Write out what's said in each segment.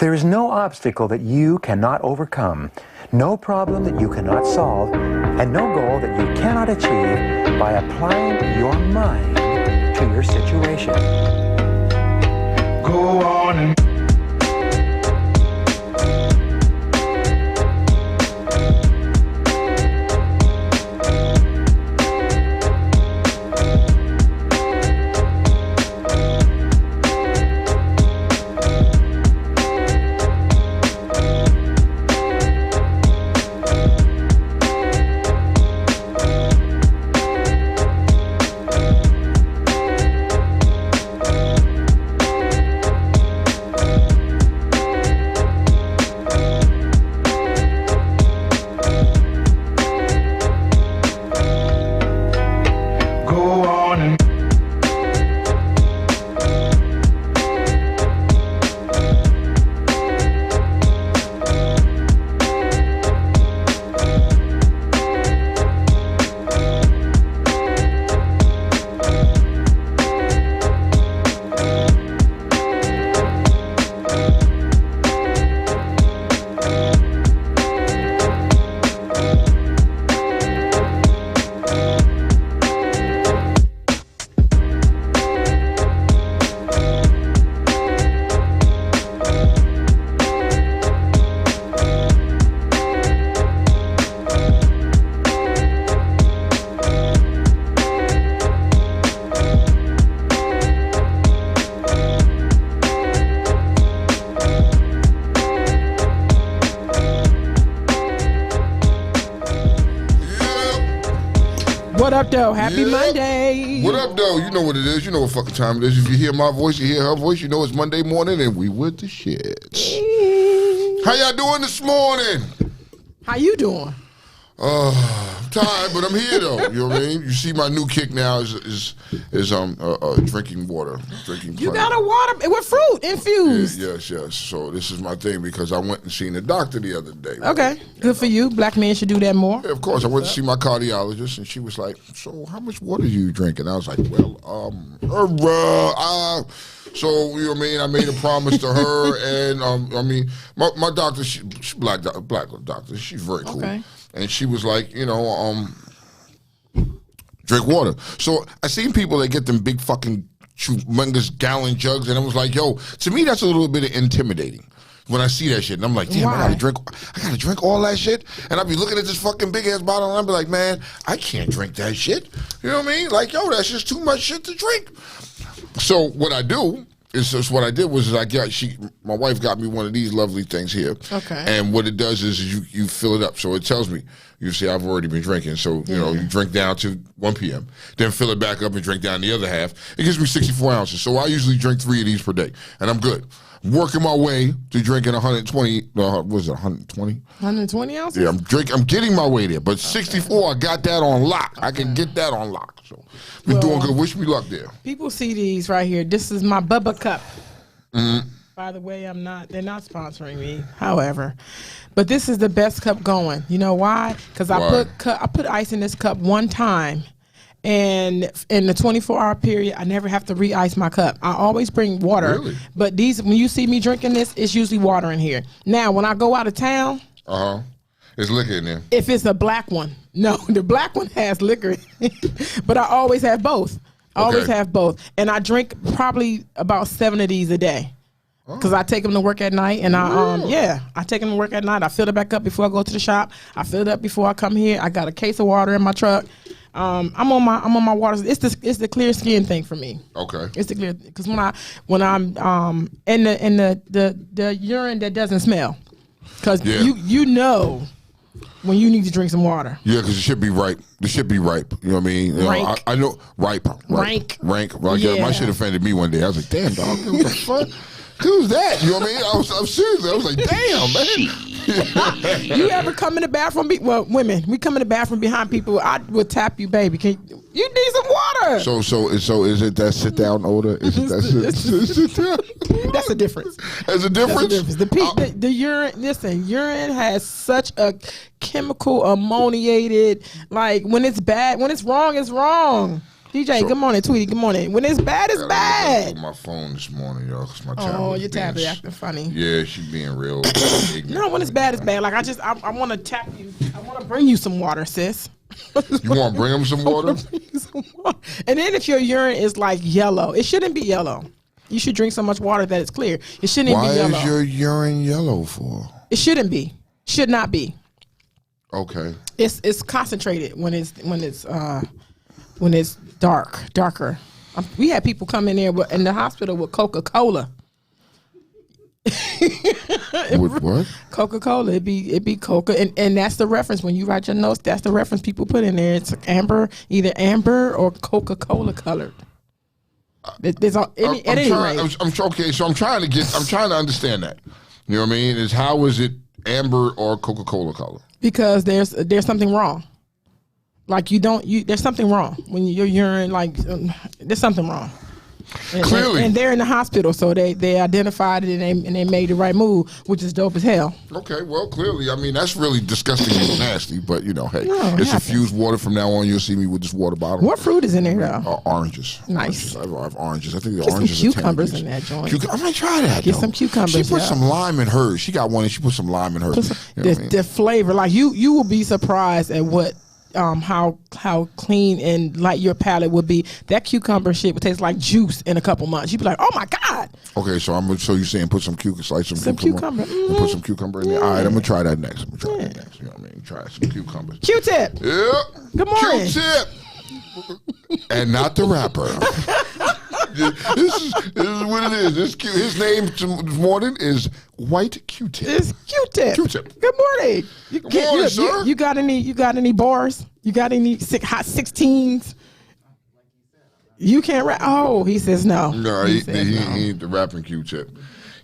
There is no obstacle that you cannot overcome, no problem that you cannot solve, and no goal that you cannot achieve by applying your mind to your situation. Go on and What up, though? Happy Monday. What up, though? You know what it is. You know what fucking time it is. If you hear my voice, you hear her voice, you know it's Monday morning and we with the shits. How y'all doing this morning? How you doing? I'm tired, but I'm here, though. You know what I mean? You see my new kick now is drinking water. You got a water with fruit infused. Yes. So this is my thing because I went and seen the doctor the other day. Right? Okay, good for you. Black men should do that more. Yeah, of course. I went to see my cardiologist, and she was like, "So how much water do you drink?" And I was like, "Well, So, you know what I mean? I made a promise to her, and I mean, my doctor, she's black doctor, she's very cool. Okay. And she was like, you know, drink water. So I seen people that get them big fucking humongous gallon jugs, and I was like, yo, to me that's a little bit intimidating when I see that shit. And I'm like, damn, I gotta drink all that shit. And I'd be looking at this fucking big ass bottle, and I'd be like, man, I can't drink that shit. You know what I mean? Like, yo, that's just too much shit to drink. So what I do is just what I did was my wife got me one of these lovely things here. Okay. And what it does is you fill it up. So it tells me, you see, I've already been drinking. So, you know, you drink down to 1 p.m., then fill it back up and drink down the other half. It gives me 64 ounces. So I usually drink 3 of these per day, and I'm good. Working my way to drinking 120, what was it, 120? 120 ounces? Yeah, I'm getting my way there. But 64, I got that on lock. I can get that on lock. So we're doing good. Wish me luck there. People see these right here. This is my Bubba cup. Mm-hmm. By the way, they're not sponsoring me, however. But this is the best cup going. You know why? Because I put ice in this cup one time. And in the 24-hour period, I never have to re-ice my cup. I always bring water. Really? But when you see me drinking this, it's usually water in here. Now, when I go out of town, it's liquor in there. If it's a black one, no, the black one has liquor. But I always have both. Always have both, and I drink probably about 7 of these a day. Because I take them to work at night, and I take them to work at night. I fill it back up before I go to the shop. I fill it up before I come here. I got a case of water in my truck. I'm on my water. It's the clear skin thing for me. Okay. It's the clear because when I'm in the urine that doesn't smell, because you know when you need to drink some water. Yeah, because it should be ripe. It should be ripe. You know what I mean? Rank. I know rank. Like, yeah. My shit offended me one day. I was like, damn, dog, what the fuck? Who's that? You know what I mean? I'm seriously. I was like, damn, man. You ever come in the bathroom? Women, we come in the bathroom behind people. I would tap you, baby. You need some water. So is it that sit down odor? Is it that sit down? That's a difference. There's a difference. The urine. Listen, urine has such a chemical ammoniated. Like when it's bad, when it's wrong, it's wrong. DJ, So- good morning. Tweety, good morning. When it's bad, it's I bad. my phone this morning, y'all. 'Cause my tablet Oh, was your being tablet acting funny. Yeah, she being real ignorant. No, when it's bad, it's bad. Like I want to tap you. I want to bring you some water, sis. You want to bring him some water? And then if your urine is like yellow, it shouldn't be yellow. You should drink so much water that it's clear. It shouldn't Why be yellow. is your urine yellow for? It shouldn't be. Should not be. Okay. It's concentrated when it's darker. We had people come in there in the hospital with Coca-Cola. With what? Coca-Cola. It'd be Coca, and that's the reference when you write your notes. That's the reference people put in there. It's either amber or Coca-Cola colored. There's I'm trying to understand that. You know what I mean? Is how is it amber or Coca-Cola color? Because there's something wrong. Like there's something wrong when your urine there's something wrong. Clearly. And they're in the hospital, so they identified it and they made the right move, which is dope as hell. Okay, well, clearly, I mean, that's really disgusting and nasty, but, hey, No, it's happens. infused water. From now on, you'll see me with this water bottle. What fruit is in there, though? Oranges. Nice. Oranges. I have oranges. I think the Get some oranges cucumbers are in that joint. I might try that, Get though. some cucumbers, She put yeah. some lime in hers. She got one, and she put some lime in hers. You know what I mean? The flavor, like you will be surprised at what how clean and light your palate would be. That cucumber shit would taste like juice in a couple months. You'd be like, oh my God. Okay, so you're saying put some cucumber, slice some cucumber. and put some cucumber in there. All right, I'm gonna try that next. You know what I mean? Try some cucumbers. Q-tip. Yeah. Good morning. Q-tip. And not the rapper. This is what it is. His name this morning is White Q-tip. It's Q-tip. Q-tip. Good morning. Good morning, sir. You got any bars? You got any hot 16s? You can't rap. Oh, he says no. No, he ain't the rapping Q-tip.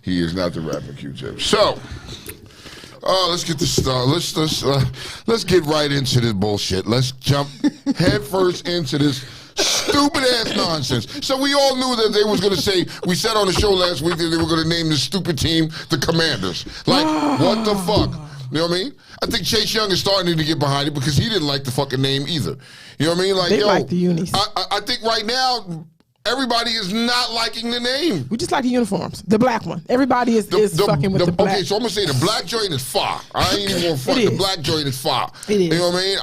He is not the rapping Q-tip. So, let's get this started. Let's get right into this bullshit. Let's jump head first into this stupid ass nonsense. So we all knew that they was going to say, we said on the show last week that they were going to name this stupid team the Commanders. Like, what the fuck? You know what I mean? I think Chase Young is starting to get behind it because he didn't like the fucking name either. You know what I mean? Like, They like the unis. I think right now, everybody is not liking the name. We just like the uniforms. The black one. Everybody is fucking with the black. Okay, so I'm gonna say the black joint is fire. I ain't even gonna front. It The is. black joint is fire. It is. You know what I mean?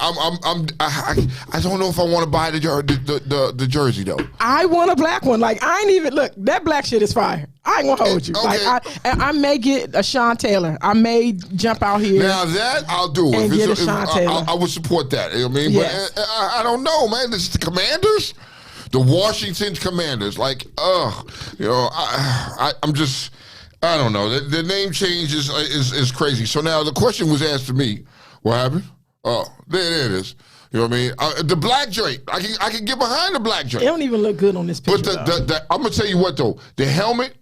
I don't know if I want to buy the jersey though. I want a black one. Like, I ain't even look. That black shit is fire. I ain't gonna hold you. Okay. Like, I may get a Sean Taylor. I may jump out here. Now that I'll do. And get a Sean Taylor. I would support that. You know what I mean? Yes. But I don't know, man. This is the Commanders. The Washington Commanders, I'm just, I don't know. The name change is crazy. So now the question was asked to me, what happened? Oh, there it is. You know what I mean? The black joint, I can get behind the black joint. It don't even look good on this picture. But I'm gonna tell you what though, the helmet,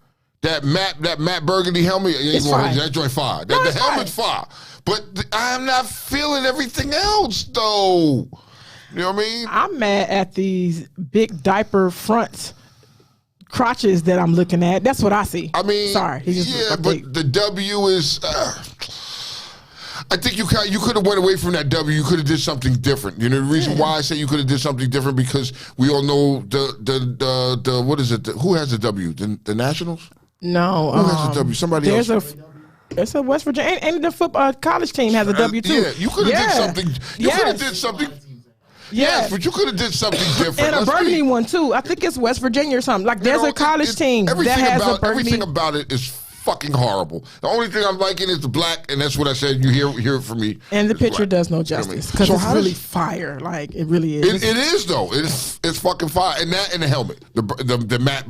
that Matt Burgundy helmet, that joint fire. The helmet's fire. But I'm not feeling everything else though. You know what I mean? I'm mad at these big diaper front crotches that I'm looking at. That's what I see. I mean, sorry. But the W is. I think you could have went away from that W. You could have did something different. You know the reason why I say you could have did something different because we all know the what is it? Who has the W? The Nationals? No. Who has the W? Somebody else. It's a West Virginia, and the football college team has a W too. Yeah, you could have did something. You could have did something. Yes, but you could have did something different. And a burgundy one too. I think it's West Virginia or something. Like there's a college team that has a burgundy. Everything about it is fucking horrible. The only thing I'm liking is the black, and that's what I said. You hear it from me. And the picture does no justice because it's really fire. Like it really is. It is though. It's fucking fire. And that and the helmet, the Matt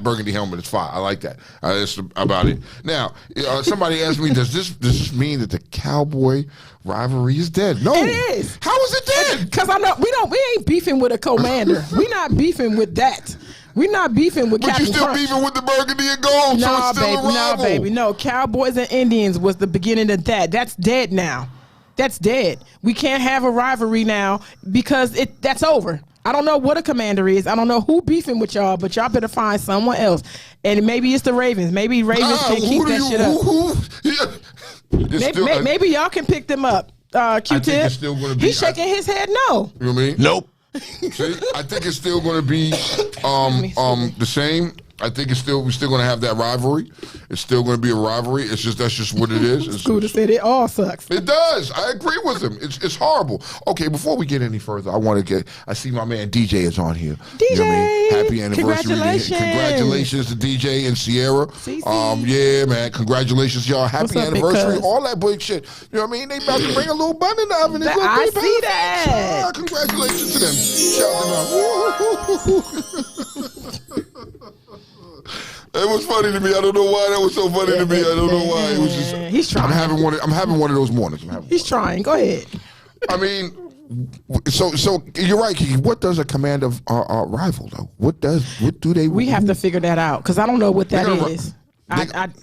Burgundy helmet is fire. I like that. That's about it. Now somebody asked me, does this mean that the Cowboy rivalry is dead? No, it is. How is it dead? Because I know we ain't beefing with a commander. We not beefing with that. We're not beefing with Captain But you still Crunch. beefing with the burgundy and gold, so it's still a rival. No, baby, no. Cowboys and Indians was the beginning of that. That's dead now. That's dead. We can't have a rivalry now because that's over. I don't know what a commander is. I don't know who beefing with y'all, but y'all better find someone else. And maybe it's the Ravens. Maybe Ravens can keep that shit up. Maybe y'all can pick them up. Q-Tip. He's shaking his head no. You know what I mean? Nope. See, I think it's still going to be the same. I think we're still going to have that rivalry. It's still going to be a rivalry. That's just what it is. Scooter said it all sucks. It does. I agree with him. It's horrible. Okay, before we get any further, I see my man DJ is on here. DJ, you know what I mean? Happy anniversary! Congratulations To DJ and Sierra. CC. Yeah, man. Congratulations, y'all. Happy anniversary. All that big shit. You know what I mean? They about to bring a little bun in the oven. I see that. Congratulations to them. Shout them out. It was funny to me. I don't know why that was so funny to me. I don't know why. It was just. He's trying. I'm having one of those mornings. He's trying. Go ahead. I mean, so you're right, Kiki. What does a commander rival though? What do they? We have to figure that out because I don't know what that is. I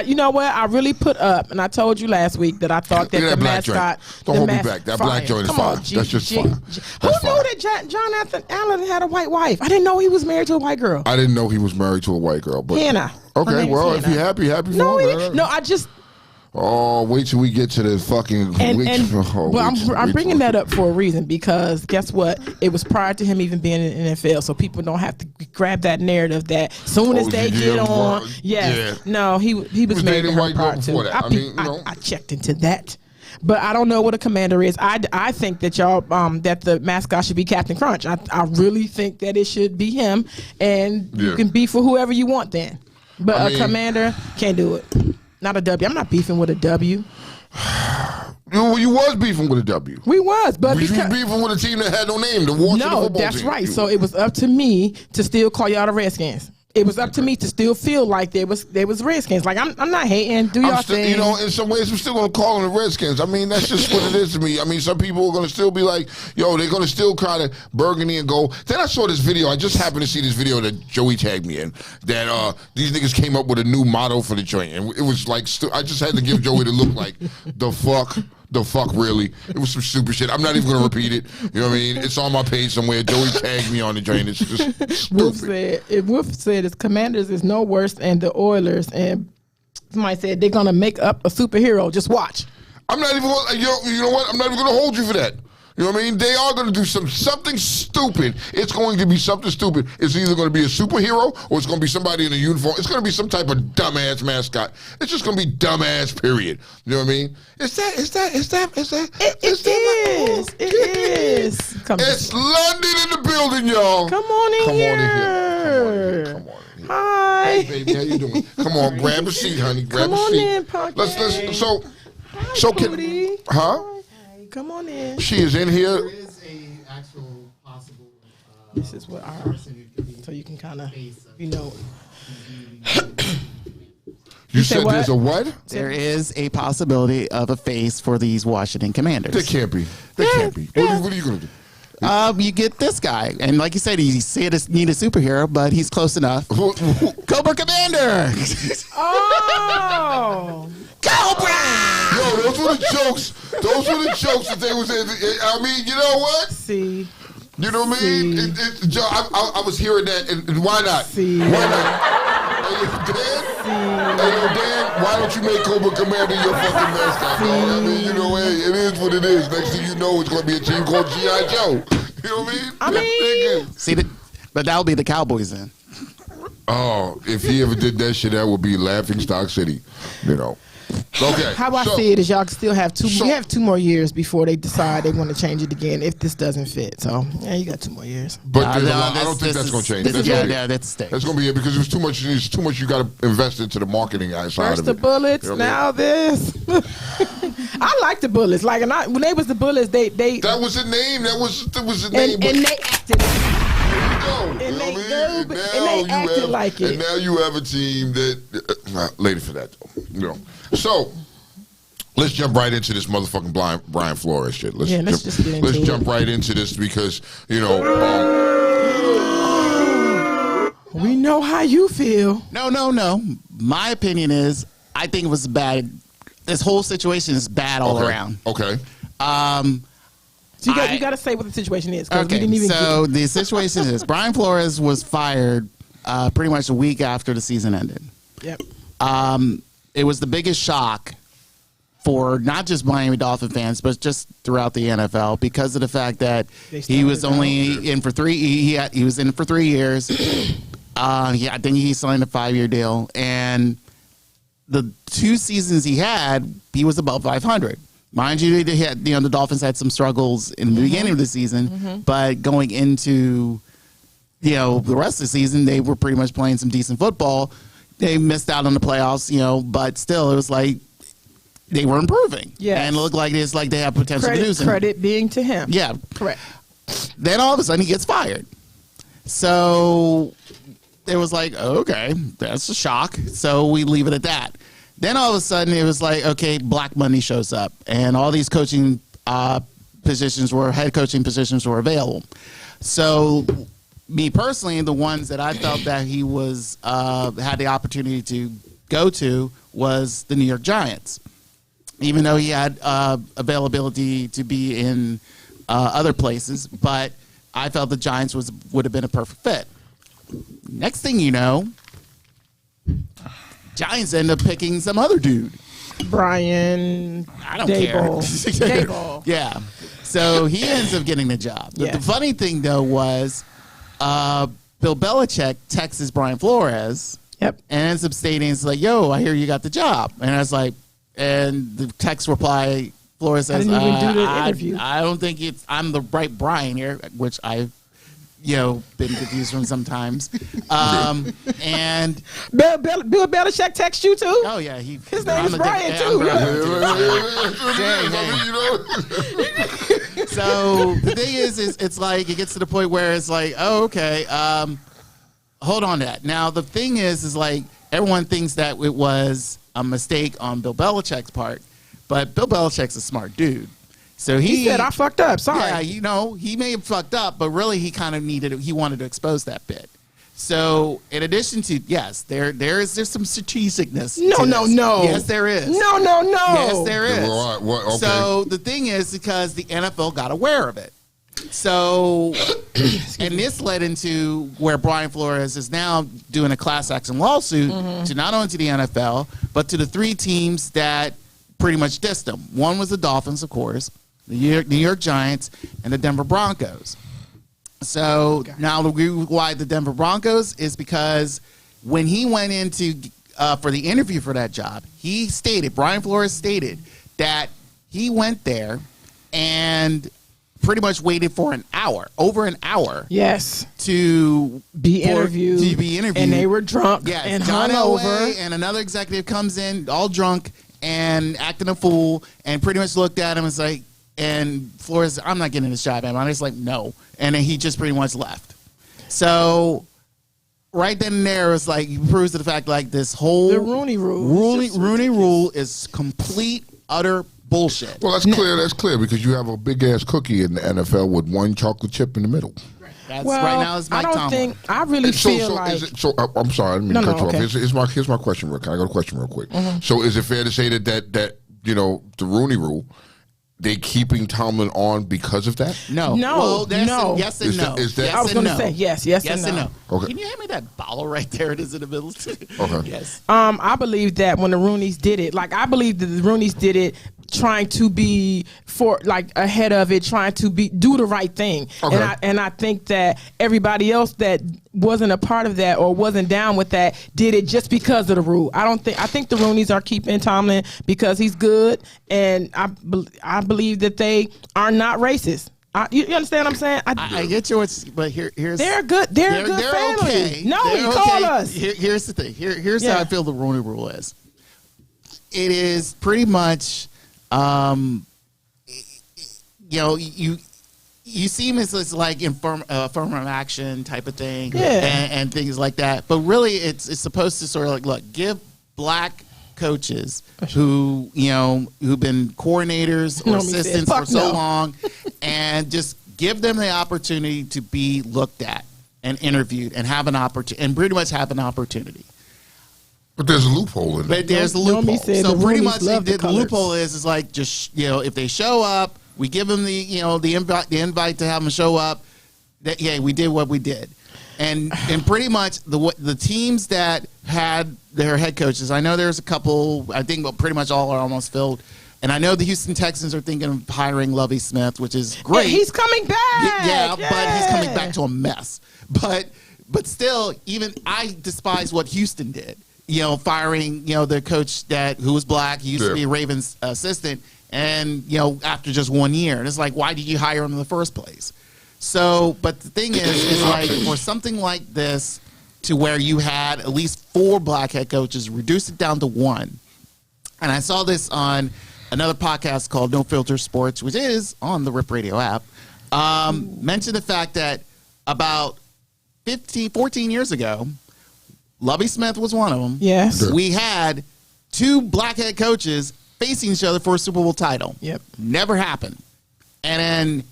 you know what? I really put up, and I told you last week that I thought that the mascot. Don't hold me back. That black joint is fine. That's just fine. Who knew that Jonathan Allen had a white wife? I didn't know he was married to a white girl. I didn't know he was married to a white girl. But Hannah. Okay, well, if you're happy for him. No, I just. Oh, wait till we get to the fucking. I'm bringing that up for a reason because guess what? It was prior to him even being in the NFL, so people don't have to grab that narrative that soon as they get on. No, he was married to her prior to. I checked into that. But I don't know what a commander is. I think that y'all that the mascot should be Captain Crunch. I really think that it should be him, and you can be for whoever you want then. But a commander can't do it. Not a W. I'm not beefing with a W. You was beefing with a W. We was, but you was beefing with a team that had no name. The Washington football team. No, that's right. So it was up to me to still call y'all the Redskins. It was up to me to still feel like there was Redskins. Like I'm not hating. Do y'all thing? You know, in some ways, I'm still gonna call them the Redskins. I mean, that's just what it is to me. I mean, some people are gonna still be like, yo, they're gonna still kind of burgundy and gold. Then I saw this video. I just happened to see this video that Joey tagged me in. That these niggas came up with a new motto for the joint, and it was like, I just had to give Joey the look like the fuck, really? It was some stupid shit. I'm not even gonna repeat it. You know what I mean? It's on my page somewhere. Joey tagged me on the joint. It's just stupid. Wolf said his Commanders is no worse than the Oilers, and somebody said they're gonna make up a superhero. Just watch. I'm not even gonna, you know what? I'm not even gonna hold you for that. You know what I mean? They are going to do something stupid. It's going to be something stupid. It's either going to be a superhero or it's going to be somebody in a uniform. It's going to be some type of dumbass mascot. It's just going to be dumbass, period. You know what I mean? It is. It's London in the building, y'all. Come on in here. Come on in here. Hi. Hey, baby, how you doing? Come on, grab a seat, honey. Grab a seat. Come on in, Parker. Come on in. She is in here. There is a actual possible. This is what our. So you can kind of, you know. You said there's a what? There is a possibility of a face for these Washington Commanders. There can't be. There can't be. What are you going to do? You get this guy, and like you said, he said he need a superhero, but he's close enough. Cobra Commander. Oh, Cobra! Yo, those were the jokes. Those were the jokes that they was. I mean, you know what? See. You know what I mean? I was hearing that, and why not? See. Why not? Hey, Dan, why don't you make Cobra Commander your fucking mascot? I mean, you know, hey, it is what it is. Next thing you know, it's going to be a team called G.I. Joe. You know what I mean? See, but that'll be the Cowboys then. Oh, if he ever did that shit, that would be Laughing Stock City. You know. Okay. How I see it is y'all still have we have 2 more years before they decide they want to change it again if this doesn't fit. So yeah, you got 2 more years. But I don't think that's going to change. That's going to be it because there's too much. There's too much you got to invest into the marketing side of it. First the bullets, you know now this. I like the bullets. Like when they was the bullets, they that was the name. That was the name. And they acted. They acted like it. And now you have a team that later for that though. You know. So let's jump right into this motherfucking Brian Flores shit. Let's just get into it. Jump right into this because you know. We know how you feel. No. My opinion is I think it was bad. This whole situation is bad all around. Okay. So you got to say what the situation is. Okay. The situation is Brian Flores was fired pretty much a week after the season ended. Yep. It was the biggest shock for not just Miami Dolphin fans, but just throughout the NFL because of the fact that he was only in for 3. He was in for 3 years. I think he signed a 5-year deal, and the 2 seasons he had, he was above 500. Mind you, they had, the Dolphins had some struggles in the beginning of the season, but going into the rest of the season, they were pretty much playing some decent football. They missed out on the playoffs, but still, it was like they were improving. Yeah, and it looked like they have potential to do something. Credit being to him. Yeah, correct. Then all of a sudden he gets fired. So it was like, okay, that's a shock. So we leave it at that. Then all of a sudden it was like, okay, Black Monday shows up, and all these coaching head coaching positions were available. So me personally, the ones that I felt that he was had the opportunity to go to was the New York Giants. Even though he had availability to be in other places, but I felt the Giants would have been a perfect fit. Next thing you know, Giants end up picking some other dude. Brian. I don't care. Daboll. Yeah. So he ends up getting the job. Yeah. The funny thing, though, was Bill Belichick texts Brian Flores. Yep. And ends up stating, it's like, yo, I hear you got the job. And I was like, and the text reply, Flores says, I didn't even do the interview. I don't think I'm the right Brian here, which I've been confused from sometimes. And Bill Belichick text you too? Oh yeah, his name is Brian too. So the thing is it's like it gets to the point where it's like, oh okay, hold on to that. Now the thing is like everyone thinks that it was a mistake on Bill Belichick's part, but Bill Belichick's a smart dude. So he said, I fucked up. Sorry. Yeah, he may have fucked up, but really he kind of he wanted to expose that bit. So in addition to, yes, there's some strategicness. No. Yes, there is. No. Yes, there is. Okay. So the thing is because the NFL got aware of it. So, and this led into where Brian Flores is now doing a class action lawsuit to not only to the NFL, but to the 3 teams that pretty much dissed him. One was the Dolphins, of course, the New York Giants, and the Denver Broncos. So now the reason why the Denver Broncos is because when he went into for the interview for that job, Brian Flores stated that he went there and pretty much waited for over an hour. Yes. To be interviewed. And they were drunk and hungover. And another executive comes in all drunk and acting a fool and pretty much looked at him and was like, and Flores, I'm not getting this job, man. I'm just like, no. And then he just pretty much left. So right then and there, it's like, he proves to the fact like this whole the Rooney rule. Rooney rule is complete, utter bullshit. Well, that's clear. That's clear because you have a big ass cookie in the NFL with one chocolate chip in the middle. That's right now is Mike Tomlin. I really feel like. I'm sorry, I didn't mean to cut you off. Here's my question. Can I go to question real quick? So, is it fair to say that the Rooney rule, they keeping Tomlin on because of that? No. No. Yes and no. Is that, I was going to say yes and no. Okay. Can you hand me that bottle right there? It is in the middle. Okay. Yes. I believe that when the Rooneys did it, like I believe that the Rooneys did it trying to be ahead of it, trying to do the right thing. Okay. And I think that everybody else that wasn't a part of that or wasn't down with that did it just because of the rule. I think the Rooneys are keeping Tomlin because he's good, and I believe that they are not racist. You understand what I'm saying? I get yours, but here's they're good. They're good family. Okay. No, they're call us. Here's the thing. Here's how I feel the Rooney rule is. It is pretty much, you see him as like affirmative action type of thing, and things like that. But really, it's supposed to sort of like, look, give black coaches who've been coordinators or assistants for so long, and just give them the opportunity to be looked at and interviewed and have an opportunity, and pretty much have an opportunity. But there's a loophole in it. But there's a loophole. So pretty much the loophole is like, just if they show up, we give them the invite to have them show up. That we did what we did. And pretty much the teams that had their head coaches, I know there's a couple, I think pretty much all are almost filled. And I know the Houston Texans are thinking of hiring Lovie Smith, which is great. Yeah, he's coming back. Yeah, but he's coming back to a mess. But still, even I despise what Houston did. Firing, the coach who was black, he used to be Ravens assistant, and, after just 1 year. And it's like, why did you hire him in the first place? So, but the thing is like, for something like this, to where you had at least 4 black head coaches, reduce it down to 1. And I saw this on another podcast called No Filter Sports, which is on the Rip Radio app, mentioned the fact that about 14 years ago, Lovie Smith was one of them. Yes. We had 2 black head coaches facing each other for a Super Bowl title. Yep. Never happened. And then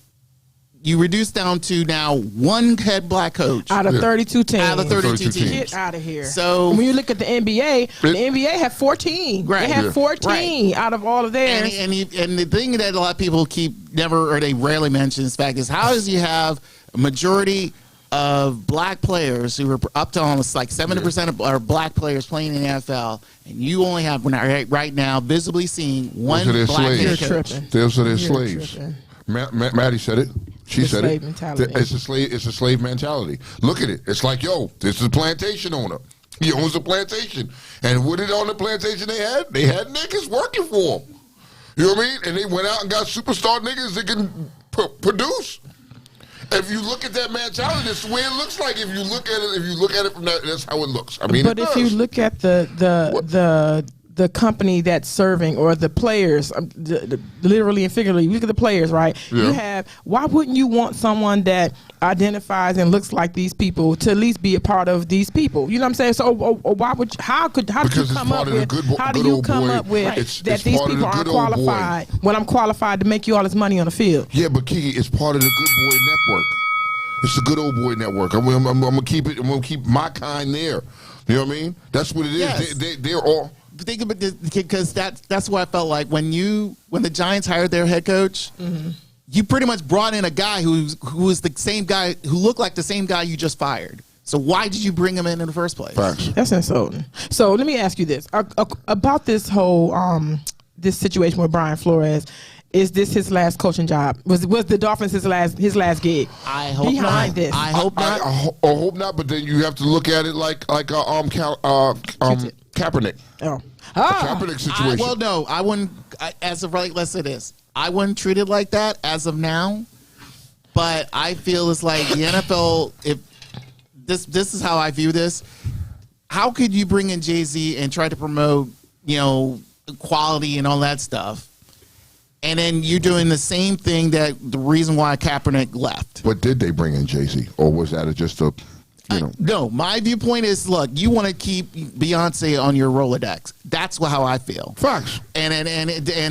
you reduce down to now 1 head black coach. Out of 32 teams. Out of 32 teams. Get out of here. So when you look at the NBA, the NBA had 14. Right. They had 14 out of all of theirs. And the thing that a lot of people they rarely mention this fact is how does you have a majority of black players who are up to almost like 70% are black players playing in the NFL, and you only have right now visibly seeing 1 black head coach. Those are their slaves. Maddie said it. She said it. Mentality. It's a slave mentality. Look at it. It's like, this is a plantation owner. He owns a plantation. And what did on the plantation they had? They had niggas working for him. You know what I mean? And they went out and got superstar niggas that can produce. If you look at that mentality, that's the way it looks like. If you look at it from that, that's how it looks. I mean, but if you look at the company that's serving, or the players, literally and figuratively, you look at the players, right? Yeah. Why wouldn't you want someone that identifies and looks like these people to at least be a part of these people? You know what I'm saying? So, how did you come up with that these people aren't qualified when I'm qualified to make you all this money on the field? Yeah, but Kiki, it's part of the Good Boy Network. It's the Good Old Boy Network. I'm gonna keep it. I'm gonna keep my kind there. You know what I mean? That's what it is. Yes. They're all. Think about this, because that's what I felt like when the Giants hired their head coach. Mm-hmm. You pretty much brought in a guy who was the same guy who looked like the same guy you just fired. So why did you bring him in the first place? Facts. That's insulting. So let me ask you this about this whole this situation with Brian Flores. Is this his last coaching job? Was the Dolphins his last gig? I hope behind not. This. I hope not. I hope not. But then you have to look at it like Kaepernick. Kaepernick situation. Well, no, I wouldn't. As of right, let's say this. I wouldn't treat it like that as of now. But I feel it's like the NFL. If this is how I view this. How could you bring in Jay-Z and try to promote, equality and all that stuff? And then you're doing the same thing the reason why Kaepernick left. But did they bring in Jay-Z? Or was that just a, No, my viewpoint is, look, you want to keep Beyonce on your Rolodex. That's how I feel. Facts. And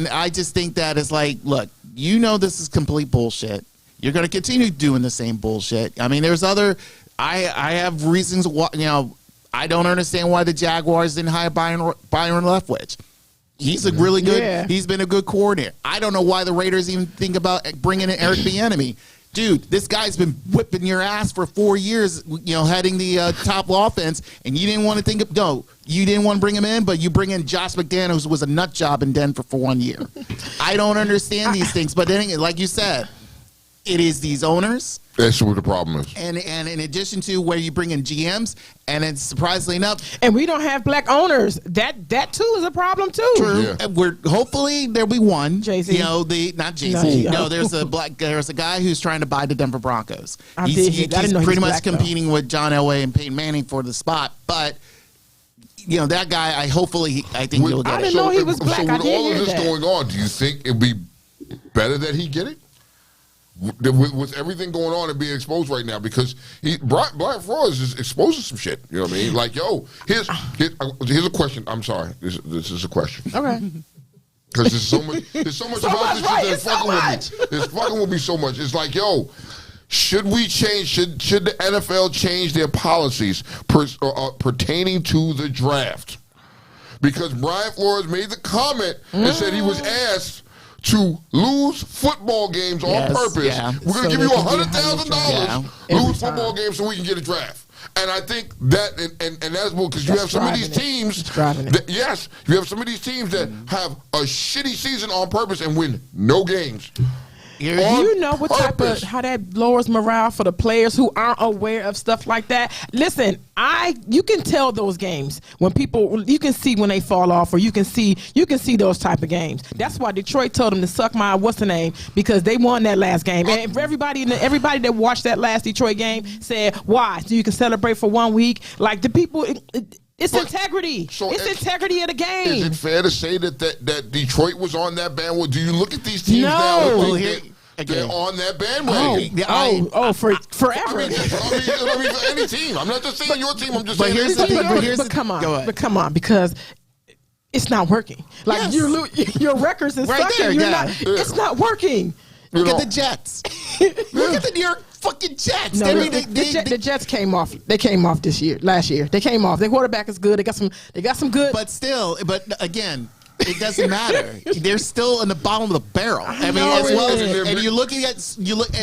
I just think that it's like, look, this is complete bullshit. You're going to continue doing the same bullshit. I mean, there's I have reasons why, I don't understand why the Jaguars didn't hire Byron Leftwich. He's a really good. Yeah. He's been a good coordinator. I don't know why the Raiders even think about bringing in Eric Bieniemy. Dude, this guy's been whipping your ass for 4 years. Heading the top offense, and you didn't want to think of you didn't want to bring him in, but you bring in Josh McDaniels, who was a nut job in Denver for 1 year. I don't understand these things, but then, like you said, it is these owners. That's what the problem is. And in addition to where you bring in GMs, and it's surprisingly enough, and we don't have black owners. That too is a problem too. True. Yeah. Hopefully there'll be one. Jay-Z. Not Jay-Z. No, there's a guy who's trying to buy the Denver Broncos. He's pretty much competing with John Elway and Peyton Manning for the spot, but. That guy. I think he'll get it. I didn't know he was black. So with all of this going on, do you think it'd be better that he get it? With everything going on and being exposed right now, because Brian Flores is exposing some shit. You know what I mean? Like, here's a question. I'm sorry. This is a question. Okay. Because there's so much about this shit that's fucking with me. It's fucking with me so much. It's like, should we change? Should the NFL change their policies pertaining to the draft? Because Brian Flores made the comment and said he was asked to lose football games on purpose. Yeah. We're going to give you $100,000, lose football games so we can get a draft. And I think that, and that's because you have some of these teams. Yes, you have some of these teams that have a shitty season on purpose and win no games. Do you know what type of how that lowers morale for the players who aren't aware of stuff like that? Listen, you can tell those games when people, you can see when they fall off, or you can see those type of games. That's why Detroit told them to suck my what's the name, because they won that last game. And everybody that watched that last Detroit game said, why? So you can celebrate for 1 week. Like the people. It's integrity. So it's integrity of the game. Is it fair to say that Detroit was on that bandwagon? Do you look at these teams now and think they're on that bandwagon? Forever. I mean, for any team. I'm not just saying your team. I'm just saying here's the thing. But come on, because it's not working. Like your records is right sucking. there. It's not working. Look at the Jets. Look at the New York fucking Jets. No, the Jets came off. They came off last year. They came off. Their quarterback is good. They got some good. But again, it doesn't matter. They're still in the bottom of the barrel. I mean, as well as, and you're looking at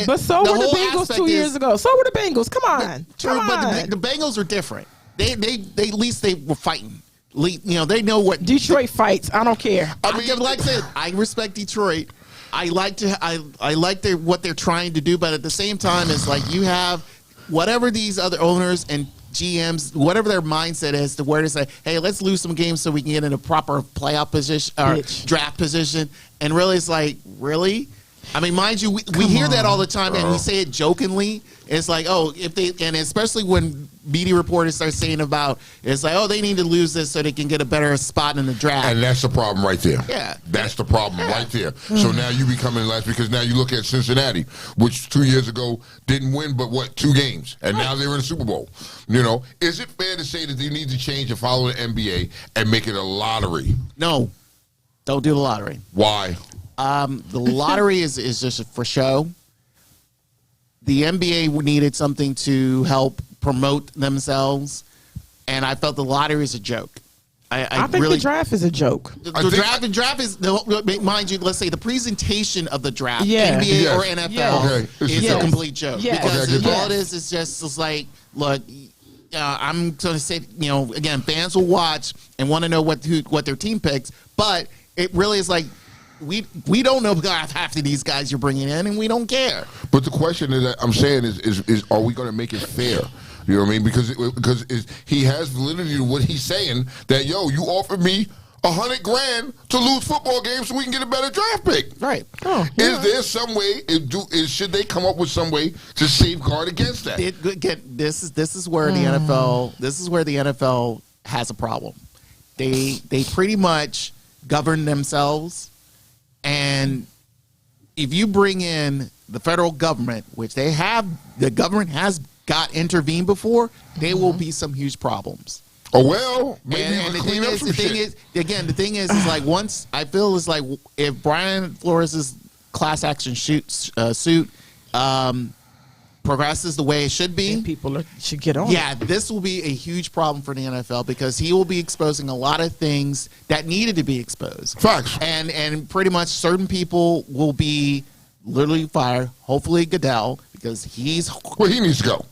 But so were the Bengals 2 years ago. So were the Bengals. Come on. But the Bengals are different. They at least they were fighting. They know what Detroit fights. I don't care. I mean, like I said, I respect Detroit. I like what they're trying to do, but at the same time, it's like you have whatever these other owners and GMs, whatever their mindset is, to where they say, "Hey, let's lose some games so we can get in a proper playoff position or draft position." And really, it's like, really? I mean, mind you, we hear that all the time, and we say it jokingly. It's like, oh, and especially when media reporters start saying about, it's like, oh, they need to lose this so they can get a better spot in the draft. And that's the problem right there. Yeah. That's the problem right there. So now you becoming last, because now you look at Cincinnati, which 2 years ago didn't win but 2 games, and now they're in the Super Bowl. Is it fair to say that they need to change and follow the NBA and make it a lottery? No, don't do the lottery. Why? The lottery is just for show. The NBA needed something to help promote themselves, and I felt the lottery is a joke. I think the draft is a joke. The draft is, mind you, let's say the presentation of the draft, NBA or NFL, is a complete joke. Because all it is just it's like, look, I'm going to say, again, fans will watch and want to know what their team picks, but it really is like, we don't know half of these guys you're bringing in, and we don't care. But the question that I'm saying is are we going to make it fair? You know what I mean? Because he has validity to what he's saying, that, yo, you offered me $100,000 to lose football games so we can get a better draft pick. Right. Is there some way? Should they come up with some way to safeguard against that? This is where the NFL. This is where the NFL has a problem. They pretty much govern themselves. And if you bring in the federal government, which the government has got intervened before, there will be some huge problems. Oh, well, maybe and the thing is like, once I feel it's like if Brian Flores' class action suit progresses the way it should be, and people should get on. Yeah, this will be a huge problem for the NFL, because he will be exposing a lot of things that needed to be exposed. Facts. And pretty much certain people will be literally fired. Hopefully Goodell, because he needs to go.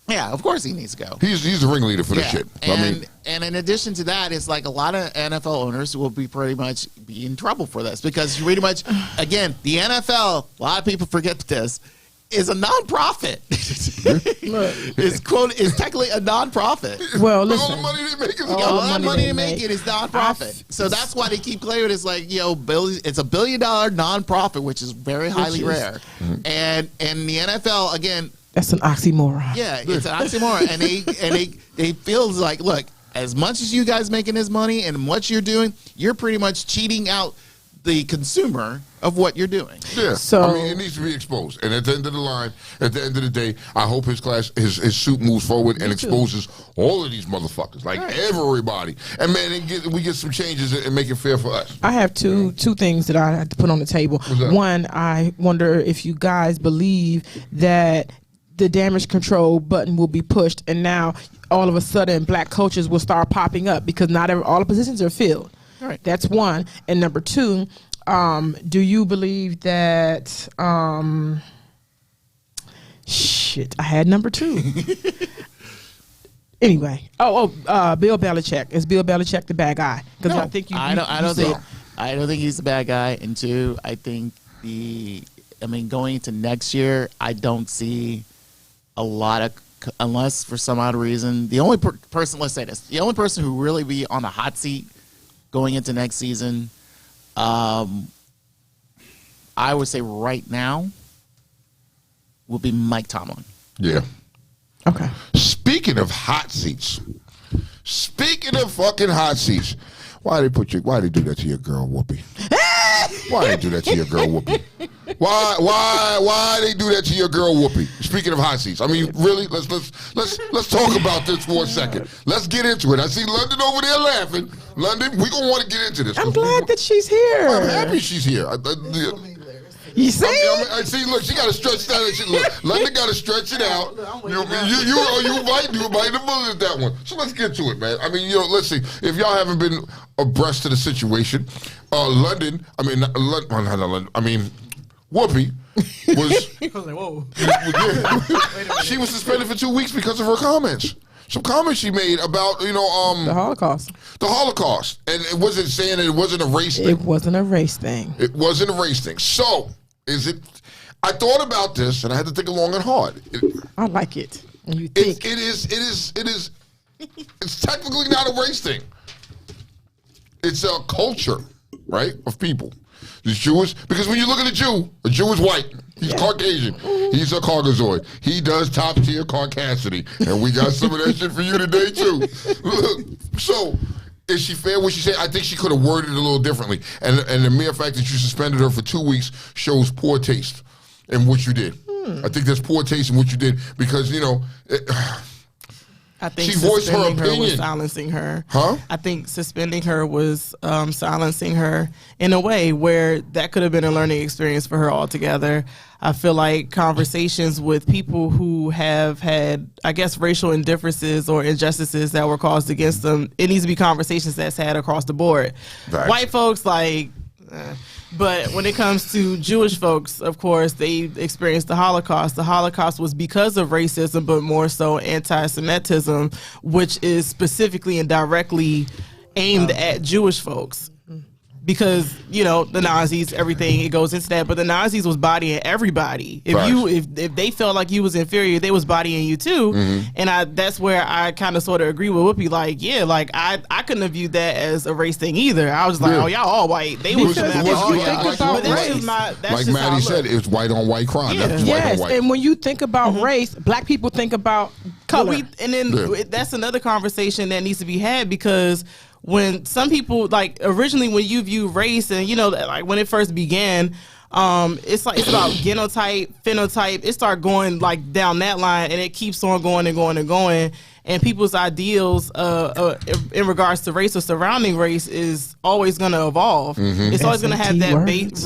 Yeah, of course he needs to go. He's the ringleader for this shit. And in addition to that, it's like a lot of NFL owners will be pretty much be in trouble for this, because pretty much, again, the NFL, a lot of people forget this, is a nonprofit. It's technically a nonprofit. Well, listen, all the money they make is all the money they make it is nonprofit. So that's why they keep claiming it's like, it's a $1 billion nonprofit, which is very highly rare. And the NFL, again, that's an oxymoron. Yeah, it's an oxymoron, and they feel like, look, as much as you guys making this money and what you're doing, you're pretty much cheating out the consumer of what you're doing. Yeah, so it needs to be exposed. And at the end of the line, at the end of the day, I hope his suit moves forward and exposes all of these motherfuckers, like everybody. And man, we get some changes and make it fair for us. I have two things that I have to put on the table. One, I wonder if you guys believe that the damage control button will be pushed, and now all of a sudden black coaches will start popping up, because not all the positions are filled. Right. That's one. And number two, do you believe that I had number two. Anyway, Bill Belichick. Is Bill Belichick the bad guy? Because I think I don't think he's the bad guy. And two, I think going into next year, I don't see a lot of, unless for some odd reason, the only person, let's say this, the only person who really be on the hot seat going into next season, I would say right now, will be Mike Tomlin. Yeah. Okay. Speaking of hot seats, speaking of fucking hot seats, why they do that to your girl Whoopi? Why they do that to your girl Whoopi? Why they do that to your girl Whoopi? Speaking of hot seats, I mean, really, let's talk about this for a second. Let's get into it. I see London over there laughing. London, we gonna want to get into this. I'm glad that she's here. I'm happy she's here. You see? I see. Look, she got to stretch that. Look, London got to stretch it out. You might have bullied that one. So let's get to it, man. I mean, let's see. If y'all haven't been abreast of the situation, London. I mean, not London. I mean, Whoopi was. I was like, whoa. She was suspended for 2 weeks because of her comments. Some comments she made about, the Holocaust. The Holocaust. And it wasn't saying that it wasn't a race thing. It wasn't a race thing. It wasn't a race thing. So, I thought about this and I had to think long and hard. I like it. When you think. think. It's technically not a race thing. It's a culture, right, of people. He's Jewish, because when you look at a Jew is white. He's Caucasian. He's a Caucasoid. He does top tier Caucasity. And we got some of that shit for you today, too. So, is she fair what she said? I think she could have worded it a little differently. And the mere fact that you suspended her for 2 weeks shows poor taste in what you did. I think there's poor taste in what you did because, I think she voiced her opinion. Her was silencing her. Huh? I think suspending her was silencing her in a way where that could have been a learning experience for her altogether. I feel like conversations with people who have had, I guess, racial indifferences or injustices that were caused against them, it needs to be conversations that's had across the board. Right. White folks, but when it comes to Jewish folks, of course, they experienced the Holocaust. The Holocaust was because of racism, but more so anti-Semitism, which is specifically and directly aimed at Jewish folks. Because, the Nazis, everything, it goes into that. But the Nazis was bodying everybody. If they felt like you was inferior, they was bodying you too. Mm-hmm. And that's where I kind of sort of agree with Whoopi. I couldn't have viewed that as a race thing either. I was like, y'all all white. They was like Maddie said, it's white on white crime. Yeah. Yes, and when you think about race, black people think about color. That's another conversation that needs to be had because when some people originally when you view race and when it first began, it's about genotype, phenotype. It started going down that line and it keeps on going and going and going. And people's ideals in regards to race or surrounding race is always going to evolve. Mm-hmm. It's always going to have that base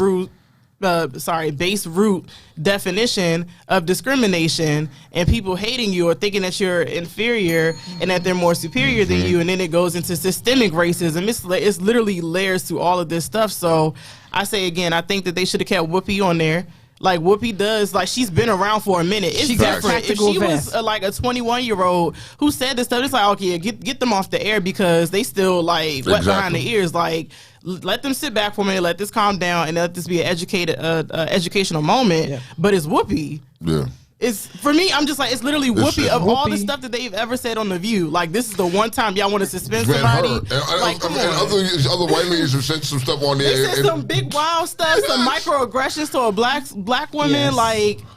root definition of discrimination and people hating you or thinking that you're inferior and that they're more superior than you, and then it goes into systemic racism. It's literally layers to all of this stuff. So I say again, I think that they should have kept Whoopi on there. Like Whoopi does, she's been around for a minute. It's different. If she was a 21-year-old who said this stuff, it's okay, get them off the air because they still wet behind the ears. Let them sit back for a minute, let this calm down, and let this be an educational moment. Yeah. But it's Whoopi. Yeah. It's for me. I'm just it's literally Whoopi of all the stuff that they've ever said on The View. This is the one time y'all want to suspend somebody. And other white ladies have said some stuff on there. They said some big wild stuff, some microaggressions to a black woman.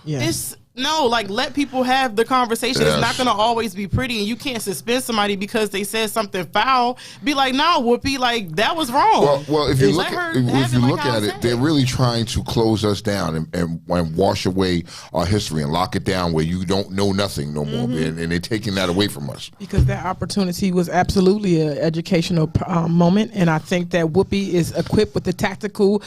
It's. No, let people have the conversation. Yes. It's not going to always be pretty, and you can't suspend somebody because they said something foul. Be like, nah, Whoopi, that was wrong. Well, if you look at it, they're really trying to close us down and wash away our history and lock it down where you don't know nothing no more, and they're taking that away from us. Because that opportunity was absolutely an educational moment, and I think that Whoopi is equipped with the tactical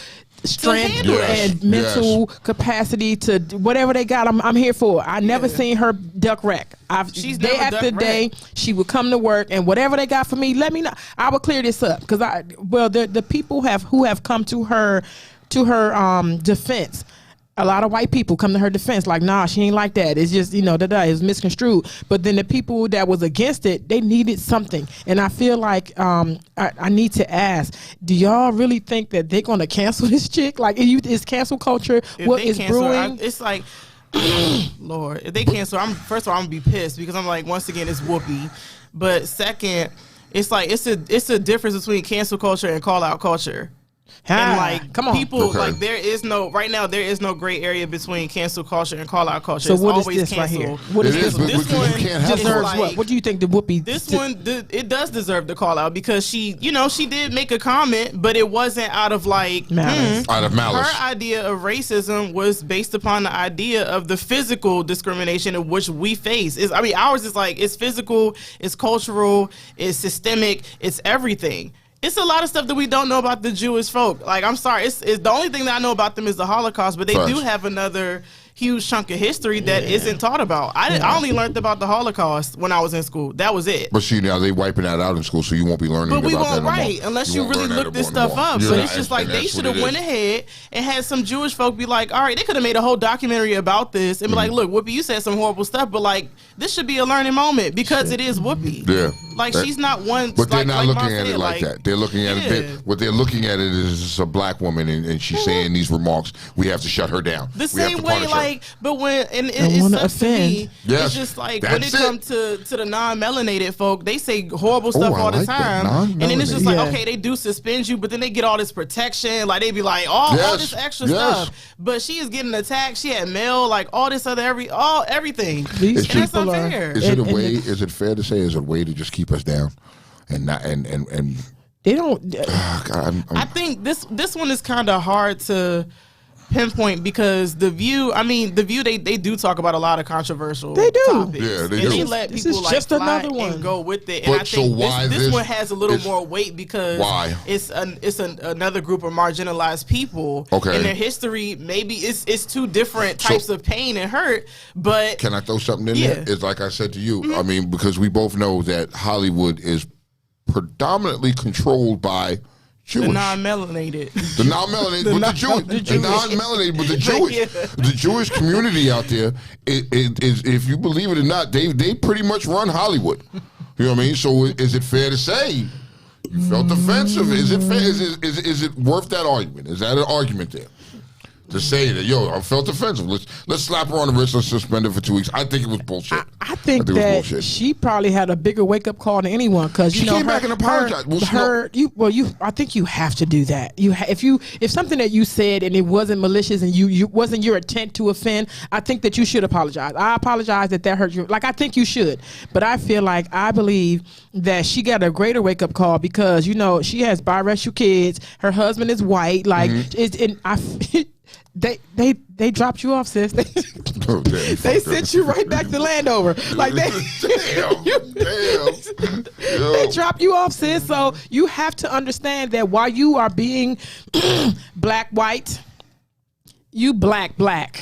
strength and mental capacity to whatever they got. I'm here for. I never seen her duck wreck. Day after day, she would come to work and whatever they got for me, let me know. I will clear this up because the people who have come to her defense. a lot of white people come to her defense, like, nah, she ain't like that. It's just, it's misconstrued. But then the people that was against it, they needed something. And I feel like I need to ask, do y'all really think that they're going to cancel this chick? Like, is cancel culture what is brewing? It's like, Lord, if they cancel, first of all, I'm going to be pissed because I'm like, once again, it's Whoopi. But second, it's like, it's a difference between cancel culture and call out culture. And like, come on, people like there is no gray area between cancel culture and call out culture. So it's what always is this cancel. right here? What is this? This one Deserves like, what? What do you think the Whoopi? This one, it does deserve the call out because she did make a comment, but it wasn't out of like malice. Out of malice. Her idea of racism was based upon the idea of the physical discrimination of which we face. Ours is like, it's physical, it's cultural, it's systemic, it's everything. It's a lot of stuff that we don't know about the Jewish folk. Like, I'm sorry, it's the only thing that I know about them is the Holocaust, but they do have another huge chunk of history that isn't taught about. I only learned about the Holocaust when I was in school. That was it. But see, now they wiping that out in school, so you won't be learning about that no more. But we won't, right, unless you really look this stuff up. So it's just like they should have went ahead and had some Jewish folk be like, all right, they could have made a whole documentary about this and be like, look, Whoopi, you said some horrible stuff, but like, this should be a learning moment because it is Whoopi. Yeah. Like, she's not one. But they're not looking at it like that. They're looking at it. What they're looking at it is a black woman, and she's saying these remarks. We have to shut her down. The same way, like, but when it sucks to me, it's just like when it comes to the non-melanated folk, they say horrible stuff all the time, and then it's just like, okay, they do suspend you, but then they get all this protection, like they be like, all this extra stuff. But she is getting attacked. She had mail, like all this other everything. These that's people unfair. Is it a way? Is it fair to say? Is it a way to just keep us down, and not and they don't. God, I think this one is kind of hard to pinpoint because the View, they do talk about a lot of controversial topics. Yeah, they and do. they let This people is just another one. and go with it. But And I think why this one has a little more weight because why? it's another group of marginalized people. Okay. And their history, maybe it's two different types of pain and hurt. But can I throw something in there? It's like I said to you. I mean, because we both know that Hollywood is predominantly controlled by Jewish. The non-melanated. The non-melanated, but the Jewish. The non-melanated, but the Jewish. The Jewish community out there is, if you believe it or not, they pretty much run Hollywood. You know what I mean? So is it fair to say you felt offensive? Is it fair? Is it worth that argument? Is that an argument there? To say that, I felt offensive. Let's slap her on the wrist and suspend her for 2 weeks. I think it was bullshit. I think that she probably had a bigger wake up call than anyone because she came back and apologized. I think you have to do that. If something that you said and it wasn't malicious and you wasn't your intent to offend, I think that you should apologize. I apologize that hurt you. Like I think you should, but I believe that she got a greater wake up call because she has biracial kids. Her husband is white. Like They dropped you off, sis. They sent you right back to Landover. Like they dropped you off, sis. So you have to understand that while you are being black white, you black.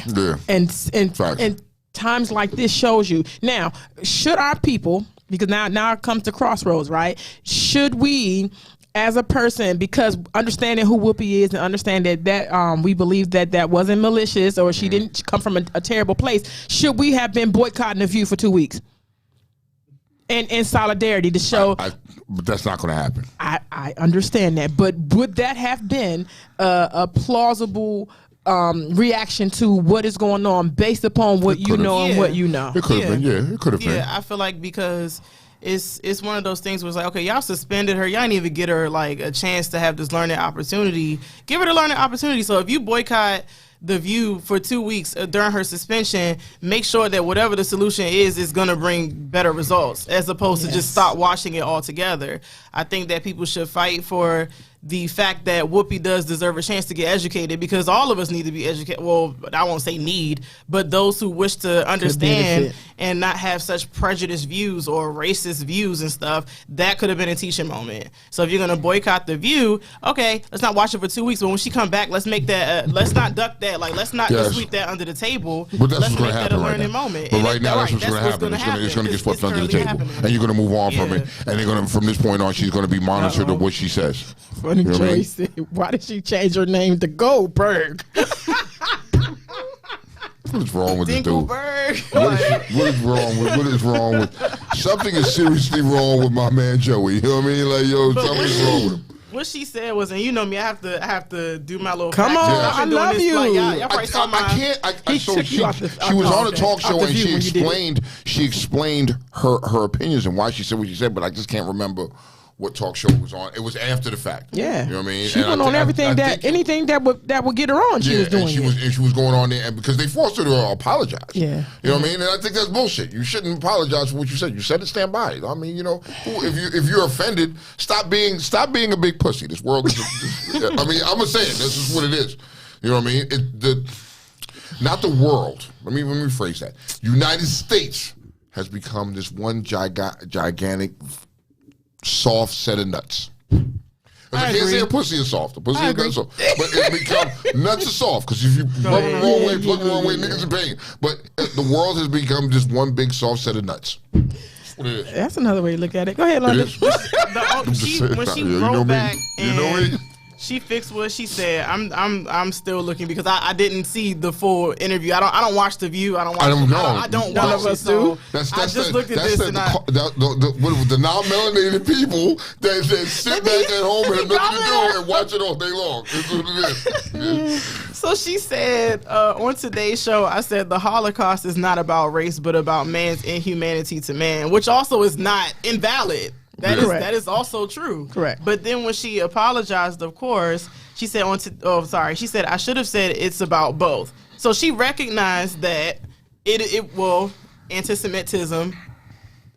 Yeah. And times like this shows you. Now, should our people, because now it comes to crossroads, right? Should we, as a person, because understanding who Whoopi is and understand that we believe that wasn't malicious or she didn't come from a terrible place, should we have been boycotting The View for 2 weeks? And in solidarity to show... but that's not going to happen. I understand that. But would that have been a plausible reaction to what is going on based upon what you know and what you know? It could have been, it could have been. Yeah, I feel like because... It's one of those things where it's like, okay, y'all suspended her. Y'all didn't even get her like a chance to have this learning opportunity. Give her the learning opportunity. So if you boycott The View for 2 weeks during her suspension, make sure that whatever the solution is going to bring better results as opposed to just stop watching it altogether. I think that people should fight for the fact that Whoopi does deserve a chance to get educated because all of us need to be educated. Well, I won't say need, but those who wish to understand and not have such prejudiced views or racist views and stuff, that could have been a teaching moment. So if you're going to boycott The View, okay, let's not watch it for 2 weeks, but when she come back, let's make that, let's not duck that, like let's not just sweep that under the table. But that's let's what's going to happen right now. Moment. But right now, that's what's going to happen. It's going to get swept under the table. And you're going to move on from it. And they're going to, from this point on, she's going to be monitored of what she says. Funny choice. Why did she change her name to Goldberg? What is wrong with this dude? Dinkelberg. What is wrong with something is seriously wrong with my man Joey. You know what I mean? Like, yo, something's wrong with him. What she said was, and you know me, I have to do my little. Come fact on, check. I've been I doing love this, you. Like, y'all probably saw my. I can't. He So took you off the- she was on a talk show off the and she view when you did it. explained her opinions and why she said what she said, but I just can't remember what talk show it was on. It was after the fact. Yeah, you know what I mean. She went on everything anything that would get her on. She was doing and she was going on there, and because they forced her to apologize. Yeah, you know what I mean. And I think that's bullshit. You shouldn't apologize for what you said. You said it, stand by it. I mean, you know, if you're offended, stop being a big pussy. This world is. I mean, I'm gonna say it. This is what it is. You know what I mean. Not the world. Let me rephrase that. United States has become this one gigantic soft set of nuts. I can't say a pussy is soft. A pussy is not soft. But it's become nuts are soft because if you plug them the wrong way, niggas in pain. But the world has become just one big soft set of nuts. That's what it is. That's another way to look at it. Go ahead, London. When she You wrote know me. back You know and me. she fixed what she said. I'm still looking because I didn't see the full interview. I don't watch The View. I don't know. I don't None watch of it. us So do. I just looked at this and the non-melanated people that sit back at home and have nothing to do and watch it all day long. That's what it is. So she said on today's show, I said the Holocaust is not about race, but about man's inhumanity to man, which also is not invalid. That is also true. Correct. But then when she apologized, of course, she said she said I should have said it's about both. So she recognized that anti-Semitism,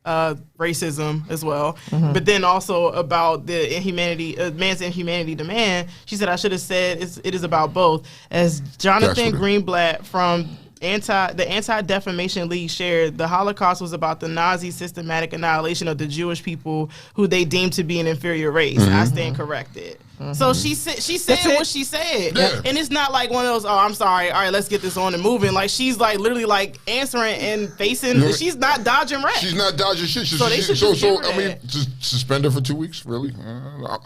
racism as well, but then also about the inhumanity, man's inhumanity to man. She said I should have said it is about both. As Jonathan Greenblatt from the Anti-Defamation League shared, the Holocaust was about the Nazi systematic annihilation of the Jewish people who they deemed to be an inferior race. I stand corrected. So she said what she said, and it's not like one of those. Oh, I'm sorry. All right, let's get this on and moving. Like she's like literally like answering and facing. She's not dodging rap. She's not dodging shit. So they should just give her that. Just suspend her for 2 weeks. Really?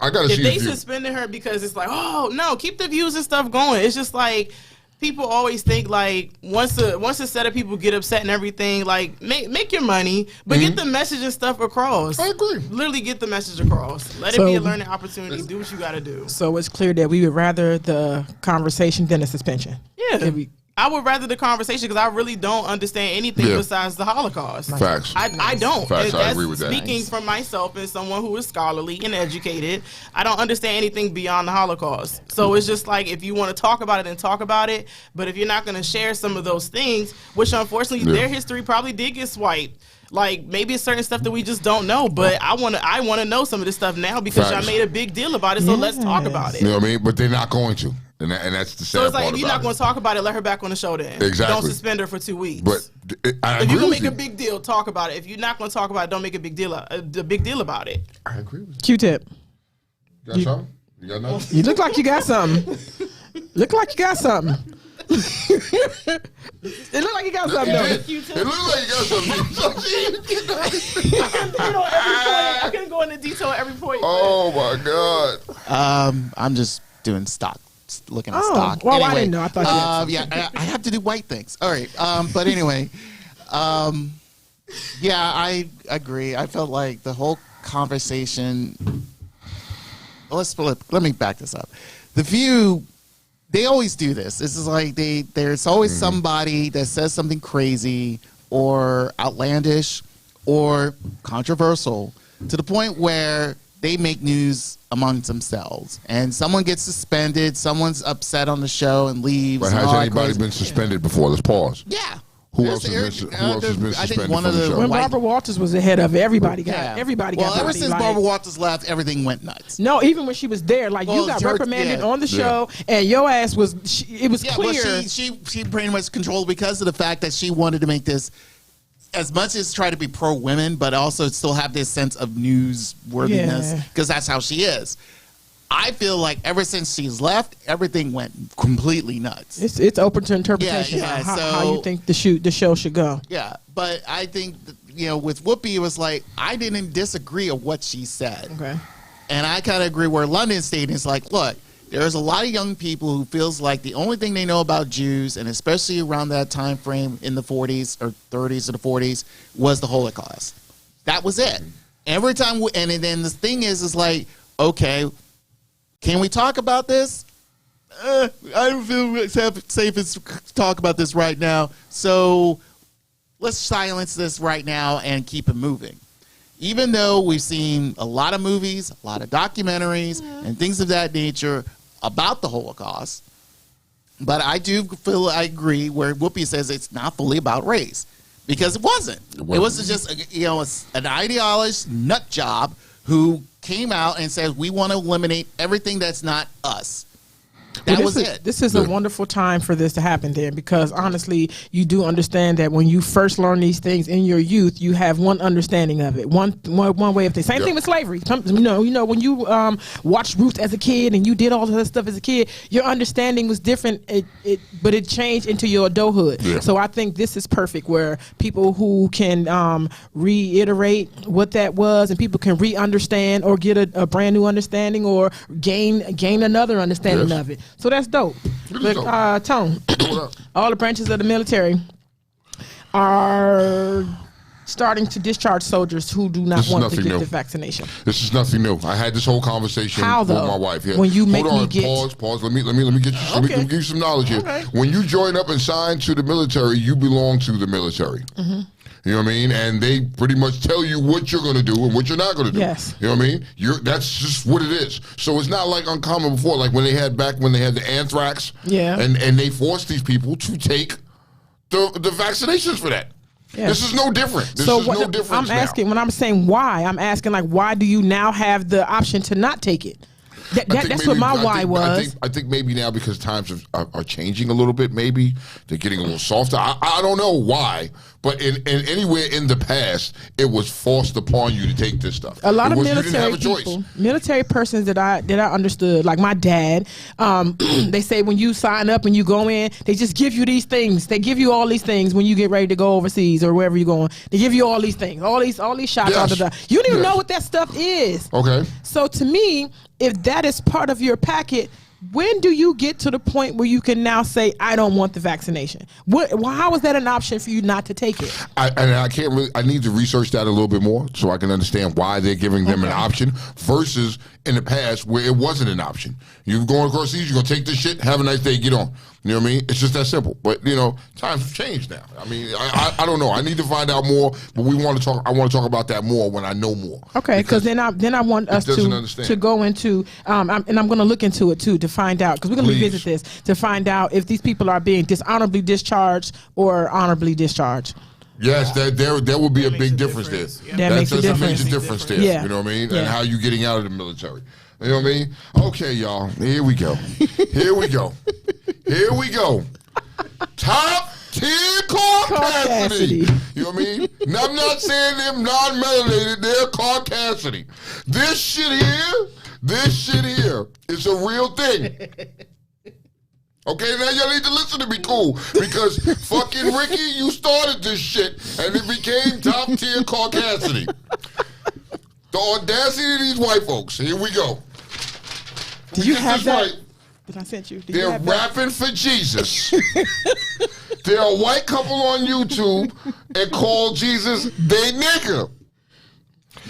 I gotta see. If they suspended her because it's like, oh no, keep the views and stuff going. It's just like. People always think like once a set of people get upset and everything, like make your money, but get the message and stuff across. I agree. Literally get the message across. Let it be a learning opportunity. Do what you got to do. So it's clear that we would rather the conversation than a suspension. Yeah. I would rather the conversation because I really don't understand anything besides the Holocaust. Facts. I don't. Facts. I agree with that. Speaking from myself as someone who is scholarly and educated, I don't understand anything beyond the Holocaust. So it's just like if you want to talk about it, then talk about it. But if you're not going to share some of those things, which unfortunately their history probably did get swiped. Like maybe it's certain stuff that we just don't know, but I want to know some of this stuff now because y'all made a big deal about it. So let's talk about it. You know what I mean? But they're not going to. And that's the sad part. So it's like if you're not going to talk about it, let her back on the show then. Exactly. Don't suspend her for 2 weeks. But if you're going to make a big deal, talk about it. If you're not going to talk about it, don't make a big deal about it. I agree with you. Q-tip. You got something? You got nothing? You look like you got something. Look like you got something. It looked like you got something. It looked like you got something. I can go into detail at every point. Oh my God. I'm just doing stock, looking at stock. Well, anyway, I didn't know. I thought you I have to do white things. All right. But anyway, yeah, I agree. I felt like the whole conversation. Let me back this up. The View, they always do this. This is like there's always somebody that says something crazy or outlandish or controversial to the point where they make news amongst themselves, and someone gets suspended, someone's upset on the show and leaves. But has anybody been suspended before? Let's pause. Yeah. Who else has been suspended? I think one of the when Barbara Walters was the head of it, everybody got Well, ever since Barbara Walters left, everything went nuts. No, even when she was there, like you got reprimanded on the show, and your ass was. It was clear. Well, she pretty much controlled because of the fact that she wanted to make this as much as try to be pro women, but also still have this sense of newsworthiness because that's how she is. I feel like ever since she's left, everything went completely nuts. It's open to interpretation how you think the show should go. Yeah, but I think with Whoopi, it was like I didn't disagree with what she said. Okay, and I kind of agree where London State is like, look, There's a lot of young people who feels like the only thing they know about Jews, and especially around that time frame in the 40s or 30s or the 40s, was the Holocaust. That was it. Every time, and then the thing is like, okay, can we talk about this? I don't feel safe to talk about this right now, so let's silence this right now and keep it moving. Even though we've seen a lot of movies, a lot of documentaries, and things of that nature about the Holocaust, but I do feel I agree where Whoopi says it's not fully about race, because it wasn't. It wasn't just an ideologist nut job who came out and said we want to eliminate everything that's not us. That was it. This is a wonderful time for this to happen, Dan, because honestly, you do understand that when you first learn these things in your youth, you have one understanding of it, one way of thinking. Same thing with slavery. You know, when you watched Ruth as a kid and you did all of that stuff as a kid, your understanding was different. But it changed into your adulthood. Yeah. So I think this is perfect, where people who can reiterate what that was, and people can re-understand or get a brand new understanding or gain another understanding of it. So that's dope. But, Tone, all the branches of the military are starting to discharge soldiers who do not want to get the vaccination. This is nothing new. I had this whole conversation with my wife. Yeah. When you make Hold on, me get... Pause. Let me get you. Let me give you some knowledge here. Okay. When you join up and sign to the military, you belong to the military. Mm-hmm. You know what I mean? And they pretty much tell you what you're going to do and what you're not going to do. Yes. You know what I mean? That's just what it is. So it's not like uncommon before, like when they had the anthrax. Yeah. And they forced these people to take the vaccinations for that. Yes. This is no different. I'm asking, when I'm saying why, I'm asking, like, why do you now have the option to not take it? That's what my why was. I think maybe now because times are changing a little bit. Maybe they're getting a little softer. I don't know why, but in anywhere in the past, it was forced upon you to take this stuff. A lot of military people, military persons that I understood, like my dad, they say when you sign up and you go in, they just give you these things. They give you all these things when you get ready to go overseas or wherever you're going. They give you all these things, all these shots. Yes. You don't even know what that stuff is. Okay. So to me, if that is part of your packet, when do you get to the point where you can now say, I don't want the vaccination? How is that an option for you not to take it? I need to research that a little bit more so I can understand why they're giving them an option versus in the past where it wasn't an option. You're going across seas, you're going to take this shit, have a nice day, get on. You know what I mean? It's just that simple. But, times have changed now. I mean, I don't know. I need to find out more, but I want to talk about that more when I know more. Okay, because then I want us to go into, and I'm going to look into it too to find out, because we're going to revisit this, to find out if these people are being dishonorably discharged or honorably discharged. Yes, there will be a big difference there. Yeah. That makes a difference. A major difference there. Yeah. You know what I mean? Yeah. And how you getting out of the military. You know what I mean? Okay, y'all. Here we go. Here we go. Top tier Caucasity. You know what I mean? Now, I'm not saying them non-melanated. They're Caucasity. This shit here is a real thing. Okay, now y'all need to listen to me, cool, because fucking Ricky, you started this shit, and it became top tier Caucasity. The audacity of these white folks. Here we go. Did you have that? Right. Did I send you? They're rapping for Jesus. They're a white couple on YouTube and call Jesus they nigga.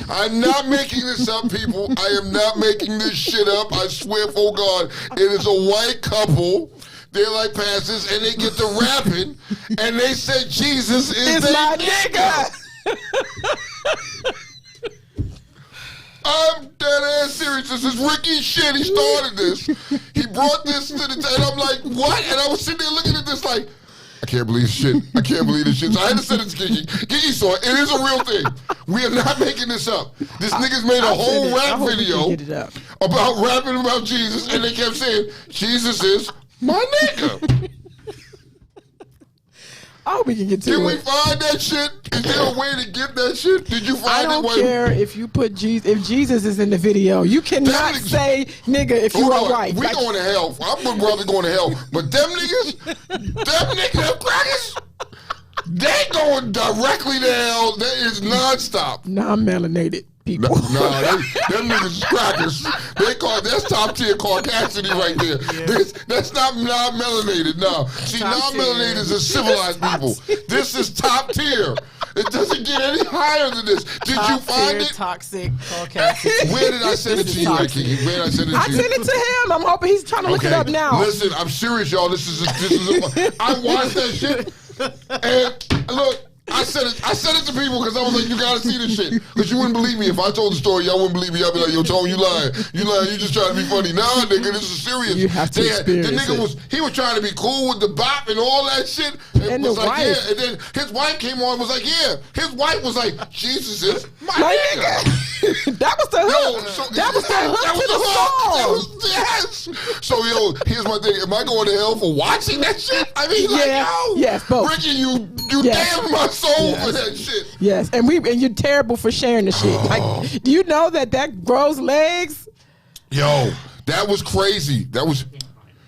I'm not making this up, people. I am not making this shit up. I swear for God, it is a white couple. They're like pastors, and they get to rapping, and they said Jesus is their nigga. I'm dead ass serious. This is Ricky's shit. He started this. He brought this to the and I'm like, what? And I was sitting there looking at this like, I can't believe shit. I can't believe this shit. So I had to send it to Kiki. Kiki saw it. It is a real thing. We are not making this up. This nigga's made a whole rap video about rapping about Jesus, and they kept saying, Jesus is my nigga. Oh, we can get to it. Can we find that shit? Is there a way to get that shit? Did you find it? I don't care if you put Jesus. If Jesus is in the video, you cannot say nigga if you are white. We going to hell. I'm brother going to hell. But them niggas, them crackers, they going directly to hell. That is nonstop. Non-melanated. people. No, them niggas is crackers. That's top tier Caucasity right there. That's not non-melanated. No, see, non-melanated is a civilized people. This is top tier. It doesn't get any higher than this. Did you find it? Toxic Caucasity. Where did I send it to you, Kiki? Where did I send it to you? I sent it to him. I'm hoping he's trying to look it up now. Listen, I'm serious, y'all. I watched that shit, and look. I said it to people because I was like, you gotta see this shit. Because you wouldn't believe me. If I told the story, y'all wouldn't believe me. I'd be like, yo, Tone, you lying. You just trying to be funny. Nah, nigga, this is serious. You have to experience the nigga was trying to be cool with the bop and all that shit. And was the like, wife. yeah. And then his wife came on and was like, yeah. His wife was like, Jesus is my nigga. That was the hook. That was the hook to the song. Yes. So, yo, here's my thing. Am I going to hell for watching that shit? I mean, like, yo. Yes, both. Ricky, you damn my soul for that shit. Yes, and you're terrible for sharing the shit. Like, do you know that grows legs? Yo, that was crazy. That was.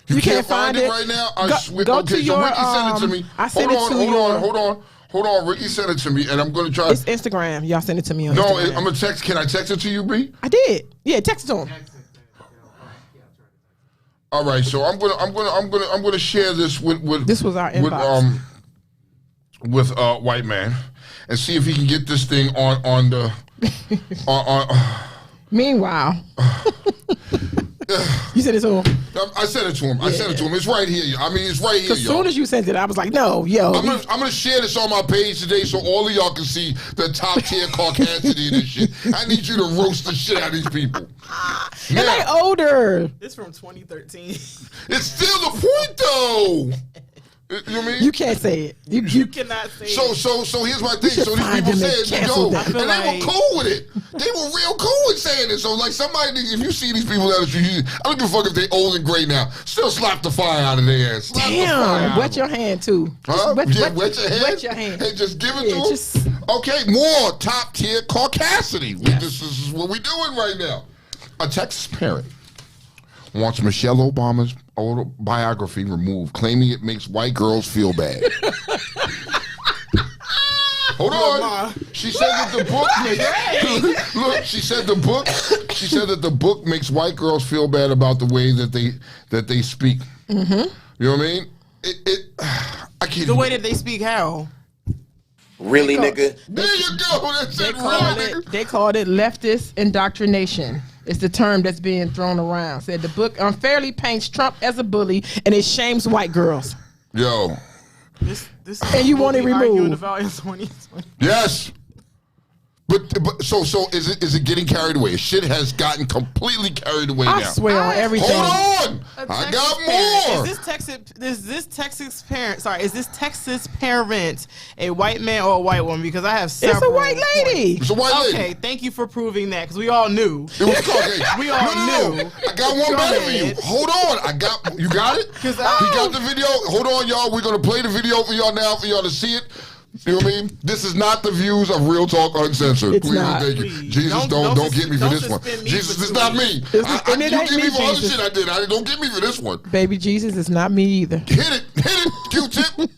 You can't find it right now. Go to your. So Ricky sent it to me. I sent it to you. Hold on. Ricky sent it to me, and I'm gonna try. It's Instagram. Y'all send it to me on Instagram. No, I'm gonna text. Can I text it to you, B? I did. Yeah, text it to him. All right, so I'm gonna share this with this was our inbox. With White Man, and see if he can get this thing on the Meanwhile, you said it to him. I sent it to him. I sent it to him. It's right here. I mean, it's right here. As soon as you sent it, I was like, no, yo. I'm gonna share this on my page today so all of y'all can see the top tier Caucasity and this shit. I need you to roast the shit out of these people. And they older. It's from 2013. It's still the point though. You know what I mean? You can't say it. You cannot say it. So here's my thing. So these people said, yo, and they were cool with it. They were real cool with saying it. So like somebody, if you see these people that I don't give a fuck if they old and gray now. Still slap the fire out of their ass. Damn. Wet your hand too. Huh? Wet your hand. Wet your hand. And just give it to them. Okay, more top tier Caucasity. Yes. This is what we're doing right now. A Texas parent wants Michelle Obama's autobiography removed, claiming it makes white girls feel bad. Hold on. She said that the book makes, look, she said that the book makes white girls feel bad about the way that they speak. Mm-hmm. You know what I mean? I can't. The way that they speak, how? Really, nigga? There you go. That's it. Really, nigga. They called it leftist indoctrination. It's the term that's being thrown around. Said the book unfairly paints Trump as a bully and it shames white girls. Yo. This and you want it removed. Yes. But so is it getting carried away? Shit has gotten completely carried away now. I swear on everything. Hold on. I got more. Is this Texas parent a white man or a white woman? Because I have several. It's a white lady. It's a white lady. Okay, thank you for proving that because we all knew. It was Caucasian. We all knew. I got one better for you. Hold on. You got it? He got the video. Hold on, y'all. We're going to play the video for y'all now for y'all to see it. You know what I mean? This is not the views of Real Talk Uncensored. It's not. Thank you. Jesus, don't get me for this one. Jesus, it's not me. You get me for other shit I did. Don't get me for this one. Baby Jesus, it's not me either. Hit it, Q-tip.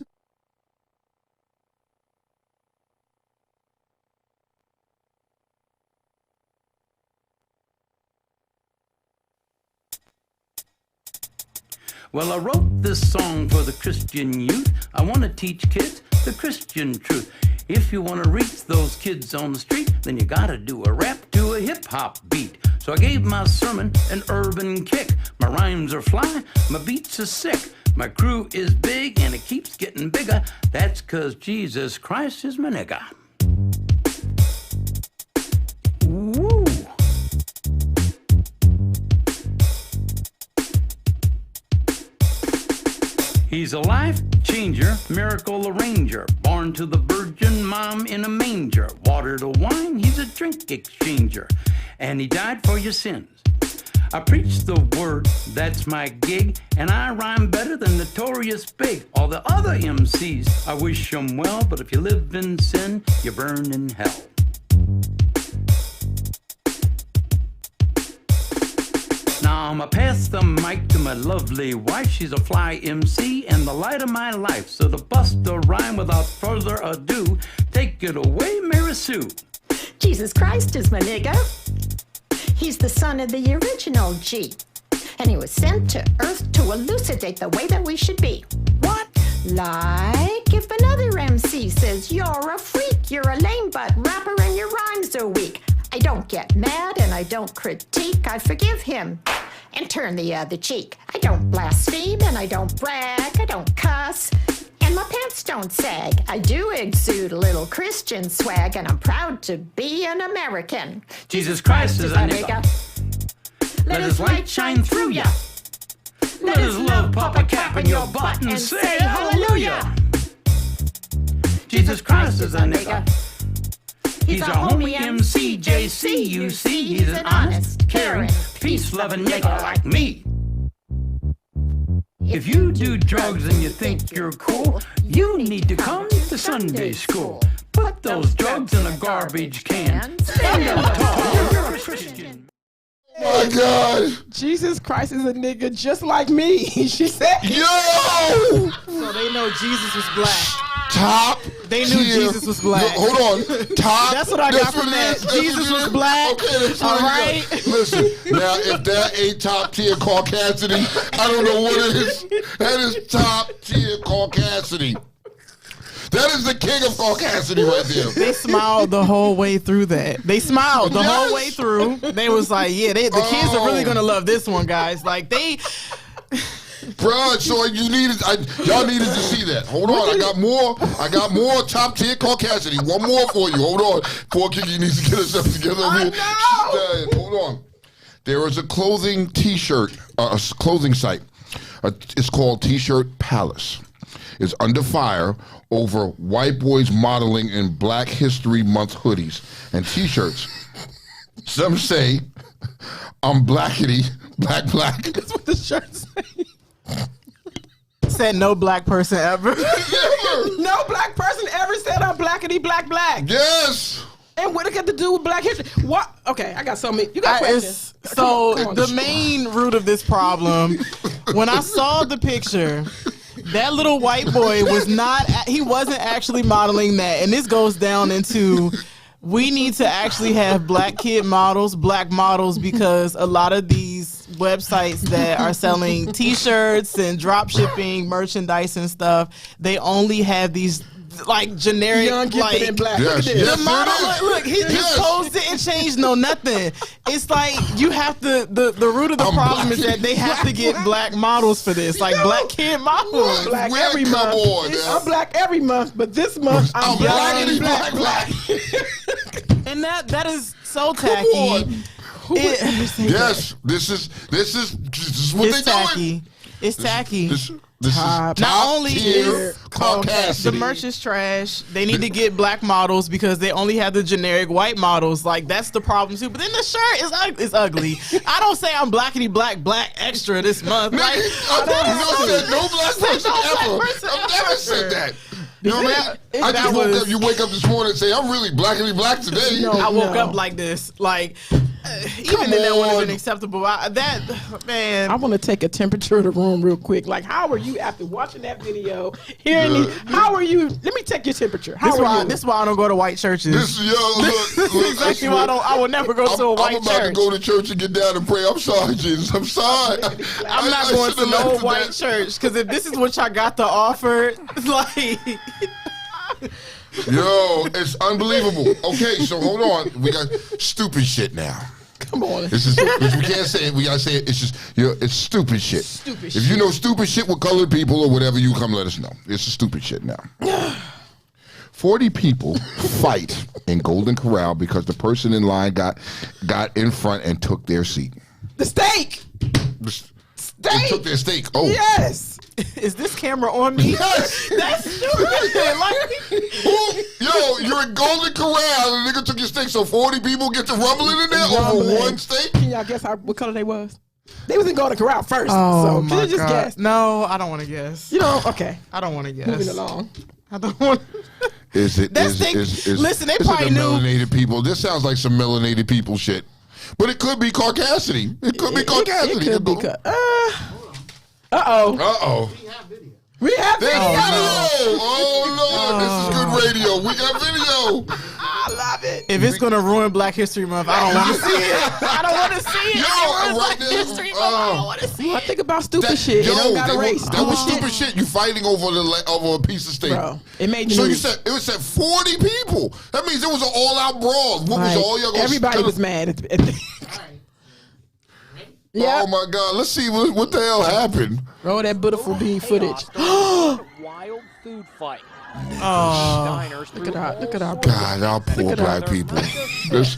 Well, I wrote this song for the Christian youth. I want to teach kids the Christian truth. If you want to reach those kids on the street, then you got to do a rap to a hip-hop beat. So I gave my sermon an urban kick. My rhymes are fly, my beats are sick. My crew is big and it keeps getting bigger. That's 'cause Jesus Christ is my nigga. Woo! He's a life changer, miracle arranger, born to the virgin mom in a manger. Water to wine, he's a drink exchanger, and he died for your sins. I preach the word, that's my gig, and I rhyme better than Notorious Big. All the other MCs, I wish them well, but if you live in sin, you burn in hell. Now I'ma pass the mic to my lovely wife. She's a fly MC and the light of my life. So to bust a rhyme without further ado, take it away, Mary Sue. Jesus Christ is my nigga. He's the son of the original G. And he was sent to Earth to elucidate the way that we should be. What? Like if another MC says you're a freak, you're a lame butt rapper and your rhymes are weak. I don't get mad and I don't critique. I forgive him and turn the other cheek. I don't blaspheme and I don't brag. I don't cuss and my pants don't sag. I do exude a little Christian swag and I'm proud to be an American. Jesus Christ is a nigga. Let his light shine through ya. Let his love pop a cap in your butt and say hallelujah. Jesus Christ is a nigga. He's a homie MC, JC, you see. He's an honest, caring, peace-loving nigga like me. If you do drugs and you think you're cool, you need to come to Sunday school. Put those drugs in a garbage can. Stand up tall, you're a Christian. Oh my God. Jesus Christ is a nigga just like me. She said. Yo! So they know Jesus was black. Top. They knew tier. Jesus was black. Look, hold on. Top. That's what I got from what it that. is. That's Jesus what it was is. black. Okay, that's what All it right. is. Listen, now if that ain't top tier caucasity, I don't know what it is. That is top tier caucasity. That is the king of caucasity right there. They smiled the whole way through that. They smiled the whole way through. They was like, yeah, the kids are really gonna love this one, guys. Like they. Bruh, so y'all needed to see that. Hold on, I got more top tier caucasity. One more for you. Hold on. Poor Kiki needs to get herself together over here. She's dying. Hold on. There is a clothing t-shirt, clothing site. It's called T-Shirt Palace. It's under fire over white boys modeling in Black History Month hoodies and t-shirts. Some say I'm blackity, black. That's what the shirt say. Said no black person ever. No black person ever said I'm blackity black. Yes. And what it got to do with Black History? What? Okay, I got so many. You got questions? So Come on. the main root of this problem, when I saw the picture, that little white boy wasn't actually modeling that. And this goes down into, we need to actually have black kid models, black models, because a lot of these websites that are selling t-shirts and drop shipping merchandise and stuff, they only have these like generic, young, gifted, and black. Yes, Look at this. yes. the model, look, his pose didn't change, nothing. It's like you have to. The root of the problem is that they have to get black models for this, like black kid models. Black Where every come month. on, now. I'm black every month, but this month I'm blackity black. And that is so Come tacky. on. Yes, this is what It's they tacky. doing. It's tacky. This is Not top only tier is caucasity. the merch is trash, they need to get black models because they only have the generic white models. Like that's the problem too. But then the shirt is ugly. I don't say I'm blackity black extra this month. Like I've never said no black person ever. I've never said that. You know what I mean? I just woke up. You wake up this morning and say, "I'm really blackity black today." No. I woke up like this. Like even then that wouldn't have been acceptable. Man. I want to take a temperature of the room real quick. Like, how are you after watching that video? How are you? Let me take your temperature. How are you? This is why I don't go to white churches. Look, Exactly why I will never go to a white I'm about church. to go to church and get down and pray. I'm sorry, Jesus. I'm sorry. I'm not going to no white church because if this is what y'all got to offer, it's like. Yo, it's unbelievable. Okay, so hold on. We got stupid shit now. Come on. We can't say it. We gotta say it. It's just, it's stupid shit. If you know stupid shit with colored people or whatever, you come let us know. It's a stupid shit now. 40 people fight in Golden Corral because the person in line got in front and took their seat. The steak. They took their steak. Oh. Yes. Is this camera on me? Yes. That's stupid. Yo, you're in Golden Corral and the nigga took your steak, so 40 people get to rumbling in there over one steak? Can y'all guess what color they was? They was in Golden Corral first. Oh, so my can you just God. guess? No, I don't want to guess. You know, okay. I don't want to guess. Moving along. I don't want. Listen, they probably knew. Melanated people. This sounds like some melanated people shit. But it could be Caucasity. It could be Caucasity. It could be. Uh-oh. We have video. Oh, Lord. This is good radio. We got video. I love it. If it's gonna ruin Black History Month, I don't want to see it. I don't want to see it. Yo, Black History Month. I don't want to see I it. think about stupid shit. Yo, It don't got a race. that was stupid shit. You fighting over a piece of steak. Bro, it made the So you news. said it was 40 people. That means it was an all-out brawl. What was all y'all gonna Everybody was mad. Yeah. Oh my God! Let's see what the hell happened. Roll that beautiful bean footage. Wild food fight. Look at our God, our poor black people. This,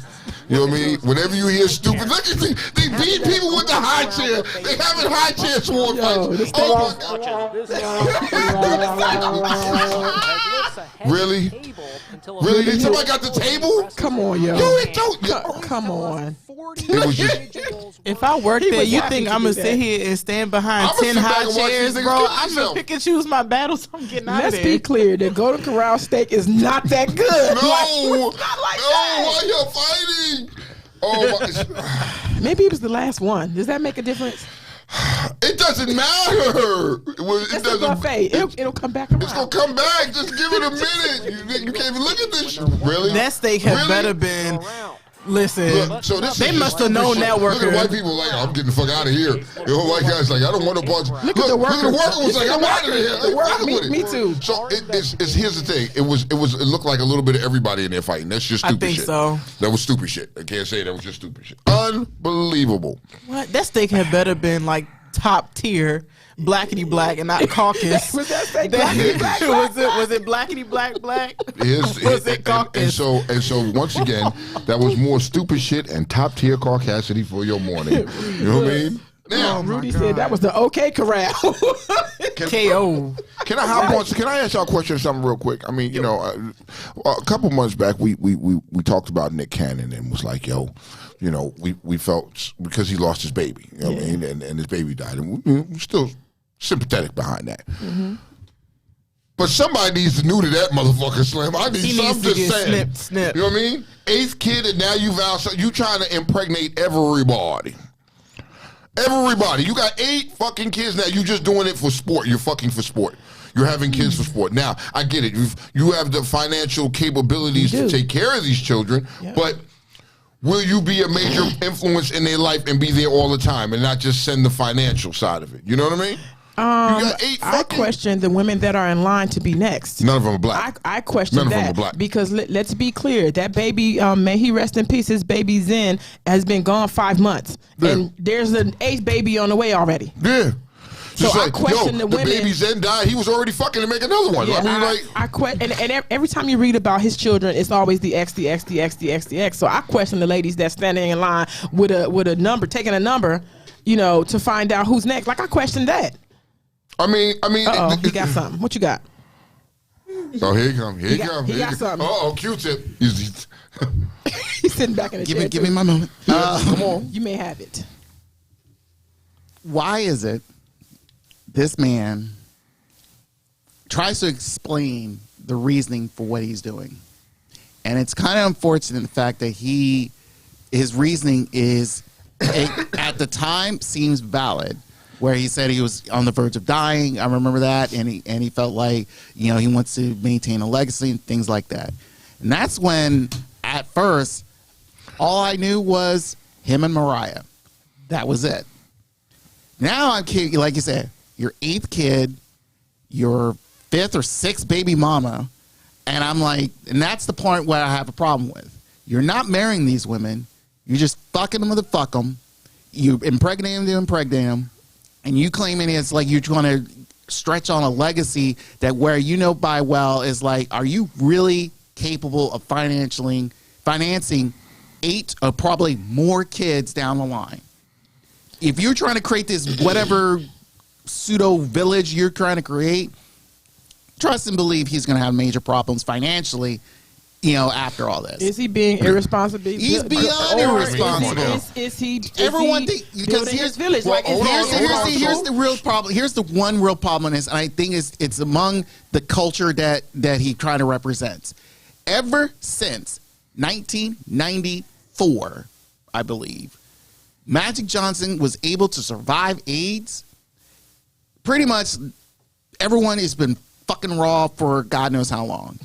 you know what I mean? Whenever you hear stupid, look at they beat people with the high chair. They having high chair sword fights. Oh my God! Really? Really? Did somebody got the table? Come on, yo. Yo, it don't. Come on. It was just. If I work there, you think I'm gonna sit here and stand behind I'ma 10 sit back high and watch chairs, these niggas bro? kill I'm gonna themselves. pick and choose my battles. I'm getting out Let's of there. be clear. The Golden Corral steak is not that good. No, It's not like no, that. why y'all fighting? Oh my! Maybe it was the last one. Does that make a difference? It doesn't matter. It It's a doesn't. buffet. It'll come back around. It's gonna come back. Just give it a minute. You can't even look at this shit. Really? That steak had Really? better been. Listen, Look, so this they is must just have known stupid that shit. Look at worker. the white people like, I'm getting the fuck out of here. The whole white guy's like, I don't want no parts. Look at the Look at the worker. worker was like, I'm out of here. The worker- Fucking with it. me too. So it's here's the thing. It looked like a little bit of everybody in there fighting. That's just stupid think shit. so. That was stupid shit. I can't say that was just stupid shit. Unbelievable. What? That steak had better been like top tier, blackity black, and not caucus. Was that steak blackity black? Was it blackity black? Was it caucus? And so once again, that was more stupid shit and top tier caucasity for your morning. You know what I mean? Now, Rudy said that was the OK Corral. KO. Can I hop on? Can I ask y'all a question or something real quick? I mean, you know, a couple months back we talked about Nick Cannon and was like, yo, you know, we felt because he lost his baby, you know what I mean, and his baby died, and we're still sympathetic behind that. Mm-hmm. But somebody needs to neuter that motherfucker, Slim. I need He some. needs I'm to just get saying. snip. You know what I mean? 8th kid, and now you've out. You trying to impregnate everybody. Everybody. You got 8 fucking kids now. You just doing it for sport. You're fucking for sport. You're having kids for sport. Now, I get it. You have the financial capabilities to take care of these children, but will you be a major influence in their life and be there all the time and not just send the financial side of it? You know what I mean? You got 8 I question the women that are in line to be next. None of them are black. I question None of them that are black. because let's be clear. That baby, may he rest in peace. His baby Zen has been gone 5 months, and there's an 8th baby on the way already. Yeah. So Just I like, question the women. baby Zen died. He was already fucking to make another one. Yeah, I mean, like, I question, and every time you read about his children, it's always the X, the X, the X, the X, the X. So I question the ladies that's standing in line with a number, taking a number, you know, to find out who's next. Like I question that. I mean. Uh-oh, he got something. What you got? Oh, here he come. Here he come. he got something. Oh, Q-tip. He's He's sitting back in the chair. Give me my moment. come on. You may have it. Why is it this man tries to explain the reasoning for what he's doing? And it's kind of unfortunate the fact that his reasoning is at the time seems valid, where he said he was on the verge of dying. I remember that, and he felt like, you know, he wants to maintain a legacy and things like that. And that's when, at first, all I knew was him and Mariah. That was it. Now I'm kidding, like you said, your 8th kid, your 5th or 6th baby mama, and I'm like, and that's the point where I have a problem with. You're not marrying these women. You're just fucking them with a fuck them. You impregnate them to impregnate them. And you claiming it's like you're trying to stretch on a legacy that where you know by well is like, are you really capable of financing 8 or probably more kids down the line? If you're trying to create this whatever pseudo village you're trying to create, trust and believe he's going to have major problems financially, you know, after all this. Is he being irresponsible? He's beyond irresponsible. Is he? Everyone is he think because building here's his village. Well, Like, is hold he- on, here's the real problem. Here's the one real problem in this, and I think it's among the culture that he trying to represent. Ever since 1994, I believe, Magic Johnson was able to survive AIDS. Pretty much everyone has been fucking raw for God knows how long.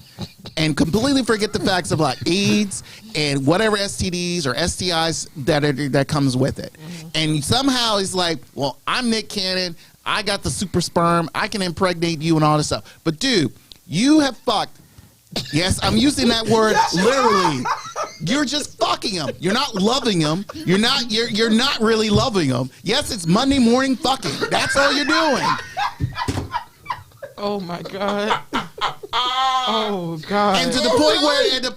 and completely forget the facts about AIDS and whatever STDs or STIs that comes with it. And somehow he's like, well, I'm Nick Cannon. I got the super sperm. I can impregnate you and all this stuff. But dude, you have fucked. Yes, I'm using that word literally. You're just fucking him. You're not loving him. You're not really loving him. Yes, it's Monday morning fucking. That's all you're doing. Oh my God. Oh God. And to the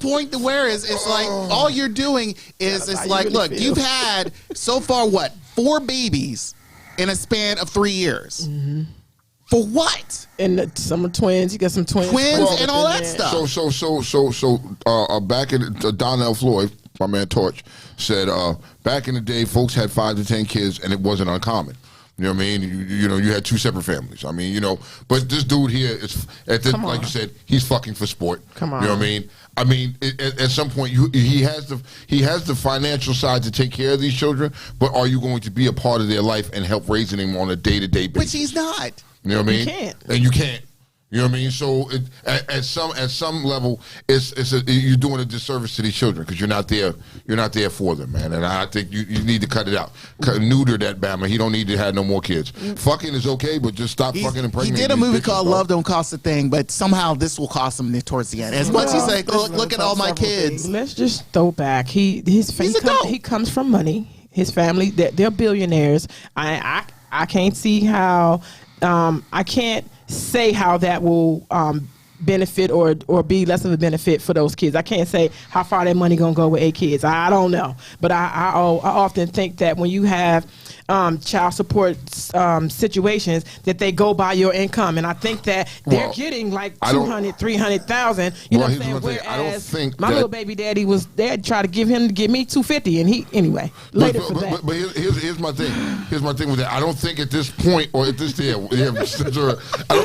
point where it's like all you're doing is it's like, really look, you've had so far what? 4 babies in a span of 3 years. Mm-hmm. For what? And some twins. You got some twins and all that stuff. So back in Donnell Floyd, my man Torch, said back in the day, folks had 5 to 10 kids, and it wasn't uncommon. You know what I mean? You had 2 separate families. I mean, but this dude here is like you said, he's fucking for sport. Come on. You know what I mean? I mean, at some point, he has the financial side to take care of these children, but are you going to be a part of their life and help raising them on a day-to-day basis? Which he's not. You know what I mean? You can't. And you can't. You know what I mean? So at some level, you're doing a disservice to these children because you're not there for them, man. And I think you need to cut it out. Neuter that Bama. He don't need to have no more kids. Fucking is okay, but just stop fucking impregnating. He did a movie called Love Don't Cost a Thing, but somehow this will cost him towards the end. As much as he's like, look at all my kids. Let's just throw back. He comes from money. His family, they're billionaires. I can't see how. I can't say how that will benefit or be less of a benefit for those kids. I can't say how far that money gonna go with 8 kids. I don't know, but I often think that when you have child support situations, that they go by your income, and I think that they're getting like 200, 300,000. You know what I'm saying? Whereas I don't think my little baby daddy they'd try to give me 250, and he anyway later for that. But here's my thing. Here's my thing with that. I don't think at this point or at this I don't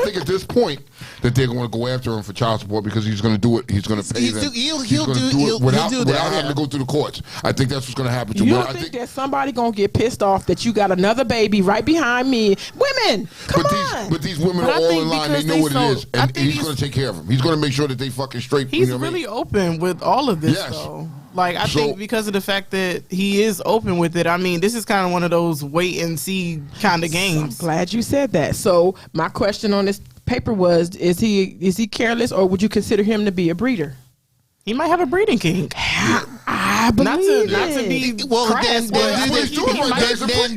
think at this point that they're going to go after him for child support because he's going to do it. He's going to pay them. He'll do it without having to go through the courts. I think that's what's going to happen to him. You don't think that somebody going to get pissed off that you got another baby right behind me? Women, come on. But these women are all in line. They know what it is. And he's going to take care of them. He's going to make sure that they fucking straight. He's really open with all of this, though. Like, I think because of the fact that he is open with it, I mean, this is kind of one of those wait and see kind of games. I'm glad you said that. So my question on this paper was, is he careless, or would you consider him to be a breeder? He might have a breeding kink. I believe not to be crass,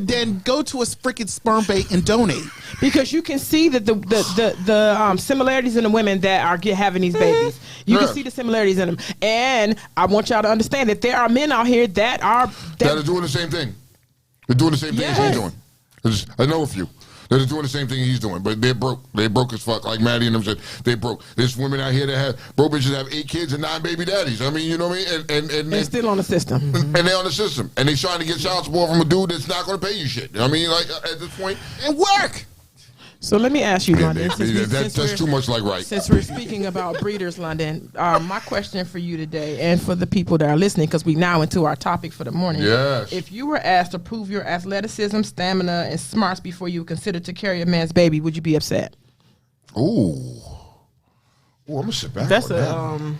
then go to a freaking sperm bank and donate, because you can see that the similarities in the women that are having these babies. You can see the similarities in them, and I want y'all to understand that there are men out here that are doing the same thing. They're doing the same thing as he's doing. I know a few. They're doing the same thing he's doing, but they're broke. They broke as fuck. Like Maddie and them said, they broke. There's women out here that have broke bitches that have 8 kids and 9 baby daddies. I mean, you know what I mean? And they're still on the system. And they're on the system. And they're trying to get child support from a dude that's not going to pay you shit. I mean, like at this point, and work. So let me ask you, London. That's too much like right. Since we're speaking about breeders, London, my question for you today, and for the people that are listening, because we now into our topic for the morning. Yes. If you were asked to prove your athleticism, stamina, and smarts before you were considered to carry a man's baby, would you be upset? Ooh, I'm gonna sit back. That's I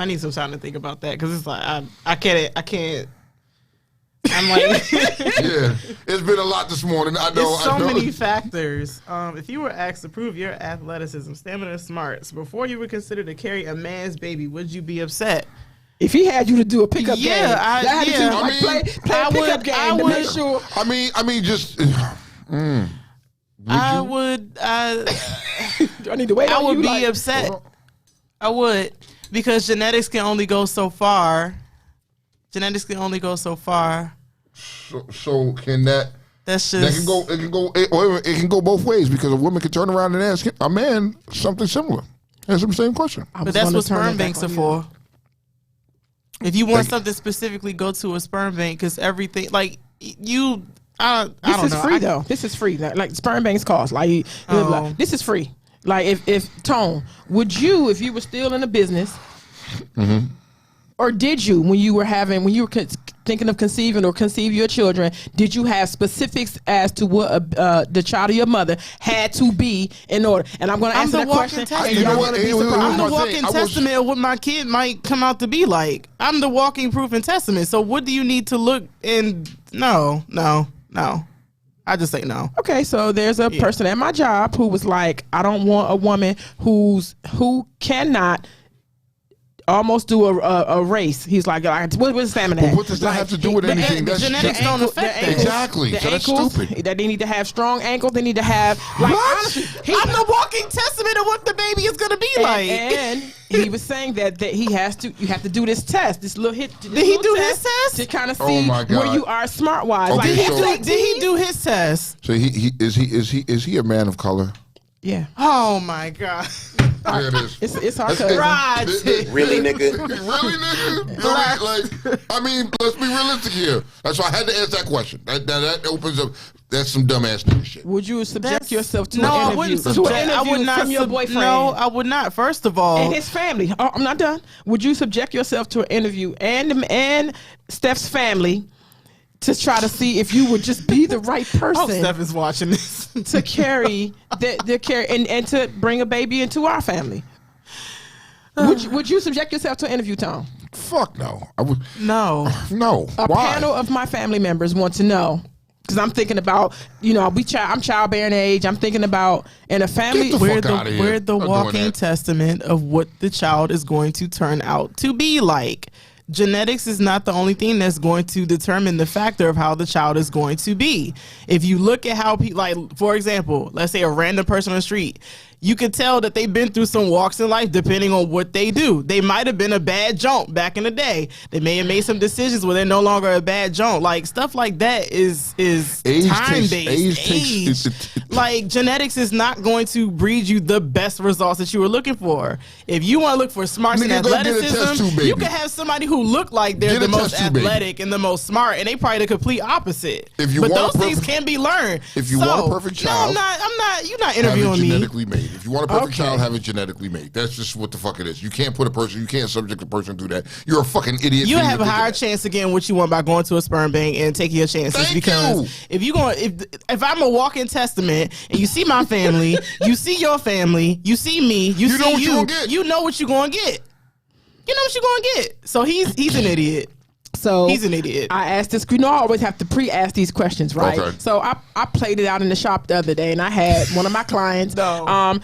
need some time to think about that, because it's like I can't. I'm like, yeah, it's been a lot this morning. I know. There's so many factors. If you were asked to prove your athleticism, stamina, and smarts before you were considered to carry a man's baby, would you be upset? If he had you to do a pickup game, I would. Sure. I mean, just. I would. Do I need to wait? I would be upset. I would, because genetics can only go so far. Genetics can only go so far. So can that? That's just. It can go both ways, because a woman can turn around and ask a man something similar. Answer the same question. But that's what sperm banks are for. If you want something specifically, go to a sperm bank, because everything like you. I don't know. This is free though. This is free. Like sperm banks cost. Like this is free. Like if Tone, would you, if you were still in the business? Mm-hmm. Or did you, when you were thinking of conceiving or conceive your children, did you have specifics as to what the child of your mother had to be in order? And I'm going to answer that question. You know what? I'm the walking testament of what my kid might come out to be like. I'm the walking proof and testament. So what do you need to look in? No. I just say no. Okay, so there's a person at my job who was like, I don't want a woman who cannot almost do a race. He's like, what's stamina? But what does that have to do with anything? The genetics don't affect that. Exactly. So that's stupid. That they need to have strong ankles. They need to have honestly, I'm the walking testament of what the baby is gonna be like. And he was saying that you have to do this test, this little hit. Did he do his test to kind of see where you are smart wise? Okay, did he do his test? So is he a man of color? Yeah. Oh my God. There it is. It's our cousin. Really, nigga? Really, nigga? Really? I mean, let's be realistic here. That's why I had to ask that question. That opens up. That's some dumbass nigga shit. Would you subject yourself to an interview? I wouldn't subject. I would not from your boyfriend? No, I would not. First of all, and his family. Oh, I'm not done. Would you subject yourself to an interview and Steph's family to try to see if you would just be the right person? Oh, Steph is watching this to carry the care and to bring a baby into our family. Would you subject yourself to an interview, Tom? Fuck no. I would. No. A panel of my family members want to know. Because I'm thinking about, I'm childbearing age. I'm thinking about in a family. We're the walking testament of what the child is going to turn out to be like. Genetics is not the only thing that's going to determine the factor of how the child is going to be. If you look at how people, like, for example, let's say a random person on the street, you could tell that they've been through some walks in life depending on what they do. They might have been a bad junk back in the day. They may have made some decisions where they're no longer a bad junk. Like, stuff like that is time-based. Age. Like, genetics is not going to breed you the best results that you were looking for. If you want to look for smarts and athleticism, you can have somebody who look like they're the most athletic and the most smart, and they probably the complete opposite. But those things can be learned. If you want a perfect child, you're not interviewing me. Genetically made. If you want a perfect child, have it genetically made. That's just what the fuck it is. You can't you can't subject a person through that. You're a fucking idiot. You have a higher chance of getting what you want by going to a sperm bank and taking your chances. If I'm a walking testament and you see my family, you see your family, you see me, you know what you're gonna get. You know what you're gonna get. So he's an idiot. So he's an idiot. I asked this. I always have to pre-ask these questions, right? Okay. So I played it out in the shop the other day, and I had one of my clients.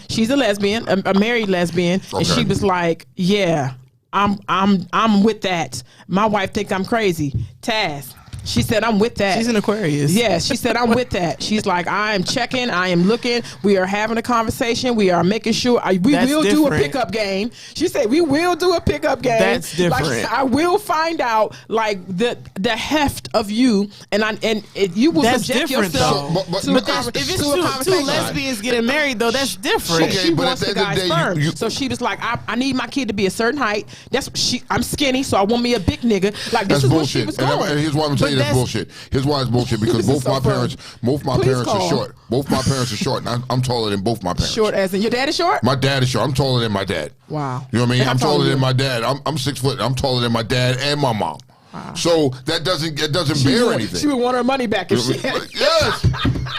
She's a lesbian, a married lesbian, and she was like, "Yeah, I'm with that. My wife think I'm crazy." Taz. She said, I'm with that. She's an Aquarius. Yeah, she said, I'm with that. She's like, I am checking. I am looking. We are having a conversation. We are making sure. We will do a pickup game. She said, we will do a pickup game. That's different. Like, I will find out, like, the heft of you, and you will subject yourself to a conversation. If it's two lesbians getting married, though, that's different. She wants the guy's sperm. So she was like, I need my kid to be a certain height. I'm skinny, so I want me a big nigga. Like, this is what she was going. And here's why I'm telling you that's bullshit. Here's why it's bullshit, because both my parents are short. Both my parents are short, and I'm taller than both my parents. Short as in your dad is short? My dad is short. I'm taller than my dad. Wow. You know what I mean? I'm taller than my dad. I'm 6 foot. I'm taller than my dad and my mom. Wow. So that doesn't bear anything. She would want her money back if she had. Yes.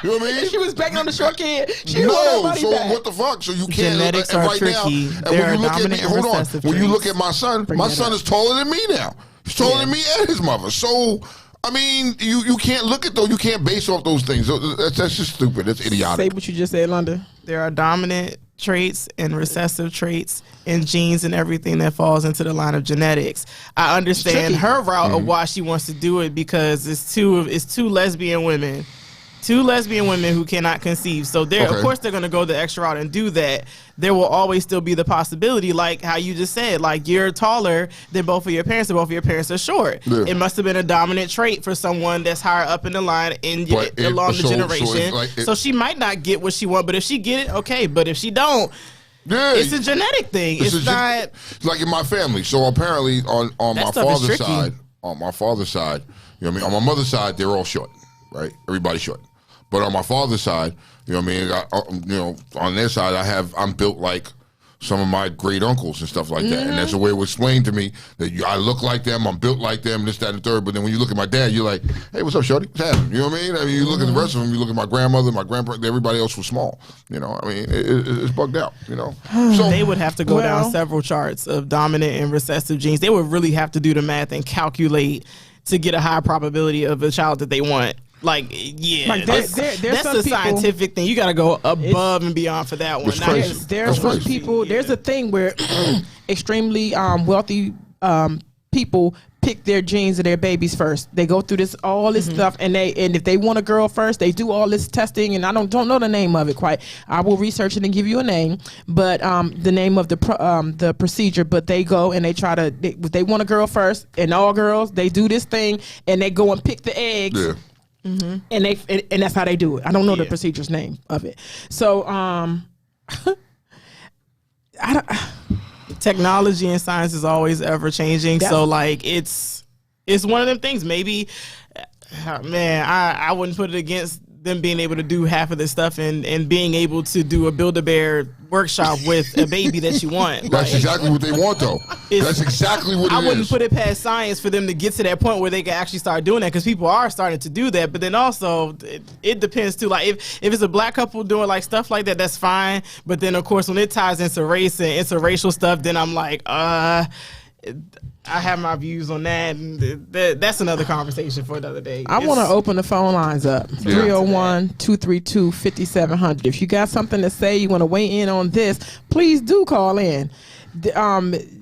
You know what I mean? If she was begging on the short kid, she would want her money back. So what the fuck? So you can't. Genetics are tricky. They're dominant and recessive. When you look at my son is taller than me now. He's taller than me and his mother. So I mean, you can't look at those. You can't base off those things. That's just stupid. That's idiotic. Say what you just said, London. There are dominant traits and recessive traits and genes and everything that falls into the line of genetics. I understand her route of why she wants to do it, because it's two lesbian women. Two lesbian women who cannot conceive. So of course they're going to go the extra route and do that. There will always still be the possibility, like how you just said, like you're taller than both of your parents and both of your parents are short. Yeah. It must have been a dominant trait for someone that's higher up in the line along the generation. So she might not get what she wants, but if she get it, okay. But if she don't, it's a genetic thing. It's not like in my family. So apparently on my father's side, you know what I mean? On my mother's side, they're all short, right? Everybody's short. But on my father's side, you know what I mean? On their side, I'm built like some of my great uncles and stuff like that. And that's a way to explain to me that I look like them, I'm built like them, this, that, and the third. But then when you look at my dad, you're like, hey, what's up, shorty? What's happening? You know what I mean? I mean, you look at the rest of them, you look at my grandmother, my grandparents, everybody else was small. You know, I mean, it's bugged out, you know. So they would have to go down several charts of dominant and recessive genes. They would really have to do the math and calculate to get a high probability of a child that they want. Like, yeah, like that's a scientific thing. You got to go above and beyond for that one. There's some people. There's a thing where extremely wealthy people pick their genes of their babies first. They go through all this stuff, and if they want a girl first, they do all this testing. And I don't know the name of it quite. I will research it and give you a name, but the name of the procedure. But they go and they try to. They want a girl first, and all girls they do this thing, and they go and pick the eggs. Yeah. And that's how they do it. I don't know the procedure's name of it. So technology and science is always ever changing. So like it's one of them things. Maybe man, I wouldn't put it against them being able to do half of this stuff and being able to do a Build-A-Bear workshop with a baby that you want. That's exactly what they want, though. That's exactly what it is. I wouldn't put it past science for them to get to that point where they can actually start doing that, because people are starting to do that. But then also, it depends too. Like if it's a black couple doing like stuff like that, that's fine. But then of course, when it ties into race and interracial stuff, then I'm like, I have my views on that, and that's another conversation for another day. I want to open the phone lines up. 301-232-5700. If you got something to say, you want to weigh in on this, please do call in.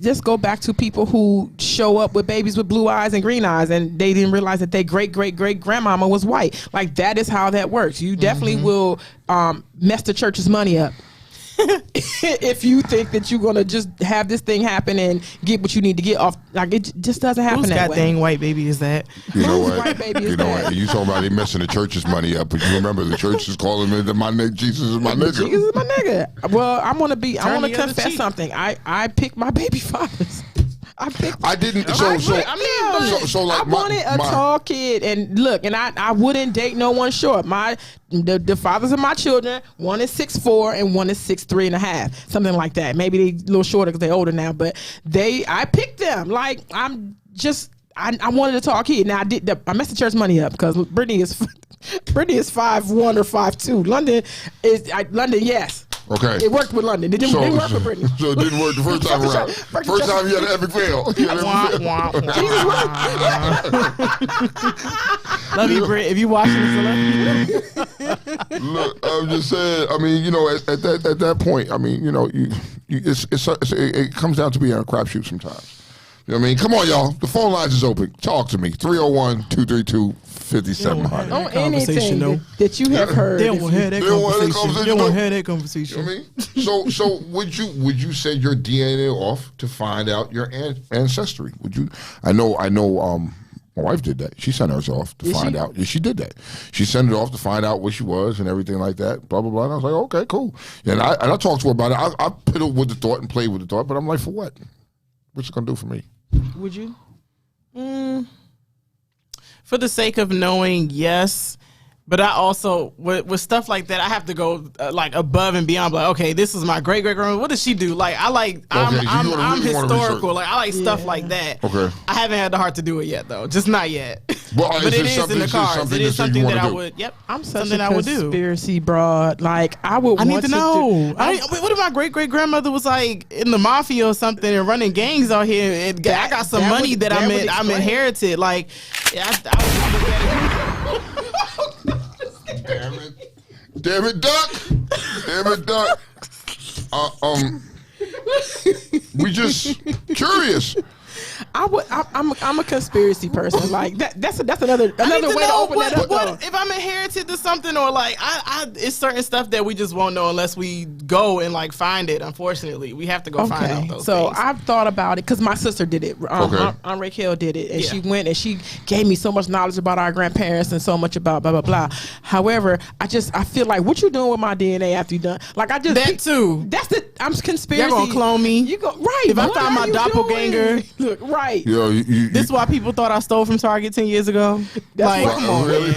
Just go back to people who show up with babies with blue eyes and green eyes, and they didn't realize that their great grandmama was white. Like, that is how that works. You definitely will mess the church's money up. If you think that you're gonna just have this thing happen and get what you need to get off, like, it just doesn't happen that way. Whose goddamn white baby is that? You know what? White baby is you know that? what? You talking about they messing the church's money up, but you remember the church is calling me my nigga. Jesus is my nigga. Jesus is my nigga. Well, I want to confess something. I picked my baby fathers. I didn't. I wanted a tall kid, and look, and I wouldn't date no one short. The fathers of my children, one is 6'4" and one is 6'3.5", something like that. Maybe they a little shorter because they're older now, but I picked them. Like, I wanted a tall kid. Now I messed the church money up because Brittany is 5'1" or 5'2". London, yes. Okay. It worked with London. It didn't work with Brittany. So it didn't work the first time around. First time you had an epic fail. Love you, Britt. If you watching this, I love you. Look, I'm just saying. I mean, you know, at that point, I mean, you know, it comes down to being a crapshoot sometimes. You know what I mean? Come on, y'all. The phone lines is open. Talk to me. 301-232-5700. On anything that you have heard. They don't want to have that conversation. They don't want to have that conversation. You know what I mean? So would you send your DNA off to find out your ancestry? Would you? I know. My wife did that. She sent hers off to find out. Yeah, she did that. She sent it off to find out what she was and everything like that. Blah blah blah. And I was like, okay, cool. And I talked to her about it. I put it with the thought and played with the thought, but I'm like, for what? What's it gonna do for me? Would you? For the sake of knowing, yes. But I also, with stuff like that, I have to go like above and beyond. Like, okay, this is my great grandma. What does she do? Like, I'm historical. Like, I like stuff like that. Okay. I haven't had the heart to do it yet, though. Just not yet. Well, but it is in the cards. It is something that I would. Yep. I'm such a conspiracy broad. Like, I need to know. What if my great grandmother was like in the mafia or something and running gangs out here? And I got some money that I'm inherited. Like, I would look at it. Damn it, Duck! We just curious. I'm a conspiracy person. Like that's another way to open that up. What if I'm inherited to something, or like it's certain stuff that we just won't know unless we go and like find it. Unfortunately, we have to go find out those things. I've thought about it because my sister did it. Aunt Raquel did it, and she went and she gave me so much knowledge about our grandparents and so much about blah blah blah. However, I feel like, what you doing with my DNA after you done? Like, that too. I'm conspiracy. You're gonna clone me. You go right. If I found my doppelganger, look right. Yo, this is why people thought I stole from Target 10 years ago. Come on, man.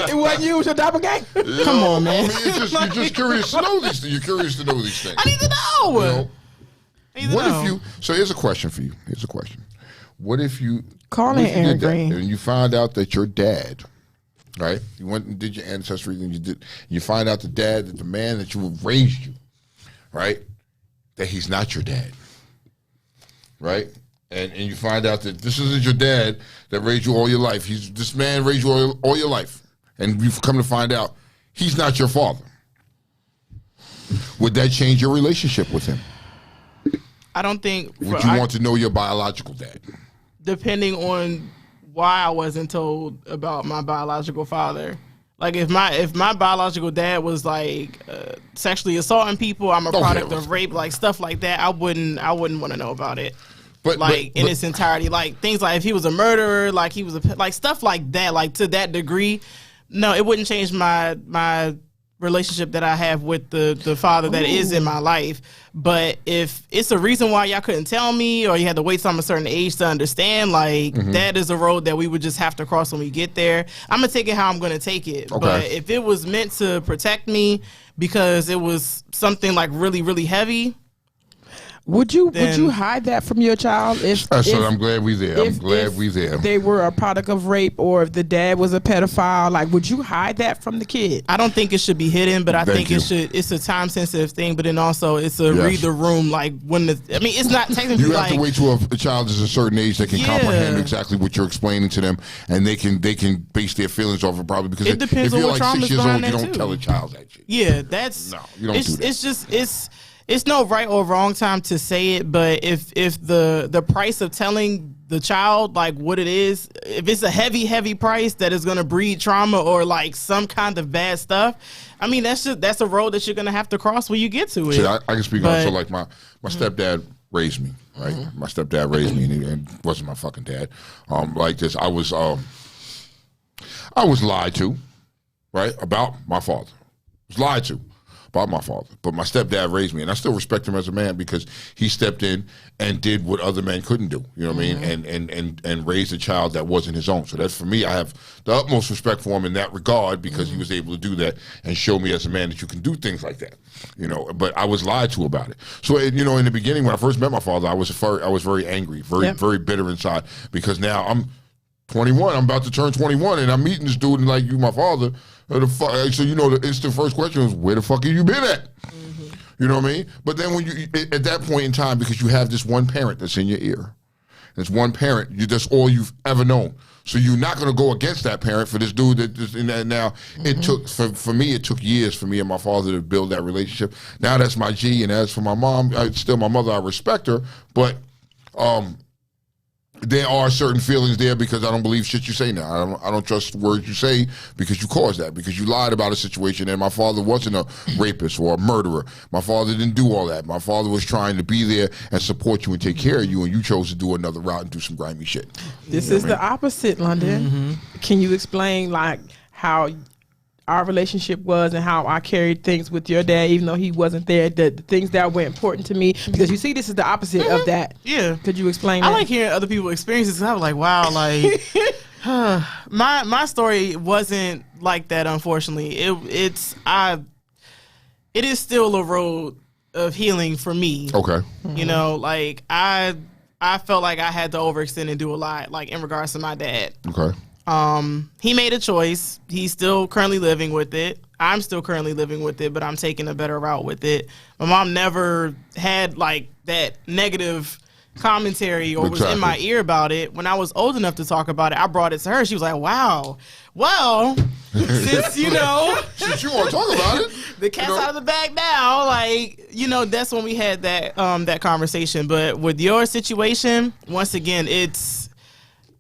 It wasn't you, it was your doppelganger. Yeah, come on, man. I mean, you're just curious to know these things. You're curious to know these things. I need to know. So here's a question for you. Here's a question. What if you Call in, Aaron Green, and you find out that your dad, right? You went and did your ancestry, and you find out that the man that you raised you, right? That he's not your dad, right? And you find out that this isn't your dad that raised you all your life. This man raised you all your life, and you've come to find out he's not your father. Would that change your relationship with him? I don't think. Would you want to know your biological dad? Depending on why I wasn't told about my biological father. Like if my biological dad was like sexually assaulting people, I'm a product of rape, like stuff like that, I wouldn't want to know about it. But in its entirety, like things like if he was a murderer, like he was like stuff like that, like to that degree, no, it wouldn't change my relationship that I have with the father that is in my life. But if it's a reason why y'all couldn't tell me, or you had to wait till I'm a certain age to understand, like that is a road that we would just have to cross when we get there. I'm gonna take it how I'm gonna take it. Okay. But if it was meant to protect me because it was something like really, really heavy, would you hide that from your child? So I'm glad we there. If they were a product of rape, or if the dad was a pedophile, like would you hide that from the kid? I don't think it should be hidden, but I think it should. It's a time sensitive thing, but then also it's a read the room. Like it's not technically. You have to wait till a child is a certain age that can comprehend exactly what you're explaining to them, and they can base their feelings off of probably because it depends if you're on what like 6 years old, you don't too. tell a child that shit. Yeah, that's no, you don't do that. It's no right or wrong time to say it, but if the price of telling the child like what it is, if it's a heavy price that is going to breed trauma or like some kind of bad stuff, I mean that's a road that you're going to have to cross when you get to it. See, I can speak on so like my stepdad raised me, right? My stepdad raised me, and he wasn't my fucking dad. Like this, I was lied to, right, about my father. I was lied to about my father, but my stepdad raised me, and I still respect him as a man because he stepped in and did what other men couldn't do. You know what I mean? And raised a child that wasn't his own. So that's for me. I have the utmost respect for him in that regard because he was able to do that and show me as a man that you can do things like that. You know, but I was lied to about it. So you know, in the beginning when I first met my father, I was very angry, very bitter inside because now I'm 21. I'm about to turn 21, and I'm meeting this dude and like, you my father. So you know, the instant first question was, where the fuck have you been at? You know what I mean? But then when you at that point in time, because you have this one parent that's in your ear, it's one parent, that's all you've ever known. So you're not going to go against that parent for this dude that just in that now. It took for me. It took years for me and my father to build that relationship. Now that's my G, and as for my mom, still my mother. I respect her, but there are certain feelings there because I don't believe shit you say now. I don't trust the words you say because you caused that, because you lied about a situation, and my father wasn't a rapist or a murderer. My father didn't do all that. My father was trying to be there and support you and take care of you, and you chose to do another route and do some grimy shit. This is the opposite, London. Can you explain like how our relationship was and how I carried things with your dad, even though he wasn't there, the things that were important to me? Because you see, this is the opposite of that. Yeah. Could you explain I that? like hearing other people's experiences because I was like, wow, like, my story wasn't like that, unfortunately. It is still a road of healing for me. Okay. You know, like, I felt like I had to overextend and do a lot, like, in regards to my dad. Okay. He made a choice. He's still currently living with it. I'm still currently living with it, but I'm taking a better route with it. My mom never had like that negative commentary or was in my ear about it. When I was old enough to talk about it, I brought it to her. She was like, wow, well, since you know, since you want to talk about it, the cat's out of the bag now, like, you know, that's when we had that that conversation. But with your situation, once again, it's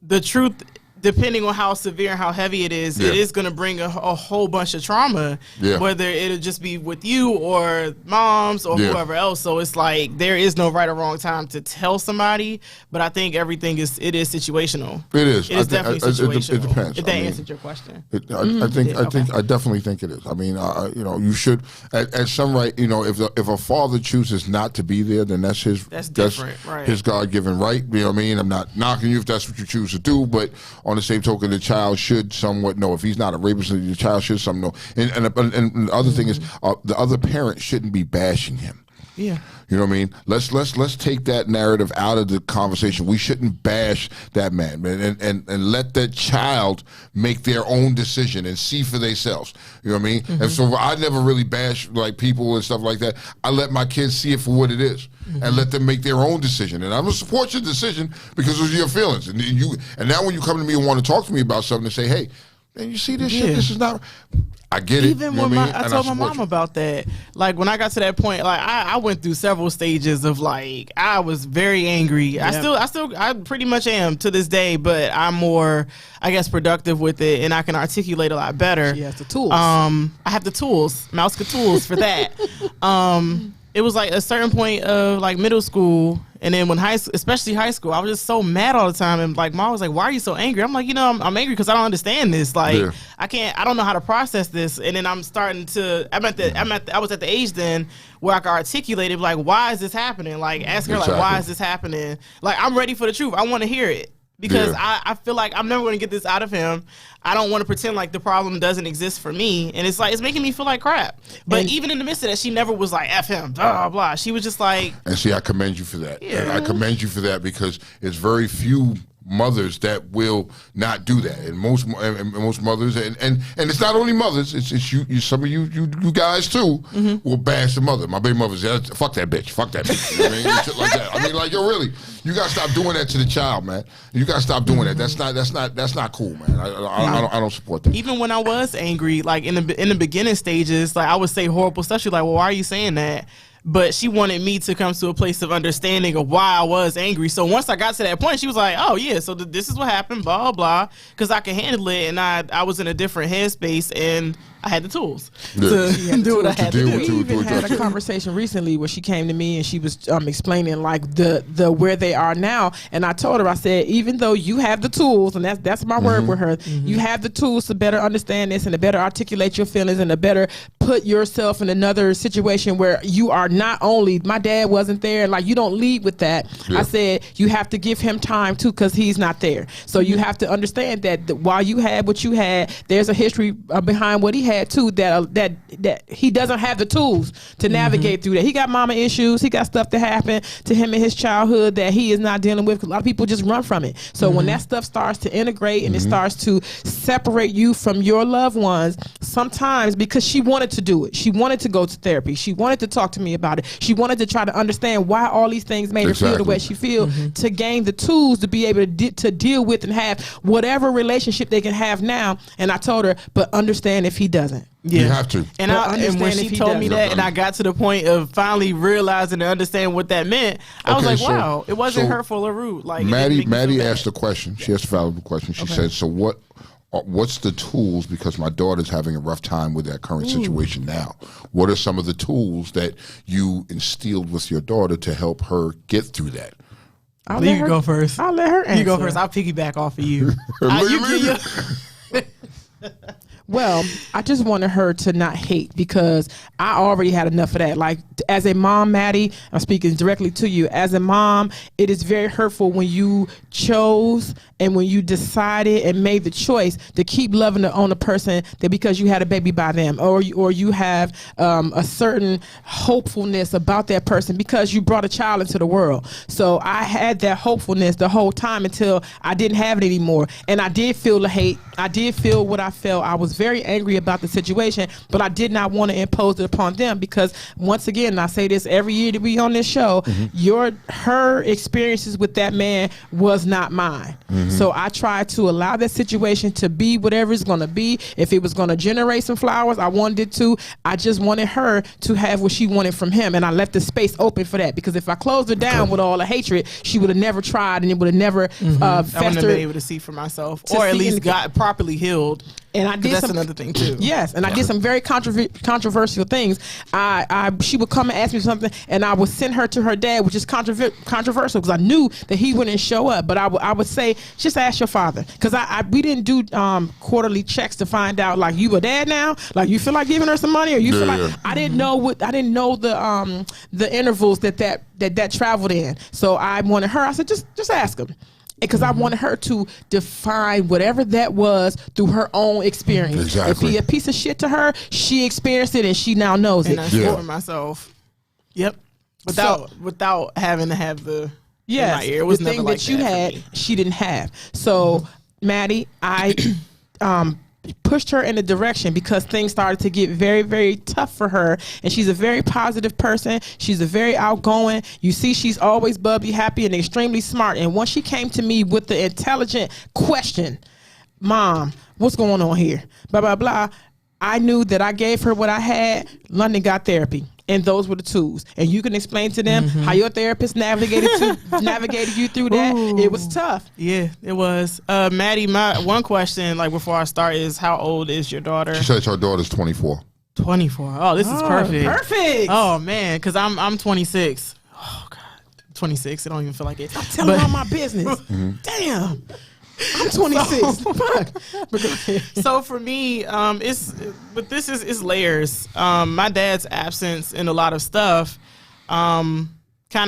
the truth. Depending on how severe and how heavy it is going to bring a whole bunch of trauma, whether it'll just be with you or moms or whoever else. So it's like there is no right or wrong time to tell somebody, but I think everything is situational. It is. It is definitely situational. It depends. If that answered your question. I definitely think it is. I mean, you know, you should at some right. You know, if a father chooses not to be there, then that's his. That's different, right? His God-given right. You know what I mean? I'm not knocking you if that's what you choose to do, but on the same token, the child should somewhat know. If he's not a rapist, the child should somewhat know. And the other thing is, the other parent shouldn't be bashing him. Yeah. You know what I mean? Let's take that narrative out of the conversation. We shouldn't bash that man, and let that child make their own decision and see for themselves. You know what I mean? And so I never really bash like people and stuff like that. I let my kids see it for what it is and let them make their own decision. And I'm gonna support your decision because of your feelings. And now when you come to me and want to talk to me about something and say, hey, man, you see this shit? This is not. I get it. Even when I told my mom about that, like when I got to that point, like I went through several stages of like I was very angry. Yeah. I pretty much am to this day, but I'm more, I guess, productive with it, and I can articulate a lot better. She has the tools. I have the tools, Mouska tools for that. It was like a certain point of like middle school, and then when especially high school, I was just so mad all the time. And like mom was like, "Why are you so angry?" I'm like, I'm angry because I don't understand this. Like, I don't know how to process this. And then I'm starting to. I was at the age then where I could articulate it. Like, why is this happening? Like, ask her like, why is this happening? Like, I'm ready for the truth. I want to hear it. Because I feel like I'm never going to get this out of him. I don't want to pretend like the problem doesn't exist for me. And it's like, it's making me feel like crap. But even in the midst of that, she never was like, F him, blah, blah. She was just like. And see, I commend you for that. Yeah. I commend you for that because it's very few mothers that will not do that, and most mothers, and it's not only mothers, it's you some of you guys too will bash the mother. My baby mother's fuck that bitch. You know what I mean? Shit like that. I mean, like, yo, really, you gotta stop doing that to the child, man. You gotta stop doing that. That's not cool, man. I don't support that. Even when I was angry, like in the beginning stages, like I would say horrible stuff. She's like, well, why are you saying that? But she wanted me to come to a place of understanding of why I was angry. So once I got to that point, she was like, oh, yeah, so this is what happened, blah, blah, because I could handle it, and I was in a different headspace, and I had the tools to do what I had to do. We even had a conversation recently where she came to me and she was explaining like the where they are now, and I told her, I said, even though you have the tools, and that's my word with her, you have the tools to better understand this and to better articulate your feelings and to better put yourself in another situation where you are not only, my dad wasn't there, like you don't lead with that. I said you have to give him time too because he's not there. So you have to understand that while you had what you had, there's a history behind what he had too, that he doesn't have the tools to navigate through that. He got mama issues. He got stuff that happened to him in his childhood that he is not dealing with, because a lot of people just run from it. So when that stuff starts to integrate and it starts to separate you from your loved ones, sometimes because she wanted to do it, she wanted to go to therapy, she wanted to talk to me about it, she wanted to try to understand why all these things made her feel the way she feel, to gain the tools to be able to deal with and have whatever relationship they can have now. And I told her, but understand if he doesn't. Yeah. You have to. And when she told me that, and I got to the point of finally realizing and understanding what that meant, I was like, wow, it wasn't hurtful or rude. Like Maddie asked a question. She asked a valuable question. She said, so what's the tools, because my daughter's having a rough time with that current situation now. What are some of the tools that you instilled with your daughter to help her get through that? You can go first. I'll let her answer. You go first. I'll piggyback off of you. Well, I just wanted her to not hate, because I already had enough of that. Like, as a mom, Maddie, I'm speaking directly to you. As a mom, it is very hurtful when you chose and when you decided and made the choice to keep loving on a person that because you had a baby by them, or you have a certain hopefulness about that person because you brought a child into the world. So I had that hopefulness the whole time until I didn't have it anymore. And I did feel the hate. I did feel what I felt. I was very angry about the situation, but I did not want to impose it upon them, because once again, and I say this every year that we on this show, her experiences with that man was not mine. So I tried to allow that situation to be whatever it's going to be. If it was going to generate some flowers, I wanted it to. I just wanted her to have what she wanted from him, and I left the space open for that, because if I closed her down with all the hatred, she would have never tried, and it would have never festered. I wouldn't have been able to see for myself, or at least got properly healed. And I did that's another thing too. Yes, and I did some very controversial things. She would come and ask me something, and I would send her to her dad, which is controversial, because I knew that he wouldn't show up. But I would say, just ask your father, because we didn't do quarterly checks to find out, like, you a dad now, like you feel like giving her some money, or you feel like I didn't know the intervals that traveled in. So I wanted her. I said, just ask him. Because I wanted her to define whatever that was through her own experience. Exactly. If he a piece of shit to her, she experienced it and she now knows it. And I saw it for myself. Yep. without having to have the yes, in my ear. It was the never thing like that you for had, me. she didn't have. So, Maddie, I pushed her in a direction because things started to get very, very tough for her. And she's a very positive person. She's a very outgoing. You see, she's always bubbly, happy, and extremely smart. And once she came to me with the intelligent question, Mom, what's going on here? Blah, blah, blah. I knew that I gave her what I had. London got therapy. And those were the tools. And you can explain to them how your therapist navigated you through that. Ooh. It was tough. Yeah, it was. Maddie, my one question, like before I start, is how old is your daughter? She says her daughter's 24. 24. Oh, this is perfect. Perfect. Oh man, because I'm 26. Oh God, 26. I don't even feel like it. I'm telling all my business. Damn. I'm 26. Fuck. So for me, it's layers. My dad's absence in a lot of stuff kind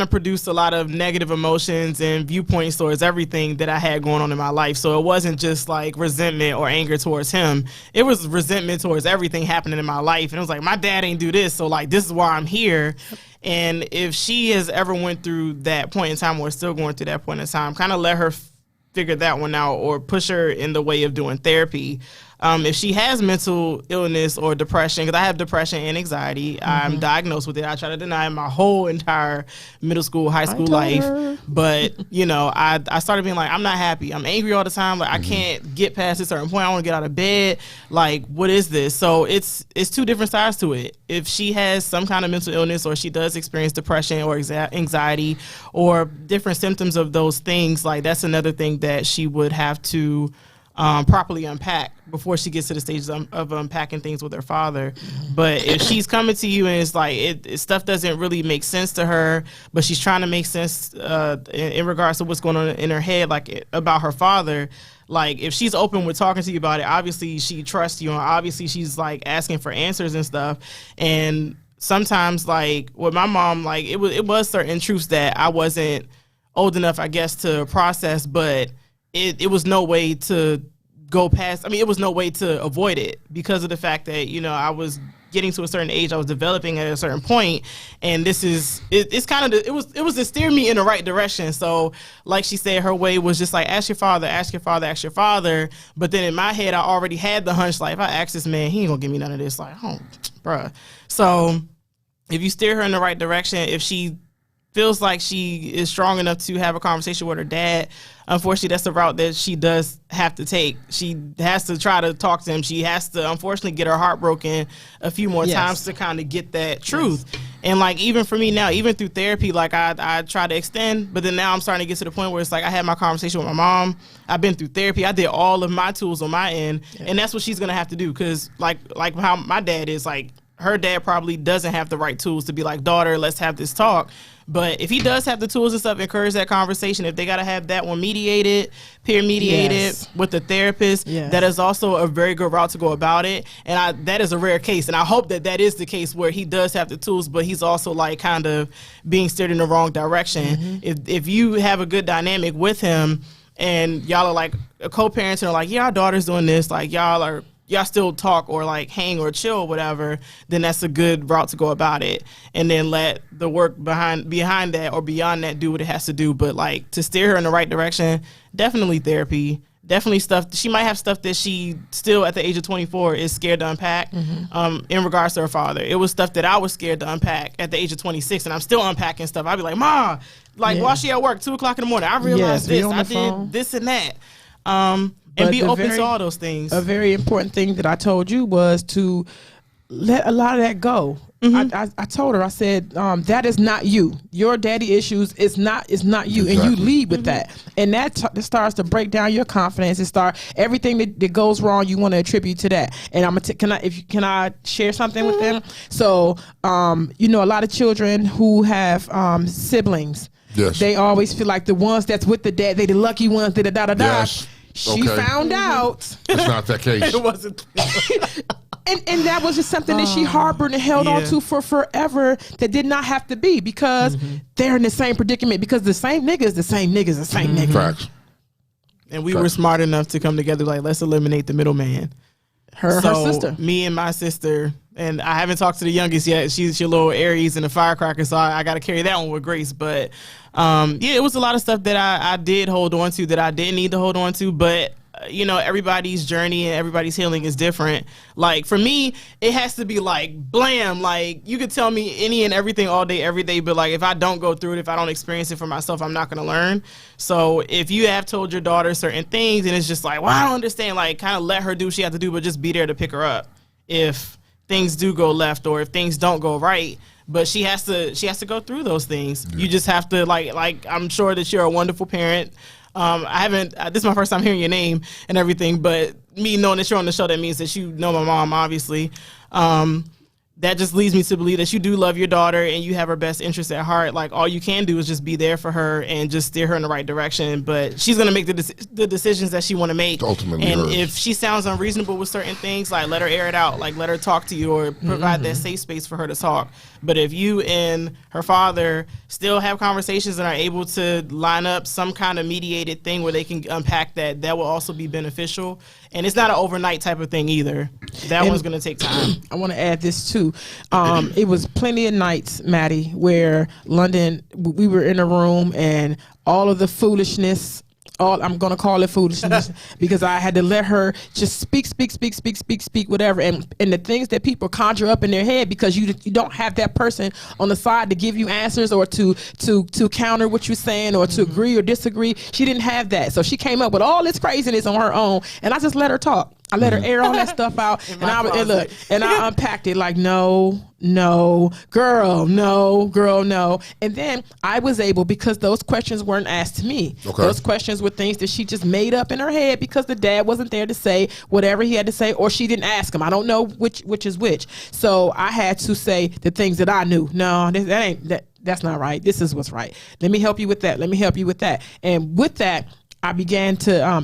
of produced a lot of negative emotions and viewpoints towards everything that I had going on in my life. So it wasn't just like resentment or anger towards him. It was resentment towards everything happening in my life. And it was like, my dad ain't do this, so like this is why I'm here. And if she has ever went through that point in time or is still going through that point in time, kind of let her figure that one out or push her in the way of doing therapy. If she has mental illness or depression, because I have depression and anxiety, I'm diagnosed with it. I try to deny it my whole entire middle school, high school life. But, you know, I started being like, I'm not happy. I'm angry all the time. Like, I can't get past a certain point. I want to get out of bed. Like, what is this? So it's two different sides to it. If she has some kind of mental illness or she does experience depression or anxiety or different symptoms of those things, like that's another thing that she would have to properly unpack before she gets to the stages of unpacking things with her father. But if she's coming to you and it's like stuff doesn't really make sense to her, but she's trying to make sense in regards to what's going on in her head, like about her father, like if she's open with talking to you about it, obviously she trusts you and obviously she's like asking for answers and stuff. And sometimes like with my mom, like it was certain truths that I wasn't old enough, I guess, to process, but it was no way to go past. I mean, it was no way to avoid it because of the fact that, you know, I was getting to a certain age, I was developing at a certain point, and it's kind of it was to steer me in the right direction. So like she said, her way was just like, ask your father, ask your father, ask your father. But then in my head, I already had the hunch, like if I ask this man, he ain't gonna give me none of this. Like, oh, bruh. So if you steer her in the right direction, if she feels like she is strong enough to have a conversation with her dad, unfortunately, that's the route that she does have to take. She has to try to talk to him. She has to, unfortunately, get her heart broken a few more times to kind of get that truth. And, like, even for me now, even through therapy, like, I try to extend, but then now I'm starting to get to the point where it's like I had my conversation with my mom. I've been through therapy. I did all of my tools on my end, and that's what she's going to have to do because, like how my dad is, like, her dad probably doesn't have the right tools to be like, daughter, let's have this talk. But if he does have the tools and stuff, encourage that conversation. If they got to have that one mediated, peer mediated with the therapist, that is also a very good route to go about it. And that is a rare case. And I hope that is the case where he does have the tools, but he's also like kind of being steered in the wrong direction. If you have a good dynamic with him and y'all are like co-parents and are like, yeah, our daughter's doing this, like y'all still talk or like hang or chill or whatever, then that's a good route to go about it. And then let the work behind that or beyond that do what it has to do. But like to steer her in the right direction, definitely therapy, definitely stuff. She might have stuff that she still at the age of 24 is scared to unpack in regards to her father. It was stuff that I was scared to unpack at the age of 26 and I'm still unpacking stuff. I'd be like, Ma, like while she at work, 2:00 in the morning, I realized this, I did this and that. And be open to all those things. A very important thing that I told you was to let a lot of that go. I told her, I said, that is not you. Your daddy issues is not you. Exactly. And you lead with that. And that starts to break down your confidence. Everything that goes wrong, you want to attribute to that. And can I share something with them? So, you know, a lot of children who have siblings, they always feel like the ones that's with the dad, they the lucky ones, Yes. She found out. It's not that case. It wasn't. And that was just something that she harbored and held on to for forever that did not have to be because they're in the same predicament because the same niggas, the same nigga. Facts. And we were smart enough to come together like, let's eliminate the middleman. Her sister. Me and my sister, and I haven't talked to the youngest yet. She's your little Aries and a firecracker, so I got to carry that one with grace. But it was a lot of stuff that I did hold on to that I didn't need to hold on to. But everybody's journey and everybody's healing is different. Like for me, it has to be like blam. Like you could tell me any and everything all day, every day, but like if I don't go through it, if I don't experience it for myself, I'm not gonna learn. So if you have told your daughter certain things and it's just like, well, I don't understand, like kind of let her do what she has to do, but just be there to pick her up if things do go left or if things don't go right. But she has to go through those things. You just have to like I'm sure that you're a wonderful parent. I haven't. This is my first time hearing your name and everything, but me knowing that you're on the show, that means that you know my mom, obviously. That just leads me to believe that you do love your daughter and you have her best interest at heart. Like all you can do is just be there for her and just steer her in the right direction. But she's gonna make the decisions that she want to make. Ultimately, and hers. if she sounds unreasonable with certain things, like let her air it out. Like let her talk to you or provide that safe space for her to talk. But if you and her father still have conversations and are able to line up some kind of mediated thing where they can unpack that will also be beneficial. And it's not an overnight type of thing either. That one's going to take time. I want to add this too. It was plenty of nights, Maddie, where London, we were in a room and all of the foolishness, I'm going to call it foolishness because I had to let her just speak, whatever. And the things that people conjure up in their head because you don't have that person on the side to give you answers or to counter what you're saying or to agree or disagree. She didn't have that. So she came up with all this craziness on her own and I just let her talk. I let her air all that stuff out and I unpacked it like, no, girl, no. And then I was able, because those questions weren't asked to me. Okay. Those questions were things that she just made up in her head because the dad wasn't there to say whatever he had to say, or she didn't ask him. I don't know which is which. So I had to say the things that I knew. No, that's not right. This is what's right. Let me help you with that. Let me help you with that. And with that,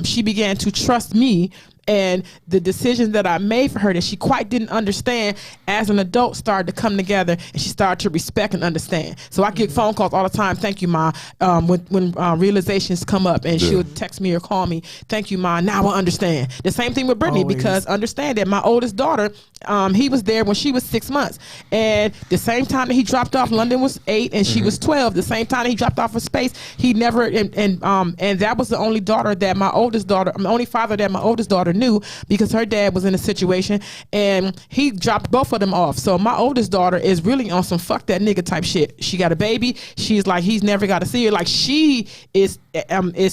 she began to trust me. And the decisions that I made for her that she quite didn't understand as an adult started to come together and she started to respect and understand. So I get phone calls all the time. Thank you, Ma. When realizations come up and she'll text me or call me. Thank you, Ma. Now I understand. The same thing with Brittany because understand that my oldest daughter, he was there when she was 6 months. And the same time that he dropped off, London was 8 and she was 12. The same time that he dropped off for space, he never, and that was the only father that my oldest daughter knew because her dad was in a situation and he dropped both of them off. So my oldest daughter is really on some fuck that nigga type shit. She got a baby. She's like, he's never got to see her. Like she is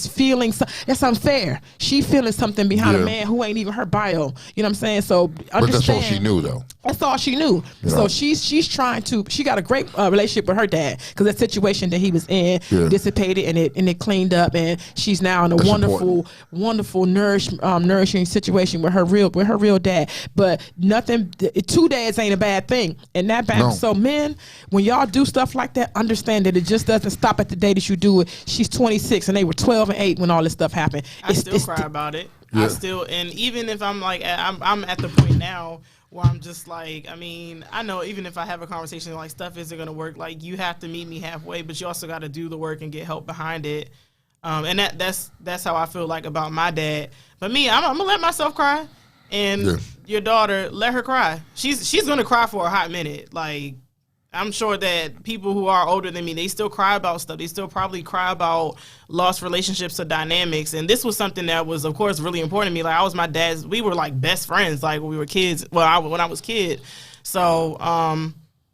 feeling that's unfair. She feeling something behind a man who ain't even her bio. You know what I'm saying? So understand. But that's all she knew though. That's all she knew. So she's trying to. She got a great relationship with her dad because that situation that he was in dissipated and it cleaned up and she's now in a wonderful nourishing situation with her real dad. But nothing. 2 days ain't a bad thing. And that bad. No. So men, when y'all do stuff like that, understand that it just doesn't stop at the day that you do it. She's 26 and they were 12 and 8 when all this stuff happened. I still cry about it. I still, and even if I'm like, I'm at the point now where I'm just like, I mean, I know even if I have a conversation like stuff isn't going to work, like you have to meet me halfway, but you also got to do the work and get help behind it. And that's how I feel like about my dad. But me, I'm going to let myself cry. And your daughter, let her cry. She's going to cry for a hot minute. Like, I'm sure that people who are older than me, they still cry about stuff. They still probably cry about lost relationships or dynamics. And this was something that was, of course, really important to me. Like, I was my dad's, we were like best friends, like when we were kids. Well, when I was kid. So,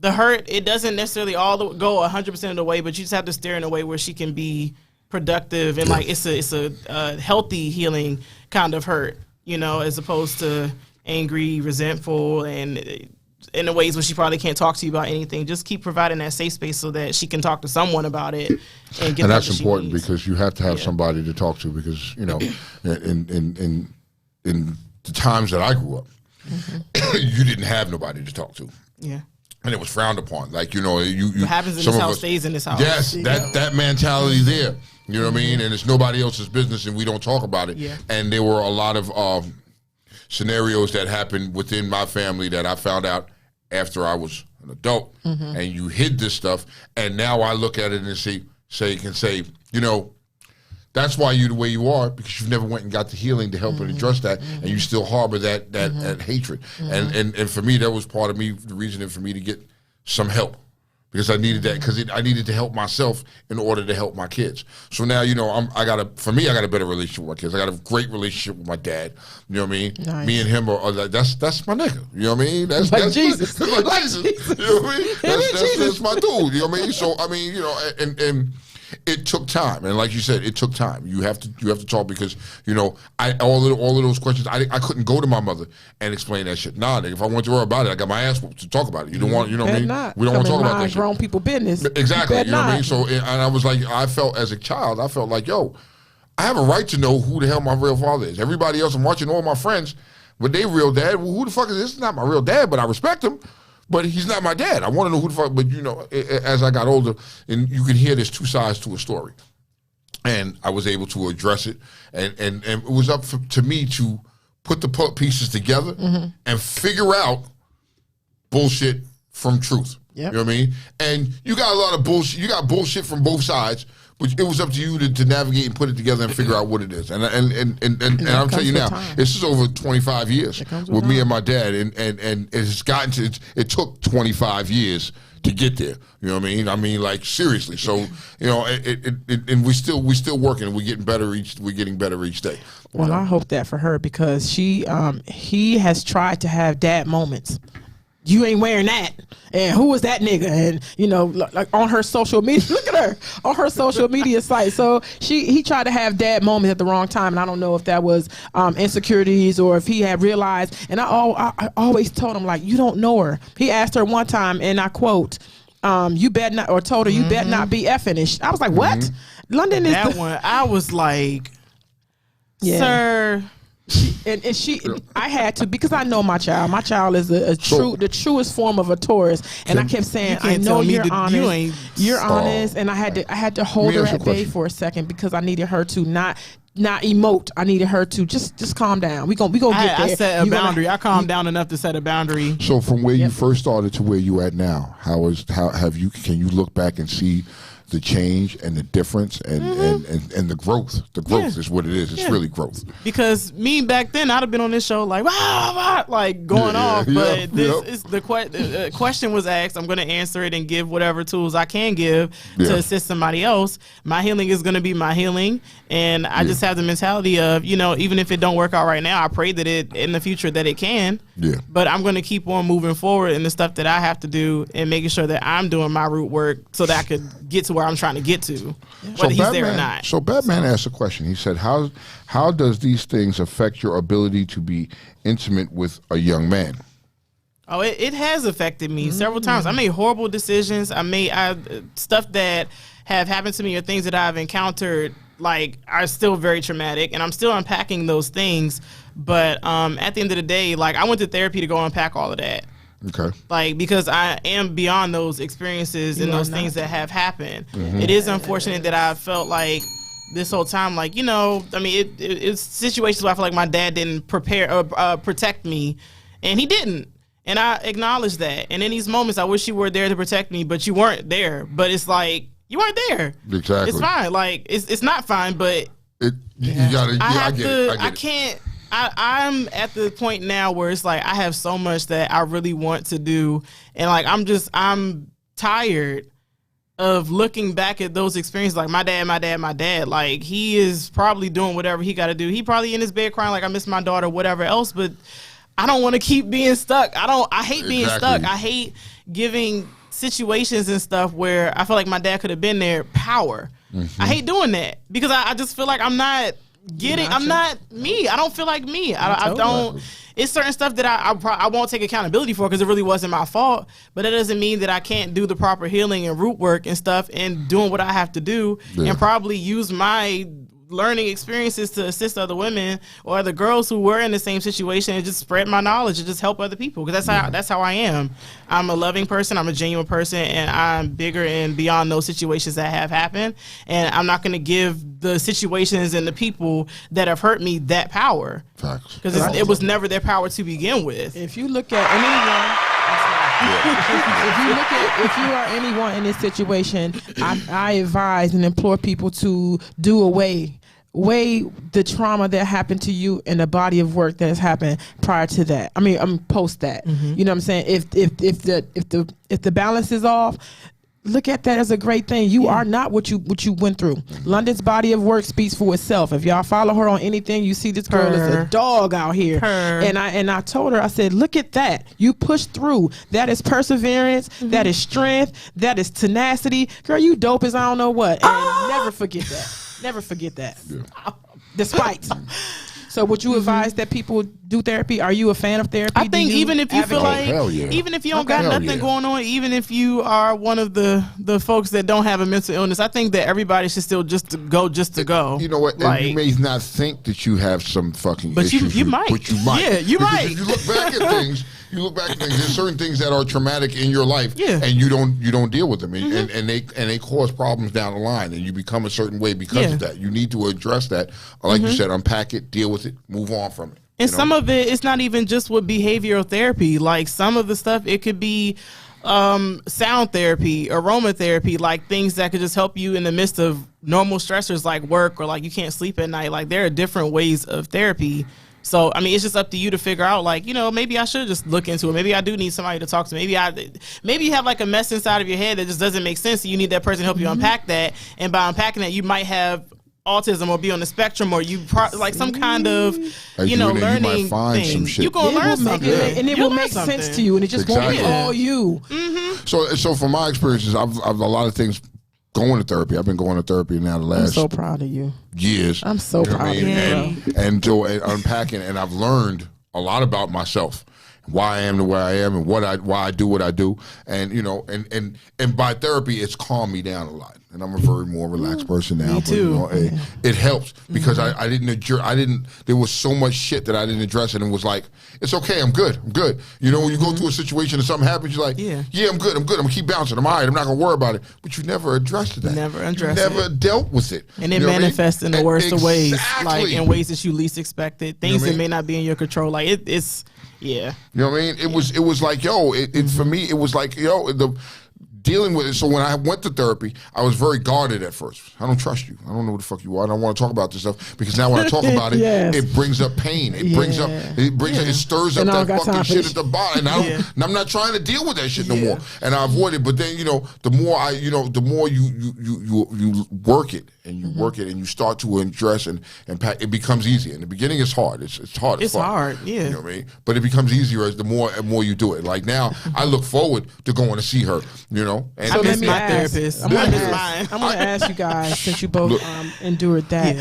the hurt, it doesn't necessarily all go 100% of the way, but you just have to steer in a way where she can be productive and like it's a healthy healing kind of hurt, you know, as opposed to angry, resentful, and in the ways where she probably can't talk to you about anything. Just keep providing that safe space so that she can talk to someone about it and get. And that's important because you have to have somebody to talk to because you know, in the times that I grew up, you didn't have nobody to talk to. Yeah. And it was frowned upon. Like, you know, what happens in this house stays in this house. Yes, that mentality there. You know what I mean? And it's nobody else's business and we don't talk about it. Yeah. And there were a lot of scenarios that happened within my family that I found out after I was an adult. And you hid this stuff. And now I look at it and say, you know, That's why you're the way you are, because you've never went and got the healing to help and address that, and you still harbor that hatred. And for me, that was part of me, the reasoning for me to get some help, because I needed that, because I needed to help myself in order to help my kids. So now, you know, I got a better relationship with my kids. I got a great relationship with my dad. You know what I mean? Nice. Me and him are that's my nigga. You know what I mean? That's Jesus. Like Jesus. You know what I mean? That's my dude. You know what I mean? So I mean, you know, and it took time, and like you said, it took time. You have to talk, because you know, all of those questions, I couldn't go to my mother and explain that shit. Nah, nigga, if I went to her about it, I got my ass whooped to talk about it. You don't want, you know what I mean? We don't want to talk about that shit. Grown people business. Exactly. You know what I mean? So, and I was like, I felt as a child, I felt like, yo, I have a right to know who the hell my real father is. Everybody else, I'm watching all my friends with their real dad. Well, who the fuck is this? This is not my real dad, but I respect him. But he's not my dad. I want to know who the fuck. But you know, as I got older, and you can hear there's two sides to a story. And I was able to address it, and it was up to me to put the pieces together and figure out bullshit from truth. Yep. You know what I mean? And you got a lot of bullshit. You got bullshit from both sides, but it was up to you to navigate and put it together and figure out what it is. And I'm telling you now, this is over 25 years with me and my dad, and it's gotten to it took 25 years to get there. You know what I mean? I mean, like, seriously. So, you know, and we still working, and we're getting better each day. Well, I hope that for her, because he has tried to have dad moments. You ain't wearing that, and who was that nigga? And you know, like on her social media, look at her on her social media site. So he tried to have dad moments at the wrong time, and I don't know if that was insecurities or if he had realized. And I always told him, like, you don't know her. He asked her one time, and I quote, "You bet not," or told her, "You bet not be effing." And I was like, "What?" London is that one. I was like, "Sir." I had to, because I know my child. My child is the truest form of a Taurus, and I kept saying, "I know you're honest. You're honest." And I had to hold her at bay for a second, because I needed her to not emote. I needed her to just calm down. We gonna get there. I set a boundary. I calmed down enough to set a boundary. So from where you first started to where you at now, can you look back and see the change and the difference and the growth? The growth is what it is. It's really growth. Because me back then, I'd have been on this show like, like going off. But this is the question was asked. I'm going to answer it and give whatever tools I can give to assist somebody else. My healing is going to be my healing, and I just have the mentality of, you know, even if it don't work out right now, I pray that it in the future that it can. Yeah. But I'm going to keep on moving forward in the stuff that I have to do, and making sure that I'm doing my root work so that I could get to where I'm trying to get to, whether he's there or not. So Batman asked a question. He said, how does these things affect your ability to be intimate with a young man? Oh, it has affected me several times. I made horrible decisions. I made stuff that have happened to me, or things that I've encountered, like, are still very traumatic, and I'm still unpacking those things. But at the end of the day, like, I went to therapy to go unpack all of that. Okay. Like, because I am beyond those experiences and those things that have happened. It is unfortunate that I felt like this whole time, like, you know, I mean, it's situations where I feel like my dad didn't prepare or protect me, and he didn't. And I acknowledge that. And in these moments, I wish you were there to protect me, but you weren't there. But it's like, you weren't there. Exactly. It's fine. Like, it's not fine, but you gotta, I get it. I can't. I'm at the point now where it's like, I have so much that I really want to do, and like, I'm tired of looking back at those experiences. Like, my dad, like, he is probably doing whatever he got to do. He probably in his bed crying like, I miss my daughter, whatever else, but I don't want to keep being stuck. I hate being stuck. I hate giving situations and stuff where I feel like my dad could have been there power. I hate doing that, because I just feel like I'm not me. I don't feel like me. I don't. It's certain stuff that I won't take accountability for, because it really wasn't my fault. But that doesn't mean that I can't do the proper healing and root work and stuff, and doing what I have to do, and probably use my learning experiences to assist other women or other girls who were in the same situation, and just spread my knowledge and just help other people. Because that's how I am. I'm a loving person. I'm a genuine person, and I'm bigger and beyond those situations that have happened. And I'm not going to give the situations and the people that have hurt me that power. Facts. Because it was never their power to begin with. If you look at anyone. If you are anyone in this situation, I advise and implore people to do away weigh the trauma that happened to you and the body of work that has happened prior to that. I mean, post that. You know what I'm saying? If the balance is off, look at that as a great thing. You are not what you went through. London's body of work speaks for itself. If y'all follow her on anything, you see this girl is a dog out here. And I told her, I said, look at that. You pushed through. That is perseverance. That is strength. That is tenacity. Girl, you dope as I don't know what. And never forget that. Never forget that. Despite. So would you advise that people do therapy? Are you a fan of therapy? I think even if you feel like, even if you don't got nothing going on, even if you are one of the folks that don't have a mental illness, I think that everybody should still just to go. You know what? Like, and you may not think that you have some fucking but issues. you might. But you might. Yeah, you because might. If you look back at things, there's certain things that are traumatic in your life, and you don't deal with them, and they cause problems down the line, and you become a certain way because of that. You need to address that, like you said, unpack it, deal with it, move on from it. And some of it, it's not even just with behavioral therapy. Like some of the stuff, it could be sound therapy, aromatherapy, like things that could just help you in the midst of normal stressors like work or like you can't sleep at night. Like there are different ways of therapy. So, I mean, it's just up to you to figure out, like, you know, maybe I should just look into it. Maybe I do need somebody to talk to. Maybe you have like a mess inside of your head that just doesn't make sense. So you need that person to help you unpack that. And by unpacking that, you might have autism or be on the spectrum or like some kind of, learning thing. You're going to learn something. And it will make sense to you, and it just won't be all you. So from my experiences, I've a lot of things going to therapy. I've been going to therapy now the last I'm so proud of you. Years. I'm so proud of you. And unpacking, and I've learned a lot about myself, why I am the way I am, and why I do what I do, and and by therapy, it's calmed me down a lot, and I'm a very more relaxed person now. Me too. It helps because I didn't. There was so much shit that I didn't address, and it was like, it's okay, I'm good. You know, when you go through a situation and something happens, you're like, yeah, I'm good. I'm gonna keep bouncing. I'm all right. I'm not gonna worry about it. But you never addressed that. Never dealt with it. And it manifests in the worst of ways, like in ways that you least expected, things that may not be in your control. Like it's. Yeah. You know what I mean? It was like, for me, it was like, dealing with it. So when I went to therapy, I was very guarded at first. I don't trust you. I don't know what the fuck you are. I don't want to talk about this stuff because now when I talk about it, it brings up pain. It stirs up that fucking shit at the bottom. And I'm not trying to deal with that shit no more. And I avoid it. But then, the more you work it and you work it and you start to address and pack, it becomes easier. In the beginning, it's hard. It's hard. It's hard. Yeah. You know what I mean? But it becomes easier as the more you do it. Like now, I look forward to going to see her. You know. And I miss my therapist. I'm gonna ask you guys, since you both endured that,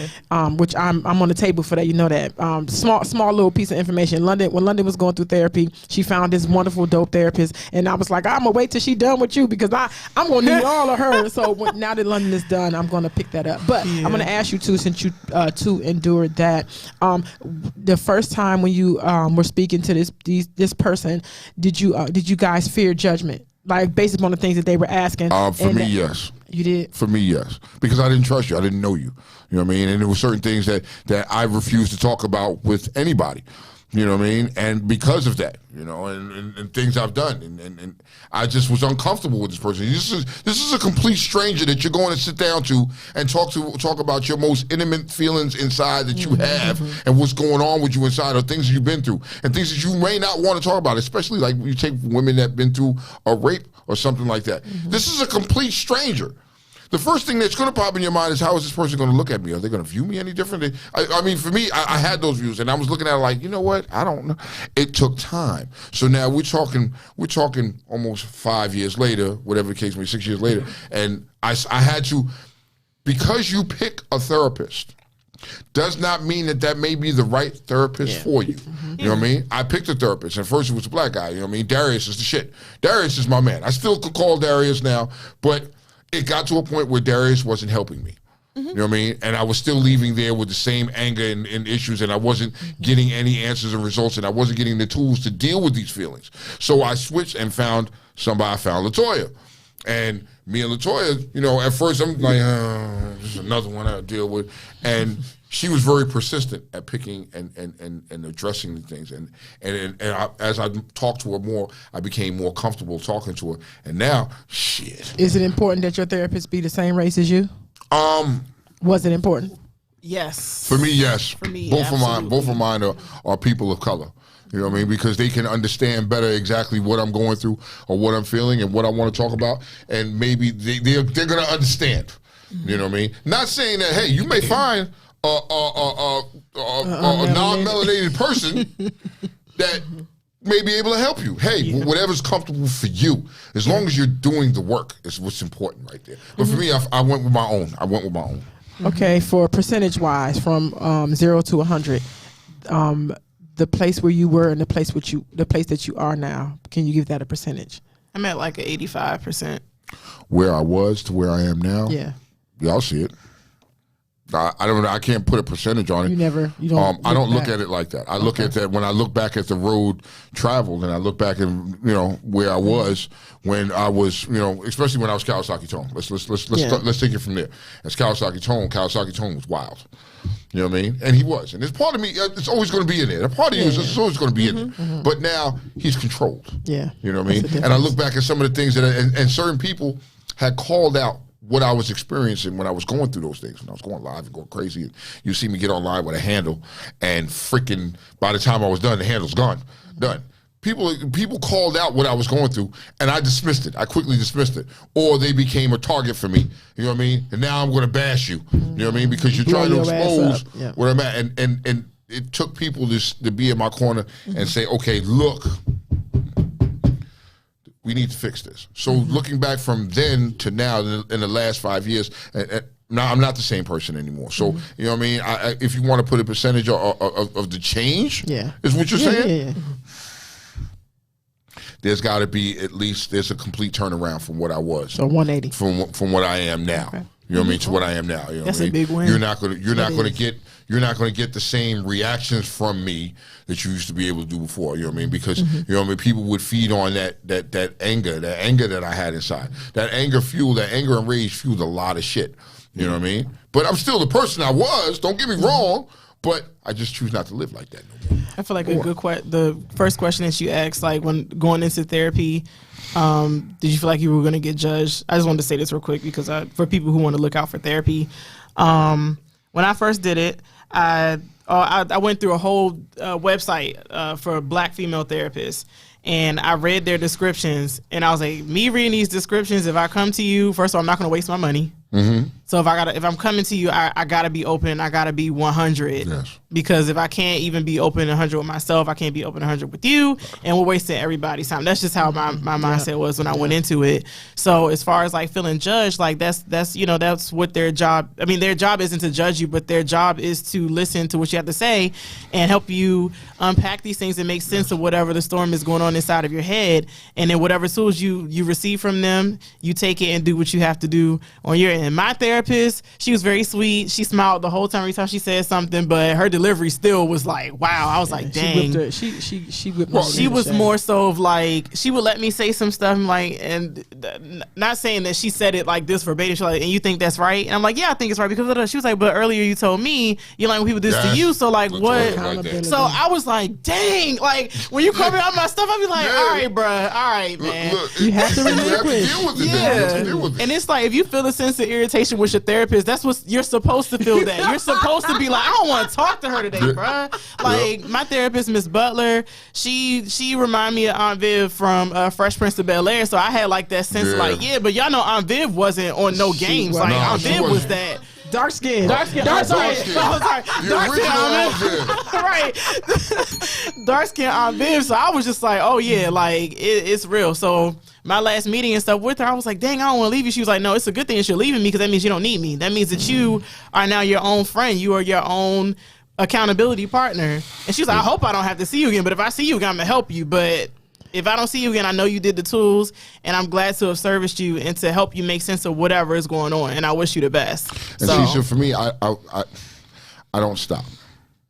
which I'm on the table for that. You know that small little piece of information. When London was going through therapy, she found this wonderful dope therapist, and I was like, I'm gonna wait till she done with you because I'm gonna need all of her. So now that London is done, I'm gonna pick that up. But I'm gonna ask you too, since you two endured that. The first time when you were speaking to this person, did you guys fear judgment? Like based upon the things that they were asking. For me, yes. You did? For me, yes. Because I didn't trust you. I didn't know you. You know what I mean? And there were certain things that I refused to talk about with anybody. You know what I mean? And because of that, and things I've done, and I just was uncomfortable with this person. This is a complete stranger that you're going to sit down to and talk about your most intimate feelings inside that you have and what's going on with you inside, or things you've been through, and things that you may not want to talk about, especially like you take women that have been through a rape or something like that. This is a complete stranger. The first thing that's going to pop in your mind is, how is this person going to look at me? Are they going to view me any differently? I mean, for me, I had those views, and I was looking at it like, you know what? I don't know. It took time. So now we're talking almost 5 years later, whatever the case may be, 6 years later, and I had to, because you pick a therapist, does not mean that may be the right therapist for you. You know what I mean? I picked a therapist, and first it was a black guy. You know what I mean? Darius is the shit. Darius is my man. I still could call Darius now, but it got to a point where Darius wasn't helping me. You know what I mean? And I was still leaving there with the same anger and issues, and I wasn't getting any answers and results, and I wasn't getting the tools to deal with these feelings. So I switched and found somebody. I found LaToya. And me and LaToya, at first I'm like, this is another one I deal with. And she was very persistent at picking and addressing the things. And as I talked to her more, I became more comfortable talking to her. And now, shit. Is it important that your therapist be the same race as you? Was it important? Yes. For me, yes. For me, both absolutely. of mine are people of color. You know what I mean? Because they can understand better exactly what I'm going through or what I'm feeling and what I want to talk about, and maybe they're going to understand. You know what I mean? Not saying that, hey, you may find a non-melanated person that may be able to help you. Hey, whatever's comfortable for you, as long as you're doing the work, is what's important right there. But for me, I went with my own. Okay, for percentage-wise, from 0 to 100, the place where you were and the place that you are now, can you give that a percentage? I'm at like an 85%. Where I was to where I am now. Yeah. Y'all see it. I don't know. I can't put a percentage on it. You don't. I don't look at it like that. I look at that when I look back at the road traveled, and I look back and where I was when I was especially when I was Kawasaki Tone. Let's take it from there. As Kawasaki Tone was wild. You know what I mean? And he was. And there's part of me. It's always going to be in there. A part of you is always going to be in it. But now he's controlled. Yeah. You know what I mean? And I look back at some of the things that and certain people had called out what I was experiencing when I was going through those things. When I was going live and going crazy, and you see me get online with a handle, and freaking by the time I was done, the handle's gone, done. People called out what I was going through, and I dismissed it. I quickly dismissed it, or they became a target for me. You know what I mean? And now I'm going to bash you. You know what I mean? Because you're trying to expose where I'm at, and it took people to be in my corner and say, okay, look. We need to fix this. So looking back from then to now in the last 5 years, now I'm not the same person anymore. So, you know what I mean? If you want to put a percentage of the change, is what you're saying? Yeah. There's got to be at least, there's a complete turnaround from what I was. So 180. From what I am now. Okay. You know what I mean? To what I am now. You know That's what I a mean? big win. You're not going to get the same reactions from me that you used to be able to do before. You know what I mean? Because you know what I mean, people would feed on that anger that I had inside. That anger and rage fueled a lot of shit. You know what I mean? But I'm still the person I was. Don't get me wrong. But I just choose not to live like that no more. I feel like the first question that you asked, like when going into therapy, did you feel like you were going to get judged? I just wanted to say this real quick because for people who want to look out for therapy, when I first did it, I went through a whole website for Black female therapists, and I read their descriptions, and I was like, me reading these descriptions, if I come to you, first of all, I'm not going to waste my money. So if I'm coming to you, I gotta be open. I gotta be 100. Yes. Because if I can't even be open 100 with myself, I can't be open 100 with you, and we're wasting everybody's time. That's just how my mindset was when I went into it. So as far as like feeling judged, like that's what their job. I mean, their job isn't to judge you, but their job is to listen to what you have to say and help you unpack these things and make sense of whatever the storm is going on inside of your head. And then whatever tools you receive from them, you take it and do what you have to do on your end. And my therapist, she was very sweet. She smiled the whole time every time she said something, but her delivery still was like, wow. I was like, dang. She whipped her. She was more so of like, she would let me say some stuff like, and not saying that she said it like this verbatim. She's like, and you think that's right? And I'm like, yeah, I think it's right because she was like, but earlier you told me you like when people do this to you. So like, what? So I was like, dang. Like when you call me on my stuff, I'll be like, all right, bruh. All right, man. Look, you have to relinquish. deal with it. Yeah. You have to deal with it. And it's like, if you feel a sense of irritation with your therapist, that's what you're supposed to feel. That you're supposed to be like, I don't want to talk to her today, bruh. Like my therapist, Miss Butler, she reminded me of Aunt Viv from Fresh Prince of Bel-Air. So I had like that sense of like, but y'all know Aunt Viv wasn't on no games. Like Aunt Viv was that. Dark skin. Dark skin. Right. Dark skin Aunt Viv. So I was just like, oh yeah, like it's real. So my last meeting and stuff with her, I was like, dang, I don't want to leave you. She was like, no, it's a good thing that you're leaving me because that means you don't need me. That means that you are now your own friend. You are your own accountability partner. And she was like, I hope I don't have to see you again, but if I see you again, I'm gonna help you. But if I don't see you again, I know you did the tools, and I'm glad to have serviced you and to help you make sense of whatever is going on. And I wish you the best. And so for me, I don't stop.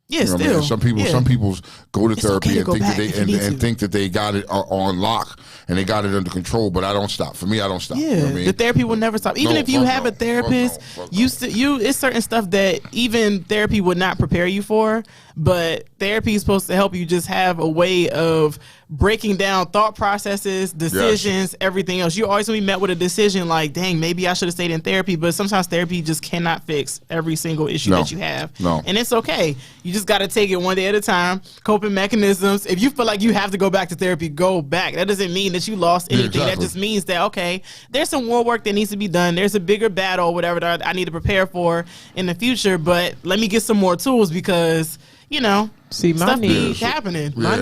Yeah, you know still. Some people go to therapy okay and think that they got it on lock and they got it under control. But I don't stop. For me, I don't stop. Yeah, you know what I mean? The therapy will never stop. Even if you have a therapist, it's certain stuff that even therapy would not prepare you for. but therapy is supposed to help you just have a way of breaking down thought processes, decisions, everything else. You're always going to be met with a decision like, dang, maybe I should have stayed in therapy, but sometimes therapy just cannot fix every single issue that you have. And it's okay. You just got to take it one day at a time. Coping mechanisms. If you feel like you have to go back to therapy, go back. That doesn't mean that you lost anything. That just means that, okay, there's some more work that needs to be done. There's a bigger battle or whatever that I need to prepare for in the future, but let me get some more tools because, you know, see, my need happening. My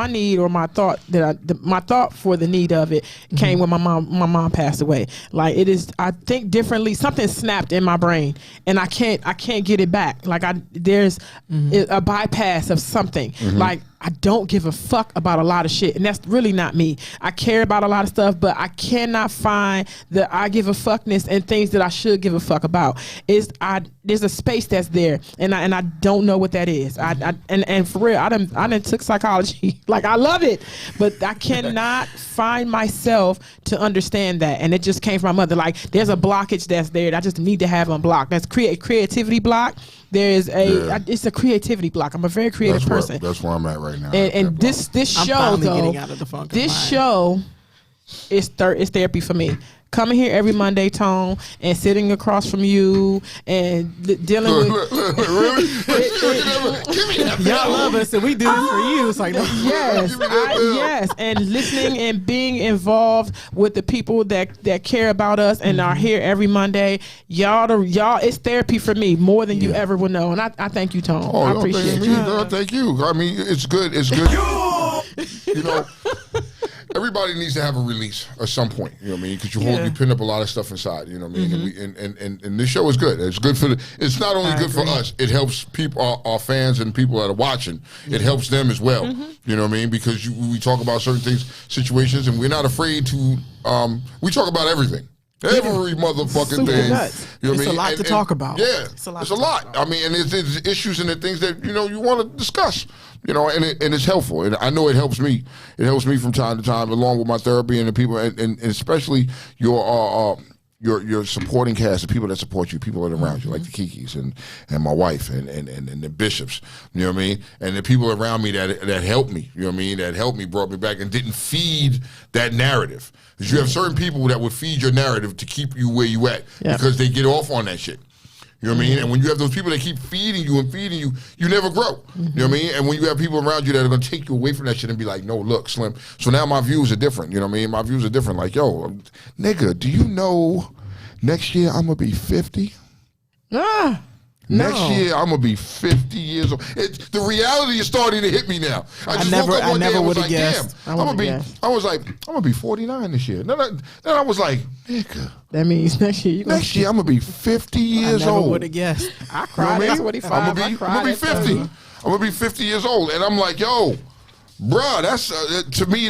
need or my thought my thought for the need of it came when my mom passed away. Like it is, I think differently. Something snapped in my brain, and I can't get it back. Like there's a bypass of something. Like I don't give a fuck about a lot of shit, and that's really not me. I care about a lot of stuff, but I cannot find the I give a fuckness and things that I should give a fuck about. There's a space that's there, and I don't know what that is. And for real, I done took psychology. Like I love it, but I cannot find myself to understand that. And it just came from my mother. Like there's a blockage that's there that I just need to have unblocked. That's creativity block. There is it's a creativity block. I'm a very creative person. That's where I'm at right now. And this show though, this show is therapy for me. Coming here every Monday, Tone, and sitting across from you and dealing with. Really? Y'all love us, and we do this for you. It's like, yes, and listening and being involved with the people that care about us and are here every Monday. Y'all, it's therapy for me more than you ever will know. And I thank you, Tone. I appreciate you. Thank you. I mean, it's good. It's good. You know. Everybody needs to have a release at some point, you know what I mean? Because you pin up a lot of stuff inside, you know what I mean? And this show is good. It's good for it's not only good for us, it helps people, our fans and people that are watching. It helps them as well, you know what I mean? Because we talk about certain things, situations, and we're not afraid to, we talk about everything. Every motherfucking thing. You know what I mean? It's a lot to talk about. Yeah, it's a lot. I mean, and it's issues and the things that, you know, you want to discuss. You know, and it's helpful, and I know it helps me. It helps me from time to time, along with my therapy and the people, and especially your supporting cast, the people that support you, people that are around you, like the Kikis and my wife and the Bishops. You know what I mean? And the people around me that helped me. You know what I mean? That helped me, brought me back, and didn't feed that narrative. Because you have certain people that would feed your narrative to keep you where you at because they get off on that shit. You know what I mean? And when you have those people that keep feeding you, you never grow. You know what I mean? And when you have people around you that are going to take you away from that shit and be like, no, look, Slim. So now my views are different. You know what I mean? My views are different. Like, yo, nigga, do you know next year I'm going to be 50? Next year, I'm going to be 50 years old. The reality is starting to hit me now. I just woke up one day and was like, damn, I'm going to be 49 this year. Then I was like, nigga. That means next year I'm going to be 50 years old. I never would have guessed. I cried at 25. I'm going to be 50. I'm going to be 50 years old. And I'm like, yo, bruh, that's to me.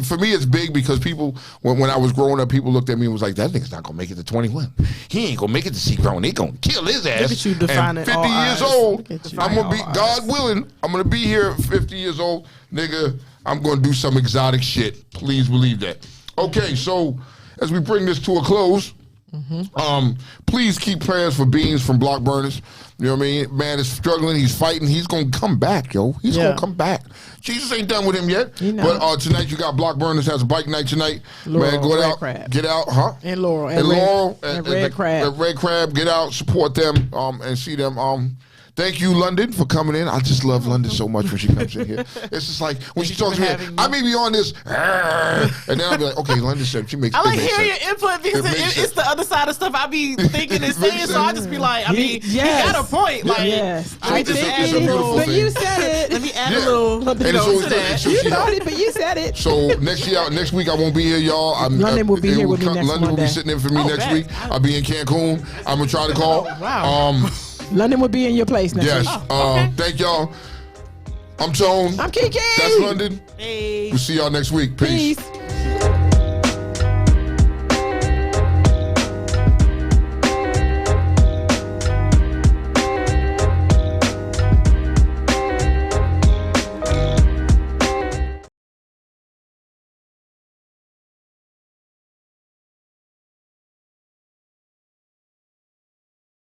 For me, it's big because people, when I was growing up, people looked at me and was like, "That nigga's not gonna make it to 21. He ain't gonna make it to see grown. They gonna kill his ass." Look at you defining 50 years old. I'm gonna be, God willing, I'm gonna be here at 50 years old, nigga. I'm gonna do some exotic shit. Please believe that. Okay, so as we bring this to a close, please keep prayers for Beans from Block Burners. You know what I mean? Man is struggling. He's fighting. He's going to come back, yo. He's going to come back. Jesus ain't done with him yet. But tonight you got Block Burners has a bike night tonight. Laurel, man, go out. Crab. Get out, huh? And Laurel. And Red Crab. And Red Crab. Get out, support them, and see them. Thank you, London, for coming in. I just love London so much when she comes in here. It's just like when she talks to me, I may be on this, and then I'll be like, okay, London said she makes. I like hearing your input because it's the other side of stuff I be thinking and saying. So I just be like, I mean, he got a point. Like, I just add a little. But you said it. Let me add a little. To that. You thought it, but you said it. So next week I won't be here, y'all. London will be here with me next Monday. London will be sitting in for me next week. I'll be in Cancun. I'm gonna try to call. Wow. London will be in your place next week. Yes. Thank y'all. I'm Tone. I'm Kiki. That's London. Hey. We'll see y'all next week. Peace.